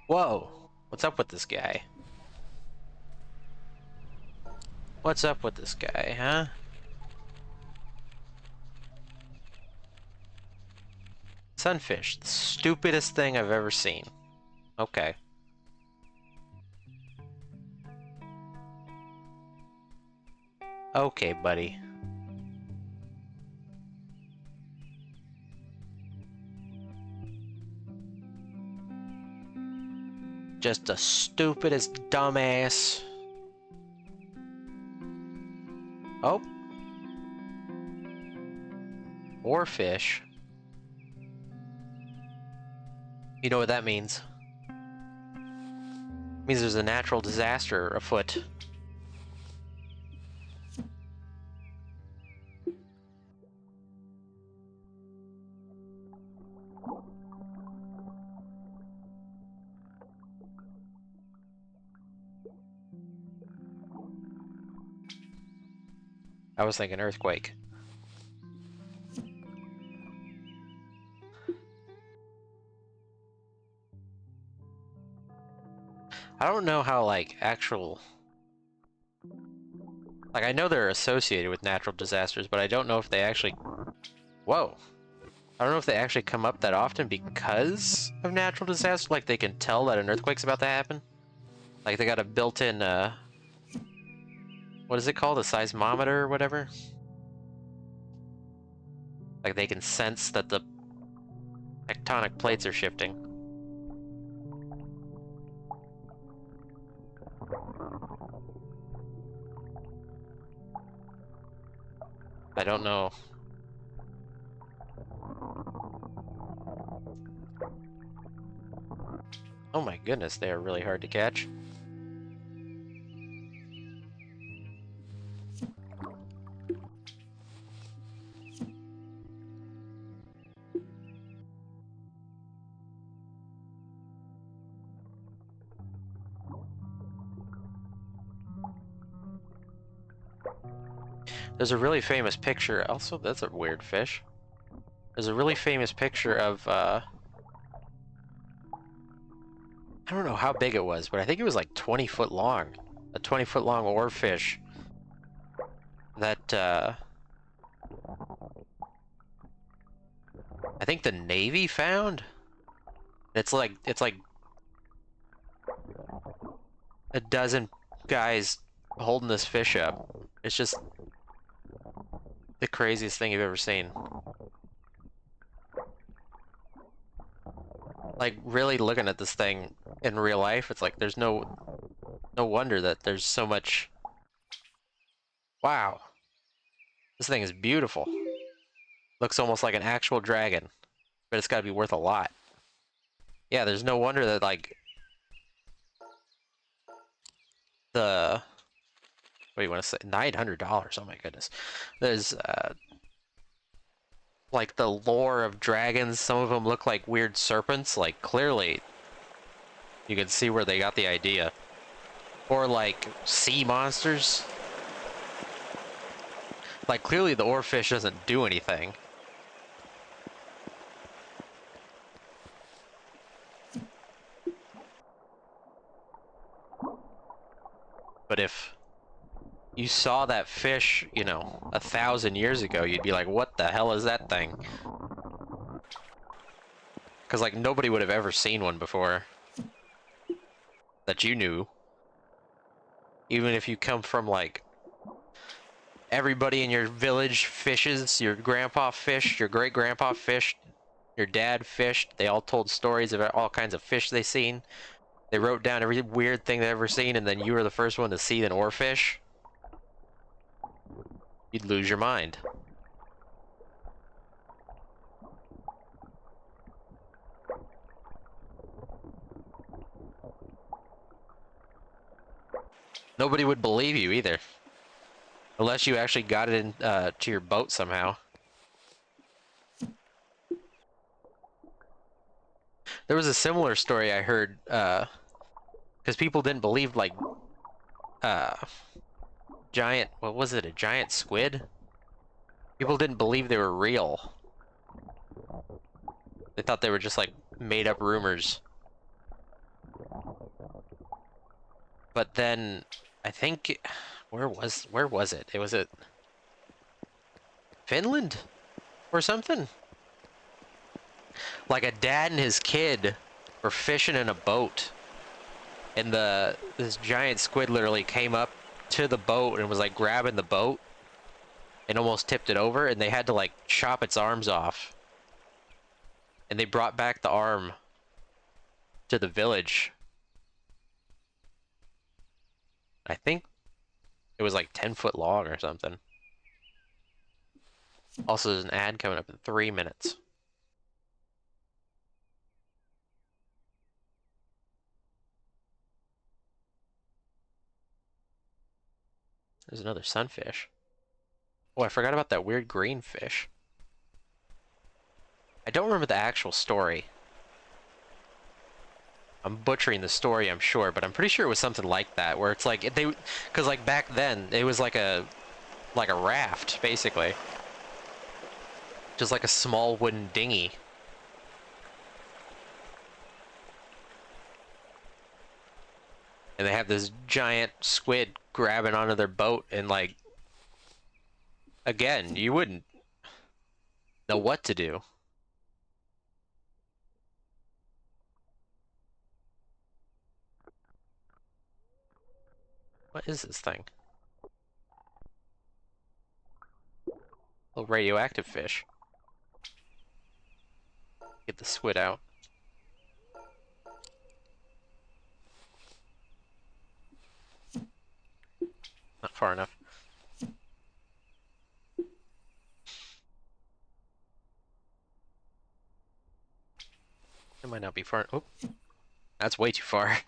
[SPEAKER 1] Whoa, what's up with this guy? What's up with this guy, huh? Sunfish, the stupidest thing I've ever seen. Okay. Okay, buddy. Just the stupidest dumbass. Oh. Or fish. You know what that means? It means there's a natural disaster afoot. I was thinking earthquake. I don't know how, like, actual... Like, I know they're associated with natural disasters, but I don't know if they actually... Whoa. I don't know if they actually come up that often because of natural disasters. Like, they can tell that an earthquake's about to happen. Like, they got a built-in, what is it called? A seismometer or whatever? Like, they can sense that the tectonic plates are shifting. I don't know. Oh my goodness, they are really hard to catch. There's a really famous picture. Also, that's a weird fish. There's a really famous picture of, I don't know how big it was, but I think it was like 20 foot long. A 20-foot long oarfish that, I think the Navy found? It's like a dozen guys holding this fish up. It's just the craziest thing you've ever seen. Like, really looking at this thing in real life, it's like there's no wonder that there's so much... Wow. This thing is beautiful. Looks almost like an actual dragon, but it's got to be worth a lot. Yeah, there's no wonder that, like, the... What do you want to say? $900. Oh my goodness. There's, like, the lore of dragons. Some of them look like weird serpents. Like, clearly, you can see where they got the idea. Or, like, sea monsters. Like, clearly the oarfish doesn't do anything. But if you saw that fish, you know, 1,000 years ago, you'd be like, what the hell is that thing? Because, like, nobody would have ever seen one before. that you knew. Even if you come from like everybody in your village fishes, your grandpa fished, your great grandpa fished, your dad fished. They all told stories about all kinds of fish they seen. They wrote down every weird thing they ever seen, and then you were the first one to see an oarfish. You'd lose your mind. Nobody would believe you either. Unless you actually got it in to your boat somehow. There was a similar story I heard, because people didn't believe, like, uh, giant, what was it, a giant squid? People didn't believe they were real. They thought they were just, like, made-up rumors. But then, I think, where was it? Was it Finland? Or something? Like, a dad and his kid were fishing in a boat. And this giant squid literally came up to the boat and was, like, grabbing the boat. And almost tipped it over, and they had to, like, chop its arms off. And they brought back the arm to the village. I think it was like 10 foot long or something. Also, there's an ad coming up in 3 minutes. There's another sunfish. Oh, I forgot about that weird green fish. I don't remember the actual story. I'm butchering the story, I'm sure, but I'm pretty sure it was something like that, where it's like, because like back then, it was like a raft, basically. Just like a small wooden dinghy. And they have this giant squid grabbing onto their boat, and like, again, you wouldn't know what to do. What is this thing? Little radioactive fish. Get the squid out. Not far enough. It might not be far. Oh, that's way too far.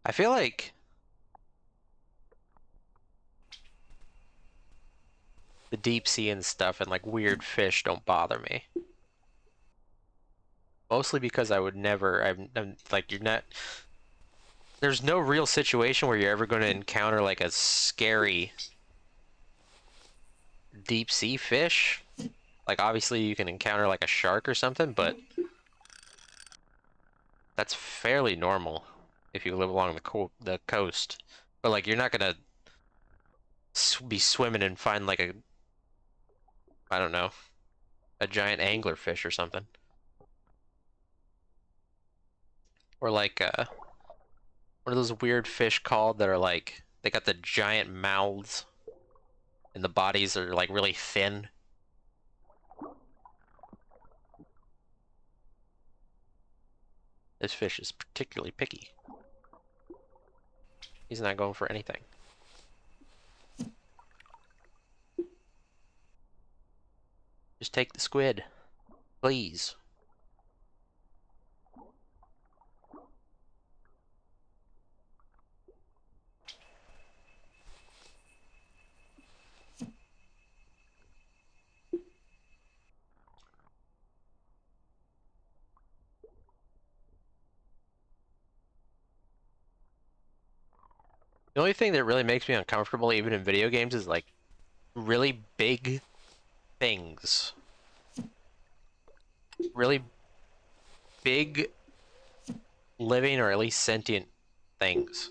[SPEAKER 1] I feel like the deep sea and stuff and like weird fish don't bother me. Mostly because I would never, I'm like, you're not, there's no real situation where you're ever going to encounter like a scary deep sea fish. Like, obviously you can encounter like a shark or something, but that's fairly normal if you live along the coast. But like, you're not gonna be swimming and find like a, I don't know, a giant anglerfish or something. Or like what are those weird fish called that are like, they got the giant mouths and the bodies are like really thin? This fish is particularly picky. He's not going for anything. Just take the squid, please. The only thing that really makes me uncomfortable, even in video games, is like really big things. Really big living or at least sentient things.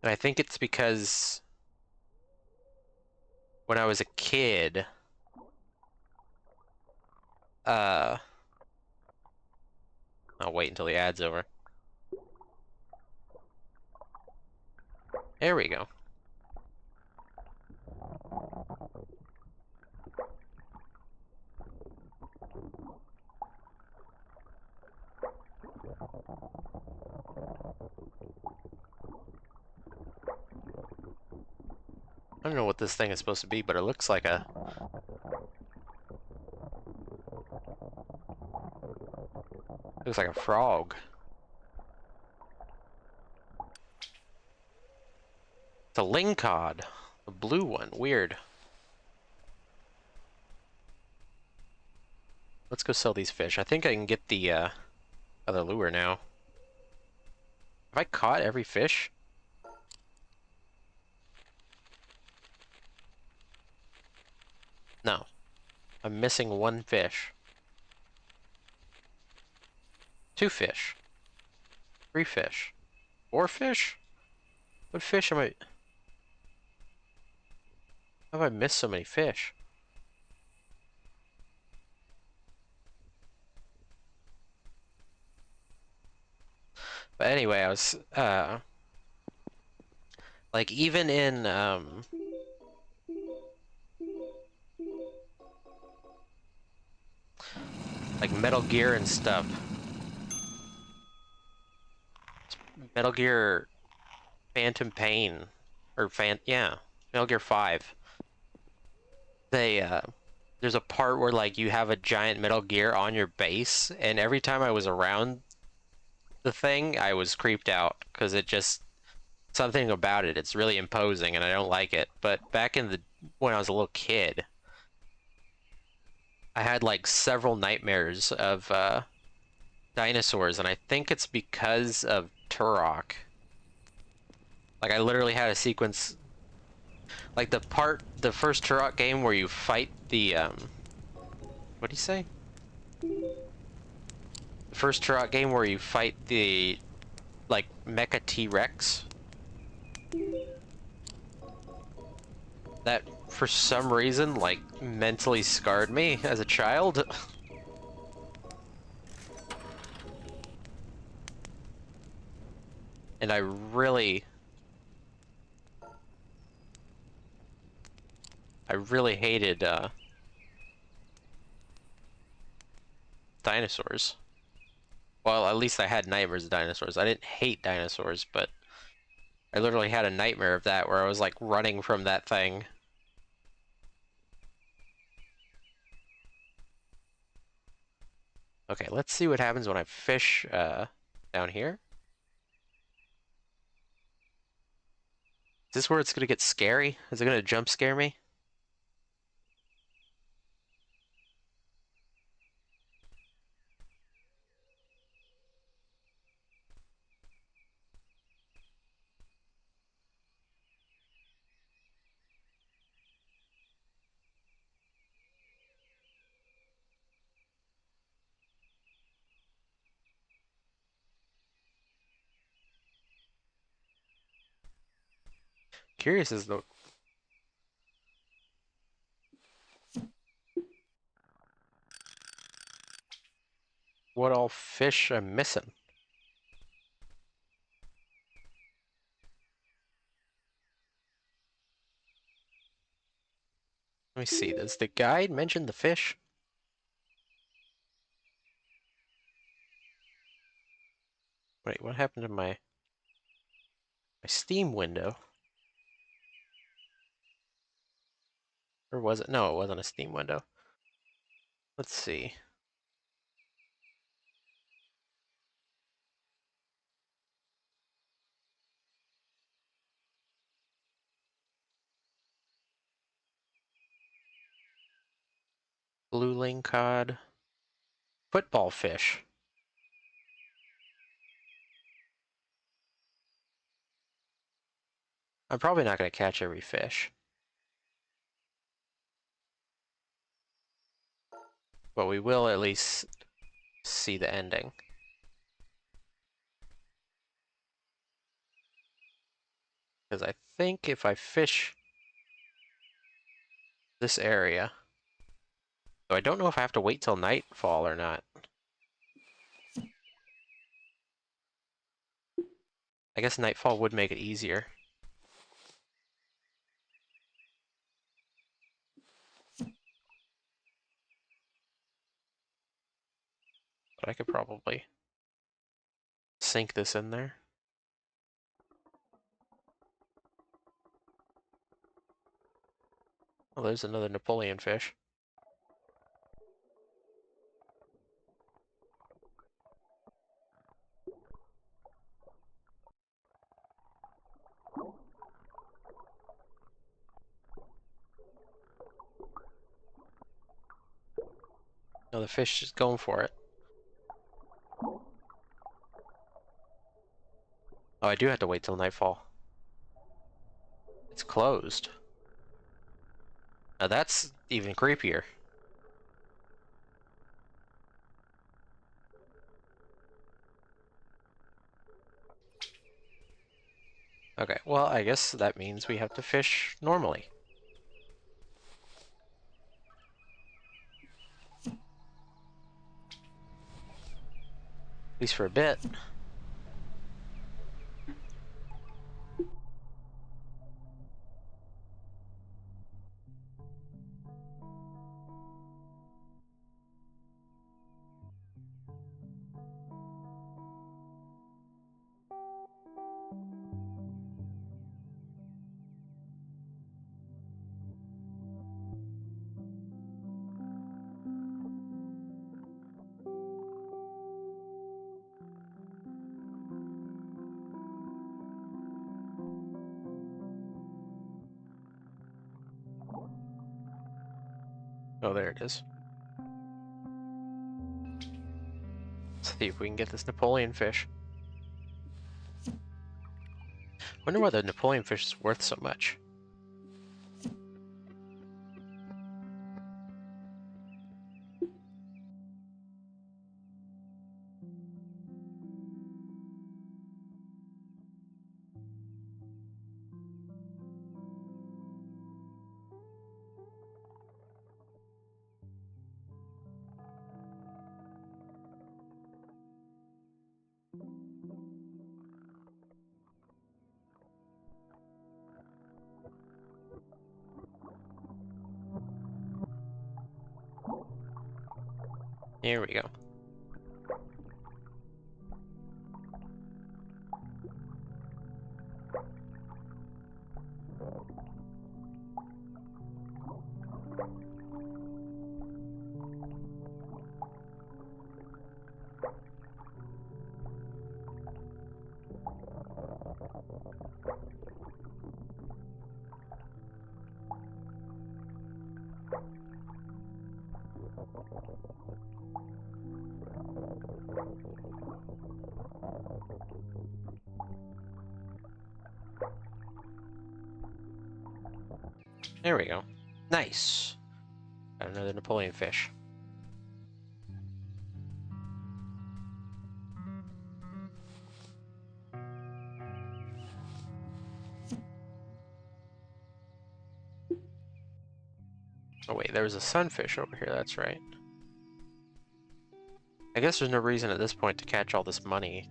[SPEAKER 1] And I think it's because when I was a kid, uh, I'll wait until the ad's over. There we go. I don't know what this thing is supposed to be, but it looks like a frog. It's a lingcod, the blue one. Weird. Let's go sell these fish. I think I can get the other lure now. Have I caught every fish? No. I'm missing one fish. 2 fish. 3 fish. 4 fish? What fish am I... How have I missed so many fish? But anyway, I was, like, even in, like, Metal Gear and stuff. Metal Gear Phantom Pain. Or, yeah. Metal Gear 5. They, there's a part where, like, you have a giant Metal Gear on your base, and every time I was around the thing, I was creeped out, because it just... Something about it, it's really imposing, and I don't like it. But back in the... when I was a little kid, I had, like, several nightmares of, dinosaurs, and I think it's because of Turok. Like, I literally had a sequence, like the first Turok game where you fight the, what do you say? The first Turok game where you fight the, like, Mecha T-Rex. That, for some reason, like, mentally scarred me as a child. And I really hated, dinosaurs. Well, at least I had nightmares of dinosaurs. I didn't hate dinosaurs, but I literally had a nightmare of that where I was, like, running from that thing. Okay, let's see what happens when I fish, down here. Is this where it's gonna get scary? Is it gonna jump scare me? Curious as to what all fish I'm missing. Let me see, does the guide mention the fish? Wait, what happened to my Steam window? Or was it? No, it wasn't a Steam window. Let's see. Blue lingcod. Football fish. I'm probably not going to catch every fish. But we will at least see the ending. Because I think if I fish this area... So I don't know if I have to wait till nightfall or not. I guess nightfall would make it easier. But I could probably sink this in there. Oh, there's another Napoleon fish. No, the fish is going for it. Oh, I do have to wait till nightfall. It's closed. Now that's even creepier. Okay, well, I guess that means we have to fish normally. At least for a bit. Oh, there it is. Let's see if we can get this Napoleon fish. Wonder why the Napoleon fish is worth so much. Here we go. There we go. Nice. Got another Napoleon fish. Oh wait, there was a sunfish over here, that's right. I guess there's no reason at this point to catch all this money.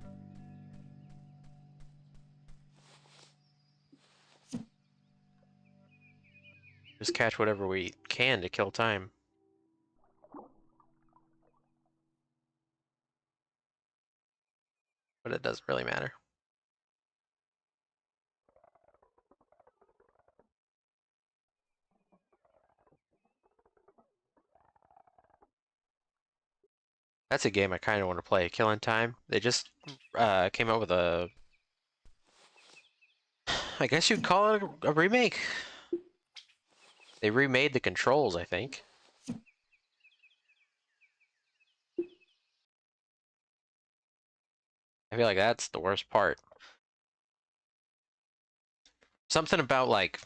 [SPEAKER 1] Just catch whatever we can to kill time. But it doesn't really matter. That's a game I kind of want to play, Killing Time. They just came out with a... I guess you'd call it a remake. They remade the controls, I think. I feel like that's the worst part. Something about like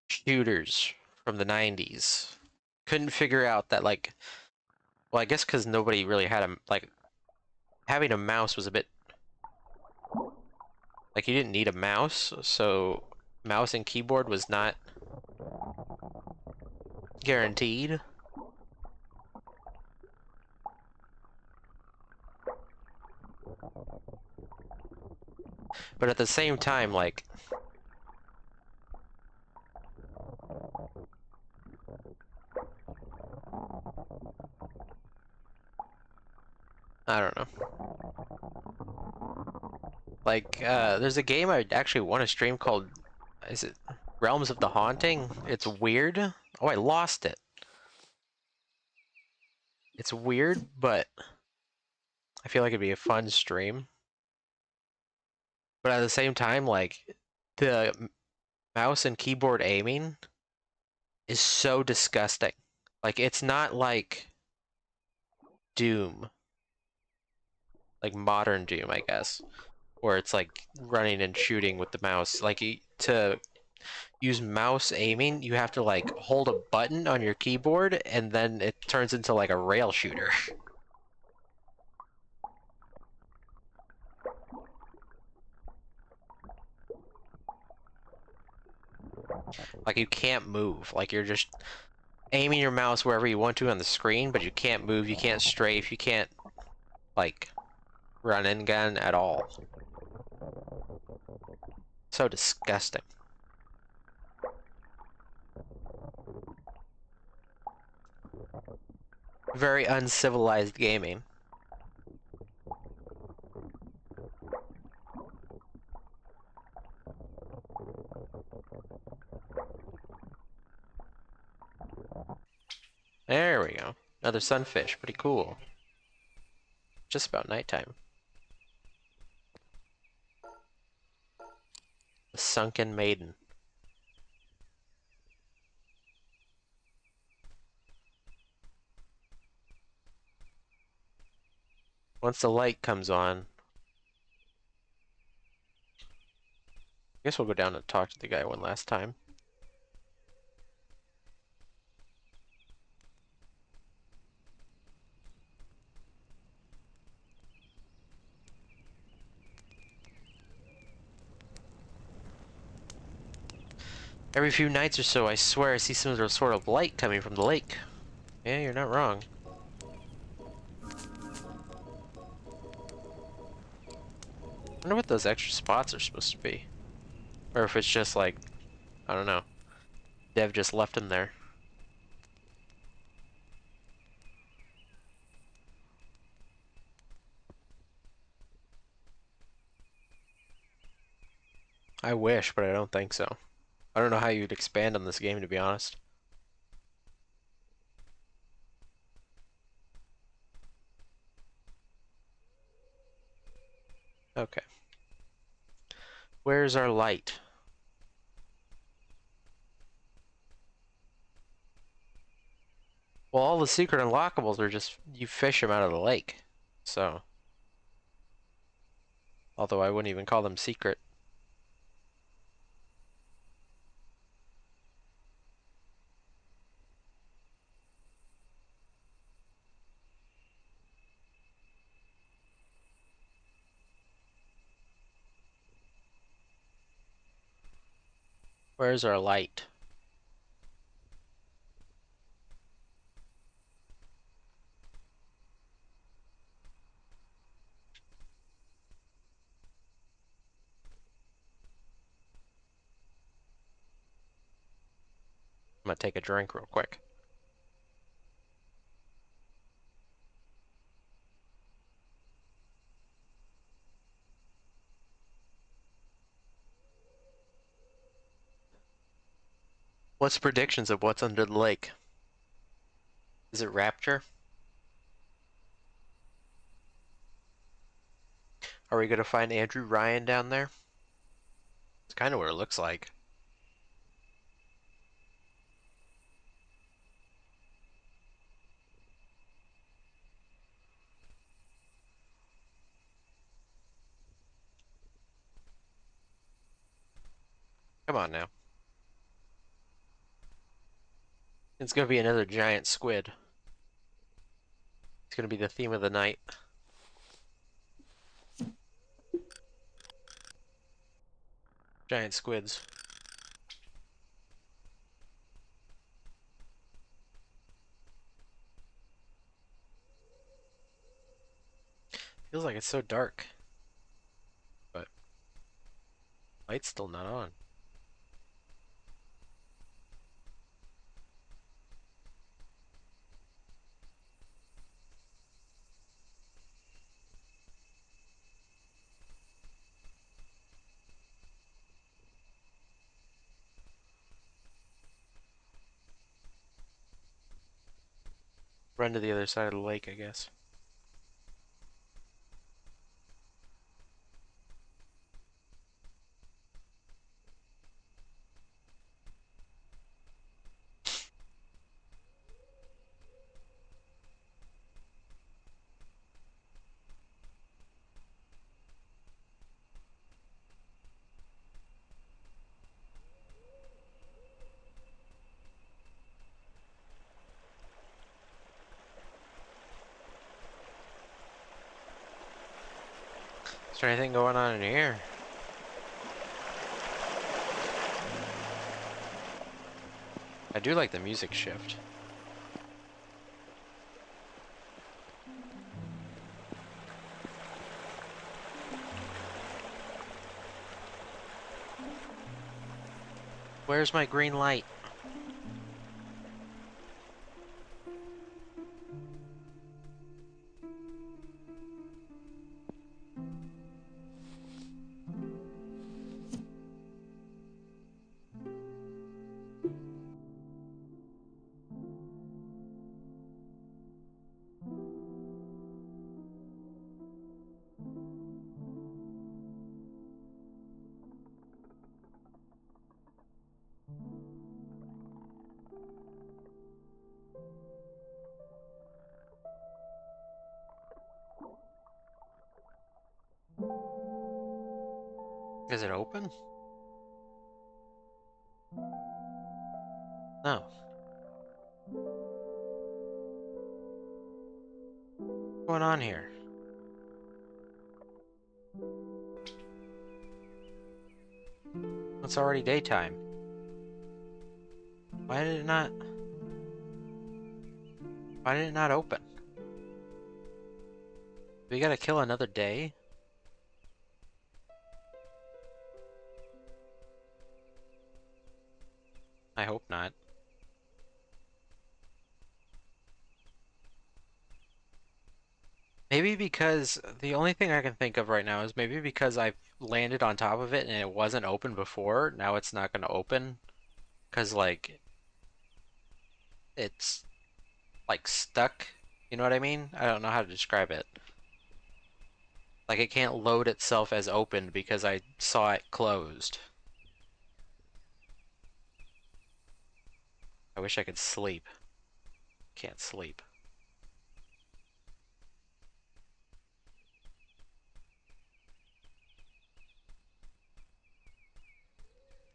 [SPEAKER 1] shooters from the 90s. Couldn't figure out that like, well, I guess because nobody really had a like having a mouse was a bit like you didn't need a mouse, so mouse and keyboard was not guaranteed. But at the same time, like I don't know. Like there's a game I actually won a stream called is it Realms of the Haunting? It's weird. Oh, I lost it. It's weird, but I feel like it'd be a fun stream. But at the same time, like the mouse and keyboard aiming is so disgusting. Like it's not like Doom, like modern Doom, I guess, where it's like running and shooting with the mouse. Like to use mouse aiming, you have to like hold a button on your keyboard and then it turns into like a rail shooter. Like you can't move. Like you're just aiming your mouse wherever you want to on the screen, but you can't move, you can't strafe, you can't like run and gun at all. So disgusting. Very uncivilized gaming. There we go. Another sunfish. Pretty cool. Just about nighttime. The Sunken Maiden. Once the light comes on, I guess we'll go down and talk to the guy one last time. Every few nights or so, I swear I see some sort of light coming from the lake. Yeah, you're not wrong. I wonder what those extra spots are supposed to be. Or if it's just like, I don't know. Dev just left them there. I wish, but I don't think so. I don't know how you'd expand on this game, to be honest. Okay. Where's our light? Well, all the secret unlockables are just, you fish them out of the lake. So. Although I wouldn't even call them secret. Where's our light? I'm gonna take a drink real quick. What's predictions of what's under the lake? Is it Rapture? Are we gonna find Andrew Ryan down there? It's kind of what it looks like. Come on now. It's gonna be another giant squid. It's gonna be the theme of the night. Giant squids. Feels like it's so dark. But light's still not on. Run to the other side of the lake, I guess. Is there anything going on in here? I do like the music shift. Where's my green light? Is it open? No. What's going on here? It's already daytime. Why did it not... Why did it not open? We gotta kill another day? I hope not. Maybe because the only thing I can think of right now is maybe because I've landed on top of it and it wasn't open before, now it's not gonna open. Because, like, it's, like, stuck. You know what I mean? I don't know how to describe it. Like, it can't load itself as opened because I saw it closed. I wish I could sleep. Can't sleep.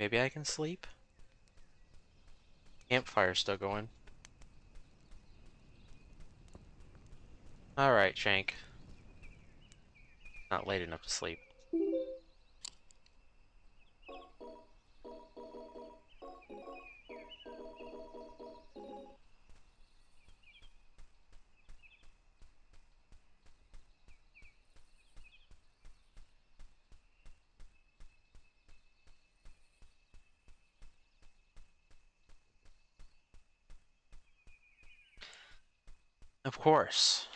[SPEAKER 1] Maybe I can sleep? Campfire's still going. Alright, Shank. Not late enough to sleep. Of course.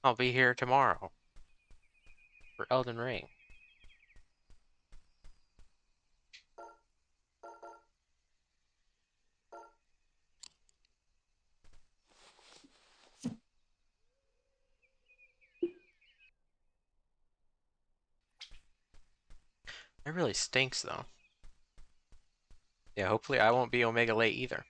[SPEAKER 1] I'll be here tomorrow for Elden Ring. It really stinks, though. Yeah, hopefully I won't be Omega late either.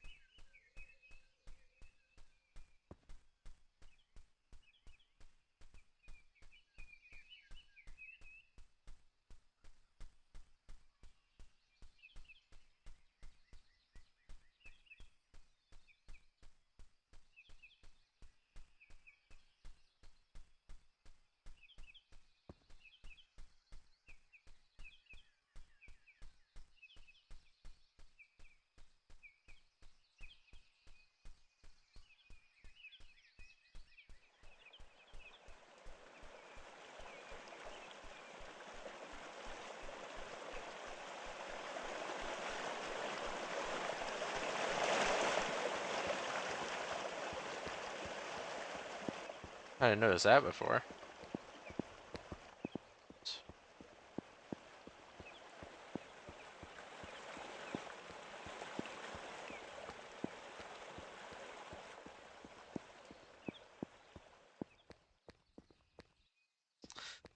[SPEAKER 1] I didn't notice that before.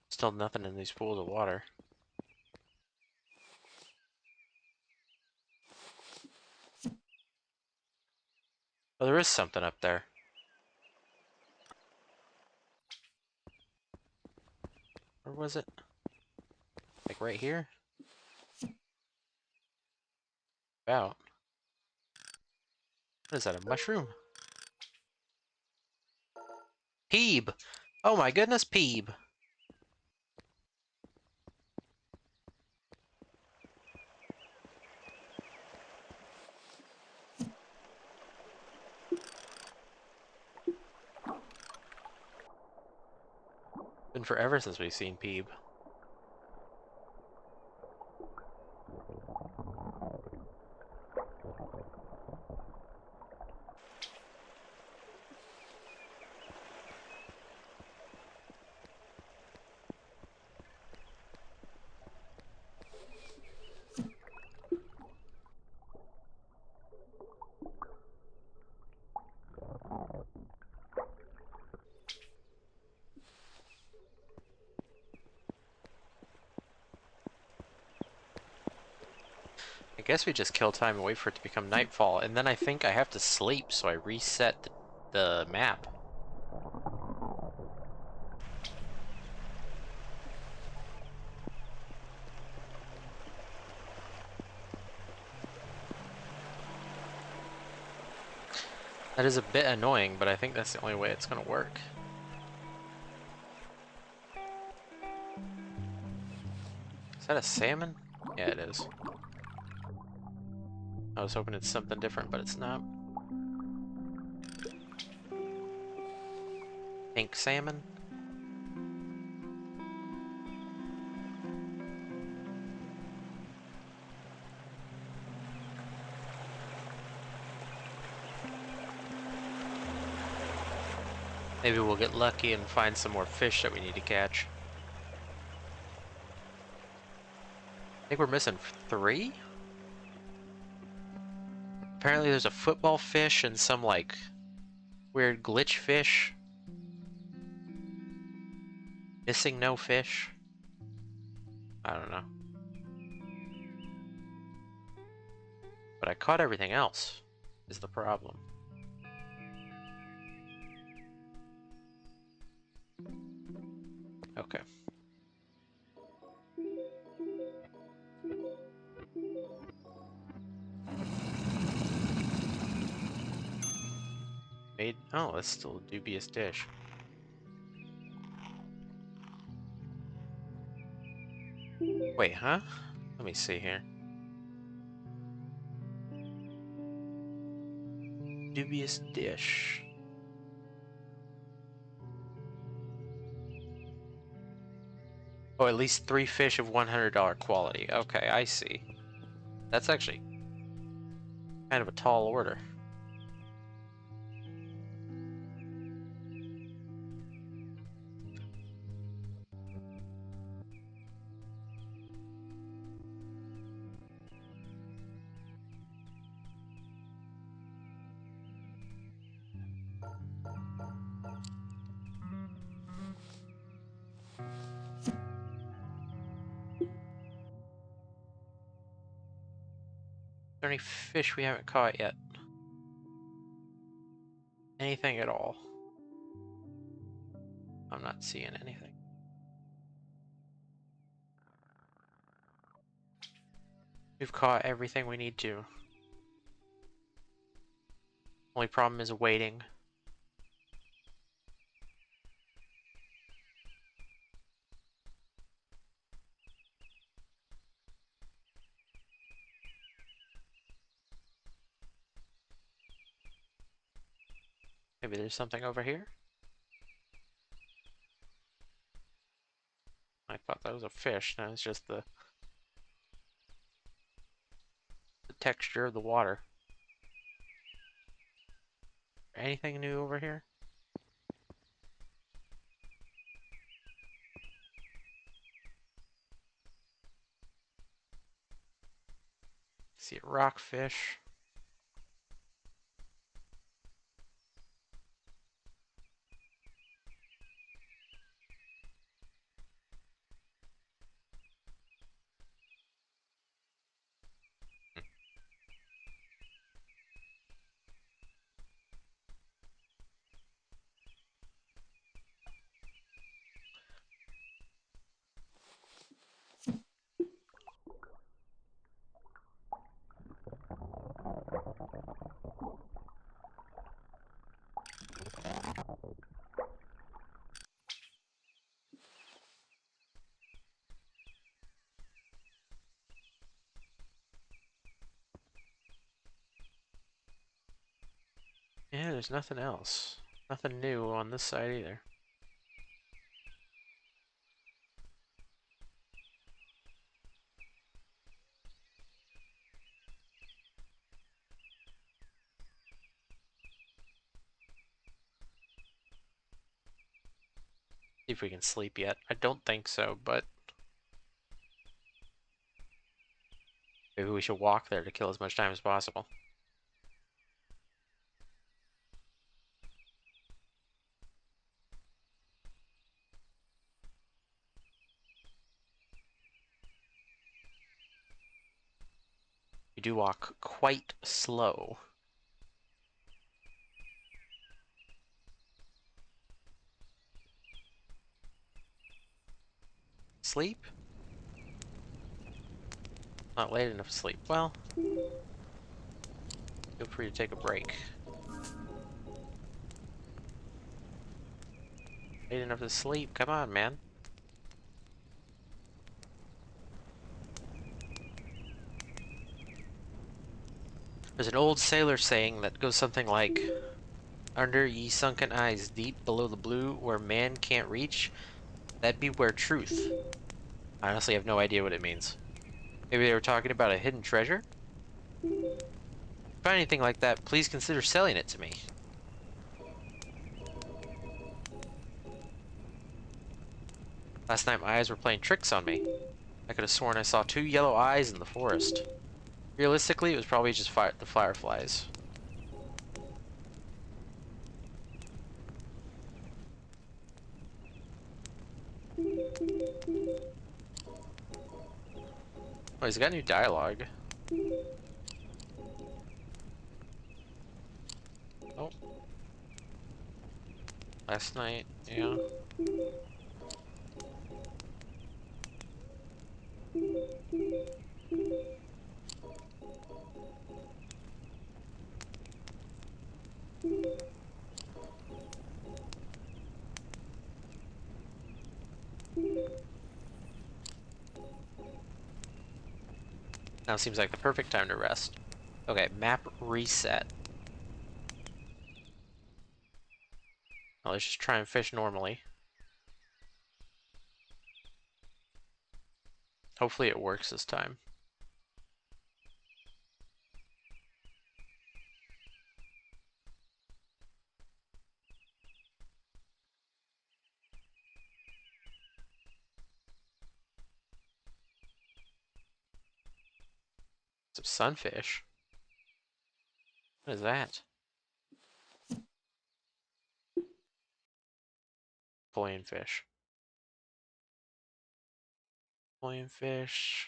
[SPEAKER 1] Still nothing in these pools of water. Oh, there is something up there. Where was it? Like right here? About. What is that, a mushroom? Peeb! Oh my goodness, Peeb! Been forever since we've seen Peeb. I guess we just kill time and wait for it to become nightfall, and then I think I have to sleep, so I reset the map. That is a bit annoying, but I think that's the only way it's gonna work. Is that a salmon? Yeah, it is. I was hoping it's something different, but it's not. Pink salmon? Maybe we'll get lucky and find some more fish that we need to catch. I think we're missing 3? Apparently there's a football fish and some, like, weird glitch fish. Missing no fish. I don't know. But I caught everything else, is the problem. Okay. Oh, that's still a dubious dish. Wait, huh? Let me see here. Dubious dish. Oh, at least 3 fish of $100 quality. Okay, I see. That's actually kind of a tall order. Is there any fish we haven't caught yet? Anything at all? I'm not seeing anything. We've caught everything we need to. Only problem is waiting. Maybe there's something over here? I thought that was a fish. No, it's just the texture of the water. Anything new over here? See a rockfish. Yeah, there's nothing else. Nothing new on this side either. See if we can sleep yet. I don't think so, but maybe we should walk there to kill as much time as possible. We do walk quite slow. Sleep? Not late enough to sleep. Well, feel free to take a break. Late enough to sleep? Come on, man. There's an old sailor saying that goes something like, "Under ye sunken eyes, deep below the blue, where man can't reach, that be where truth." I honestly have no idea what it means. Maybe they were talking about a hidden treasure? If you find anything like that, please consider selling it to me. Last night my eyes were playing tricks on me. I could have sworn I saw 2 yellow eyes in the forest. Realistically, it was probably just the fireflies. Oh, he's got new dialogue. Oh. Last night, yeah. Now seems like the perfect time to rest. Okay, map reset. Well, let's just try and fish normally. Hopefully it works this time. Some sunfish. What is that? Pulling fish. Pulling fish.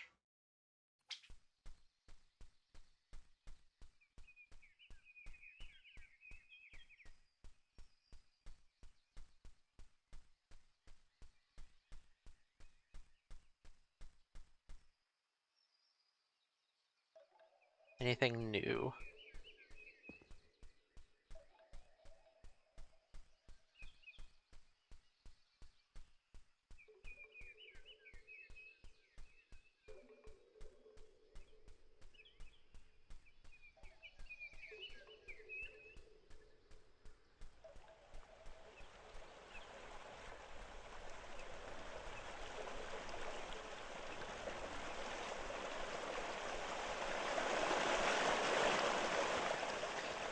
[SPEAKER 1] Anything new?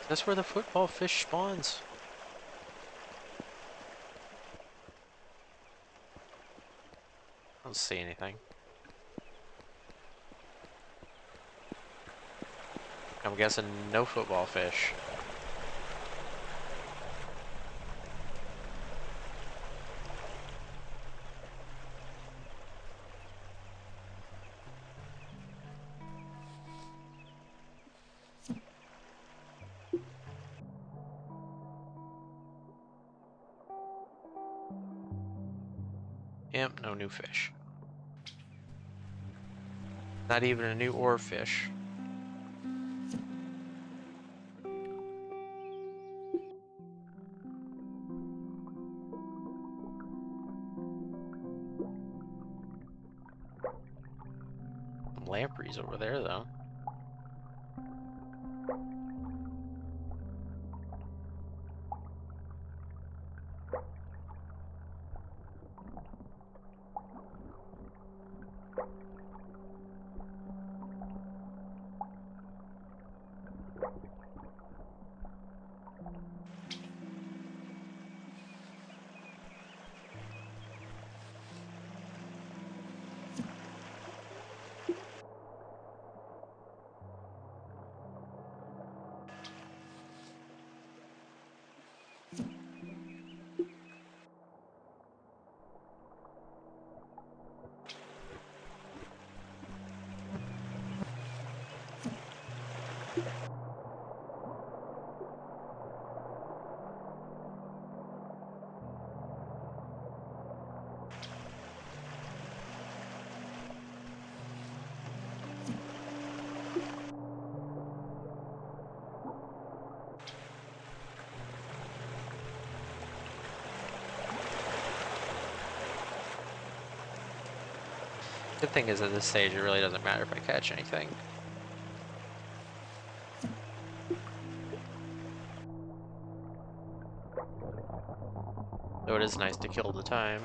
[SPEAKER 1] That's where the football fish spawns. I don't see anything. I'm guessing no football fish. Yep, no new fish. Not even a new ore fish. Some lampreys over there, though. Good thing is at this stage it really doesn't matter if I catch anything. Though it is nice to kill the time.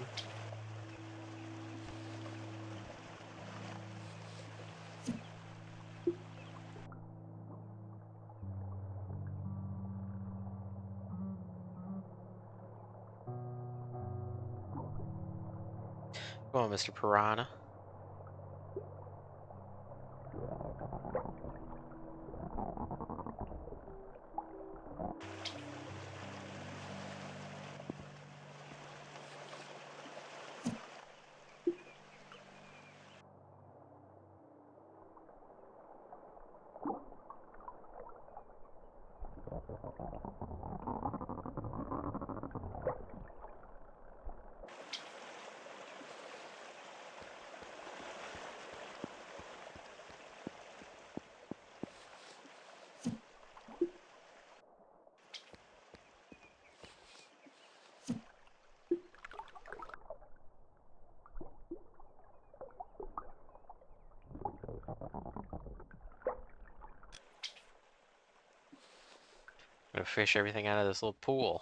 [SPEAKER 1] Come on, Mr. Piranha. I'm gonna fish everything out of this little pool.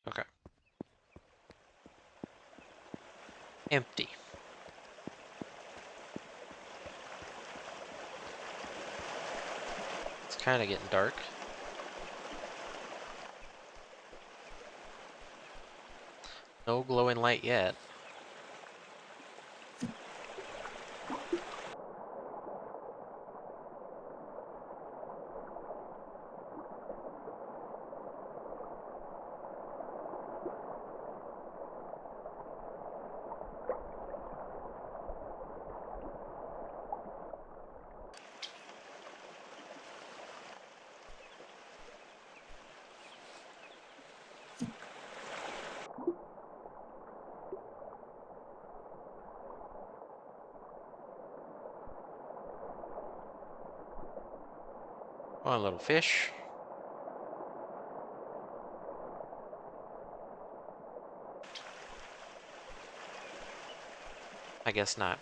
[SPEAKER 1] Okay. Empty. It's kind of getting dark. No glowing light yet. Come on, little fish. I guess not.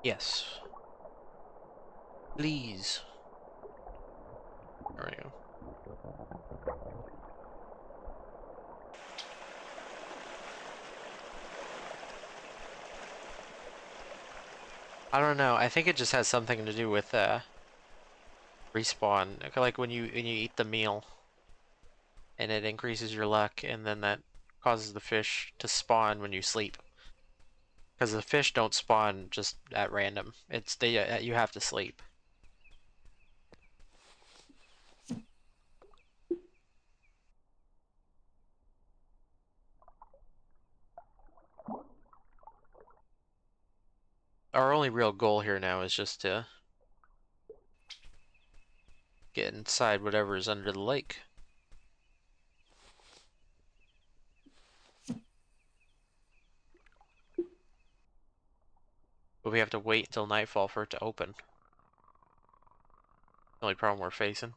[SPEAKER 1] Yes. Please. There we go. I don't know. I think it just has something to do with respawn. Like when you eat the meal and it increases your luck, and then that causes the fish to spawn when you sleep. Because the fish don't spawn just at random. It's you have to sleep. Our only real goal here now is just to get inside whatever is under the lake. But we have to wait until nightfall for it to open. The only problem we're facing.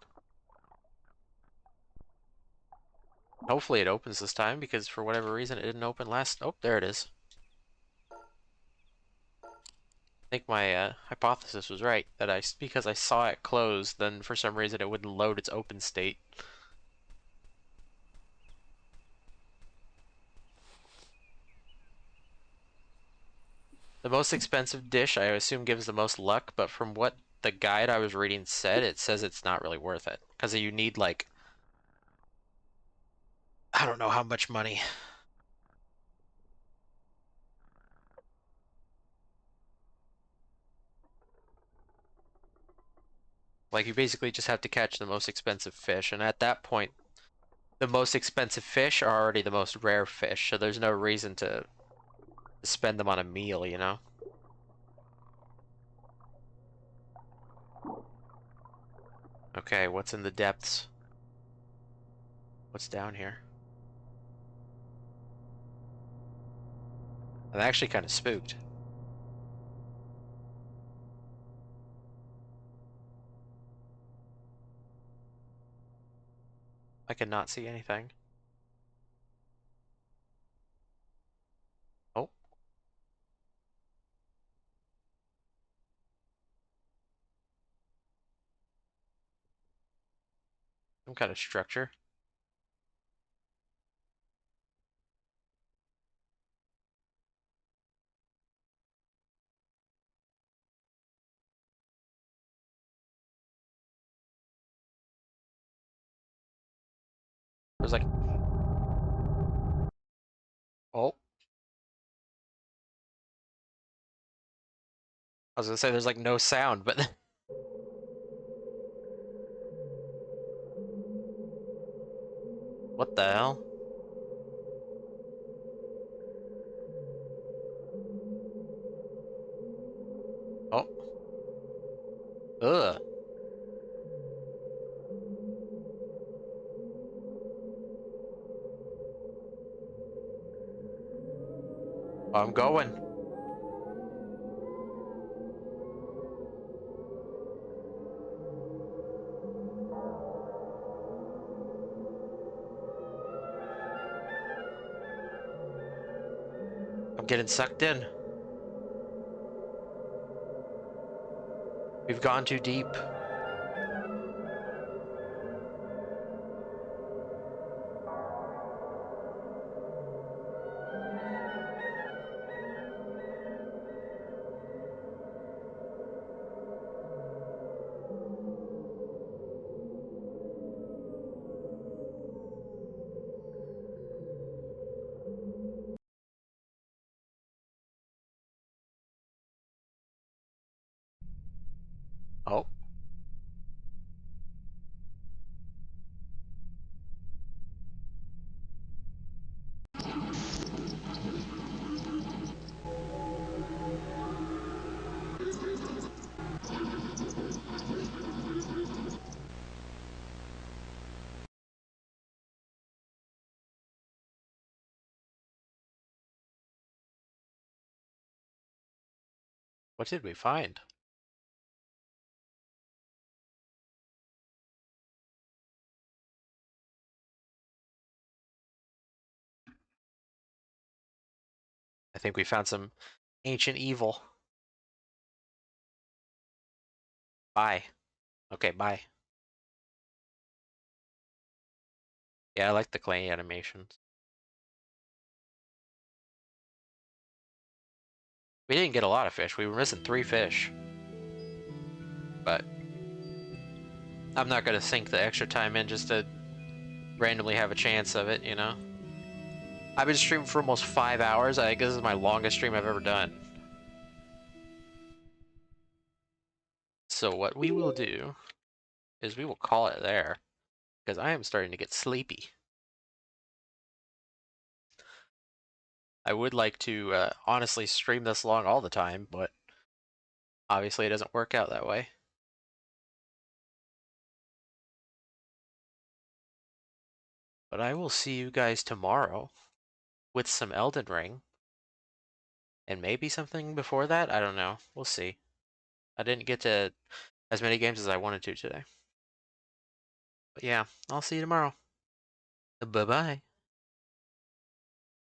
[SPEAKER 1] Hopefully it opens this time, because for whatever reason it didn't open last. Oh, there it is. I think my hypothesis was right, that because I saw it close, then for some reason it wouldn't load its open state. The most expensive dish I assume gives the most luck, but from what the guide I was reading said, it says it's not really worth it. Because you need, like, I don't know how much money. Like, you basically just have to catch the most expensive fish, and at that point, the most expensive fish are already the most rare fish, so there's no reason to spend them on a meal, you know? Okay, what's in the depths? What's down here? I'm actually kind of spooked. I cannot see anything. Oh, some kind of structure. There's like, oh, I was gonna say there's like no sound, but what the hell? Oh, ugh. I'm going. I'm getting sucked in. We've gone too deep. Oh, what did we find? I think we found some ancient evil. Bye. Okay, bye. Yeah, I like the clay animations. We didn't get a lot of fish. We were missing 3 fish. But I'm not gonna sink the extra time in just to randomly have a chance of it, you know? I've been streaming for almost 5 hours. I think this is my longest stream I've ever done. So what we will do is we will call it there, because I am starting to get sleepy. I would like to honestly stream this long all the time, but obviously it doesn't work out that way. But I will see you guys tomorrow with some Elden Ring. And maybe something before that? I don't know. We'll see. I didn't get to as many games as I wanted to today. But yeah, I'll see you tomorrow. Bye-bye.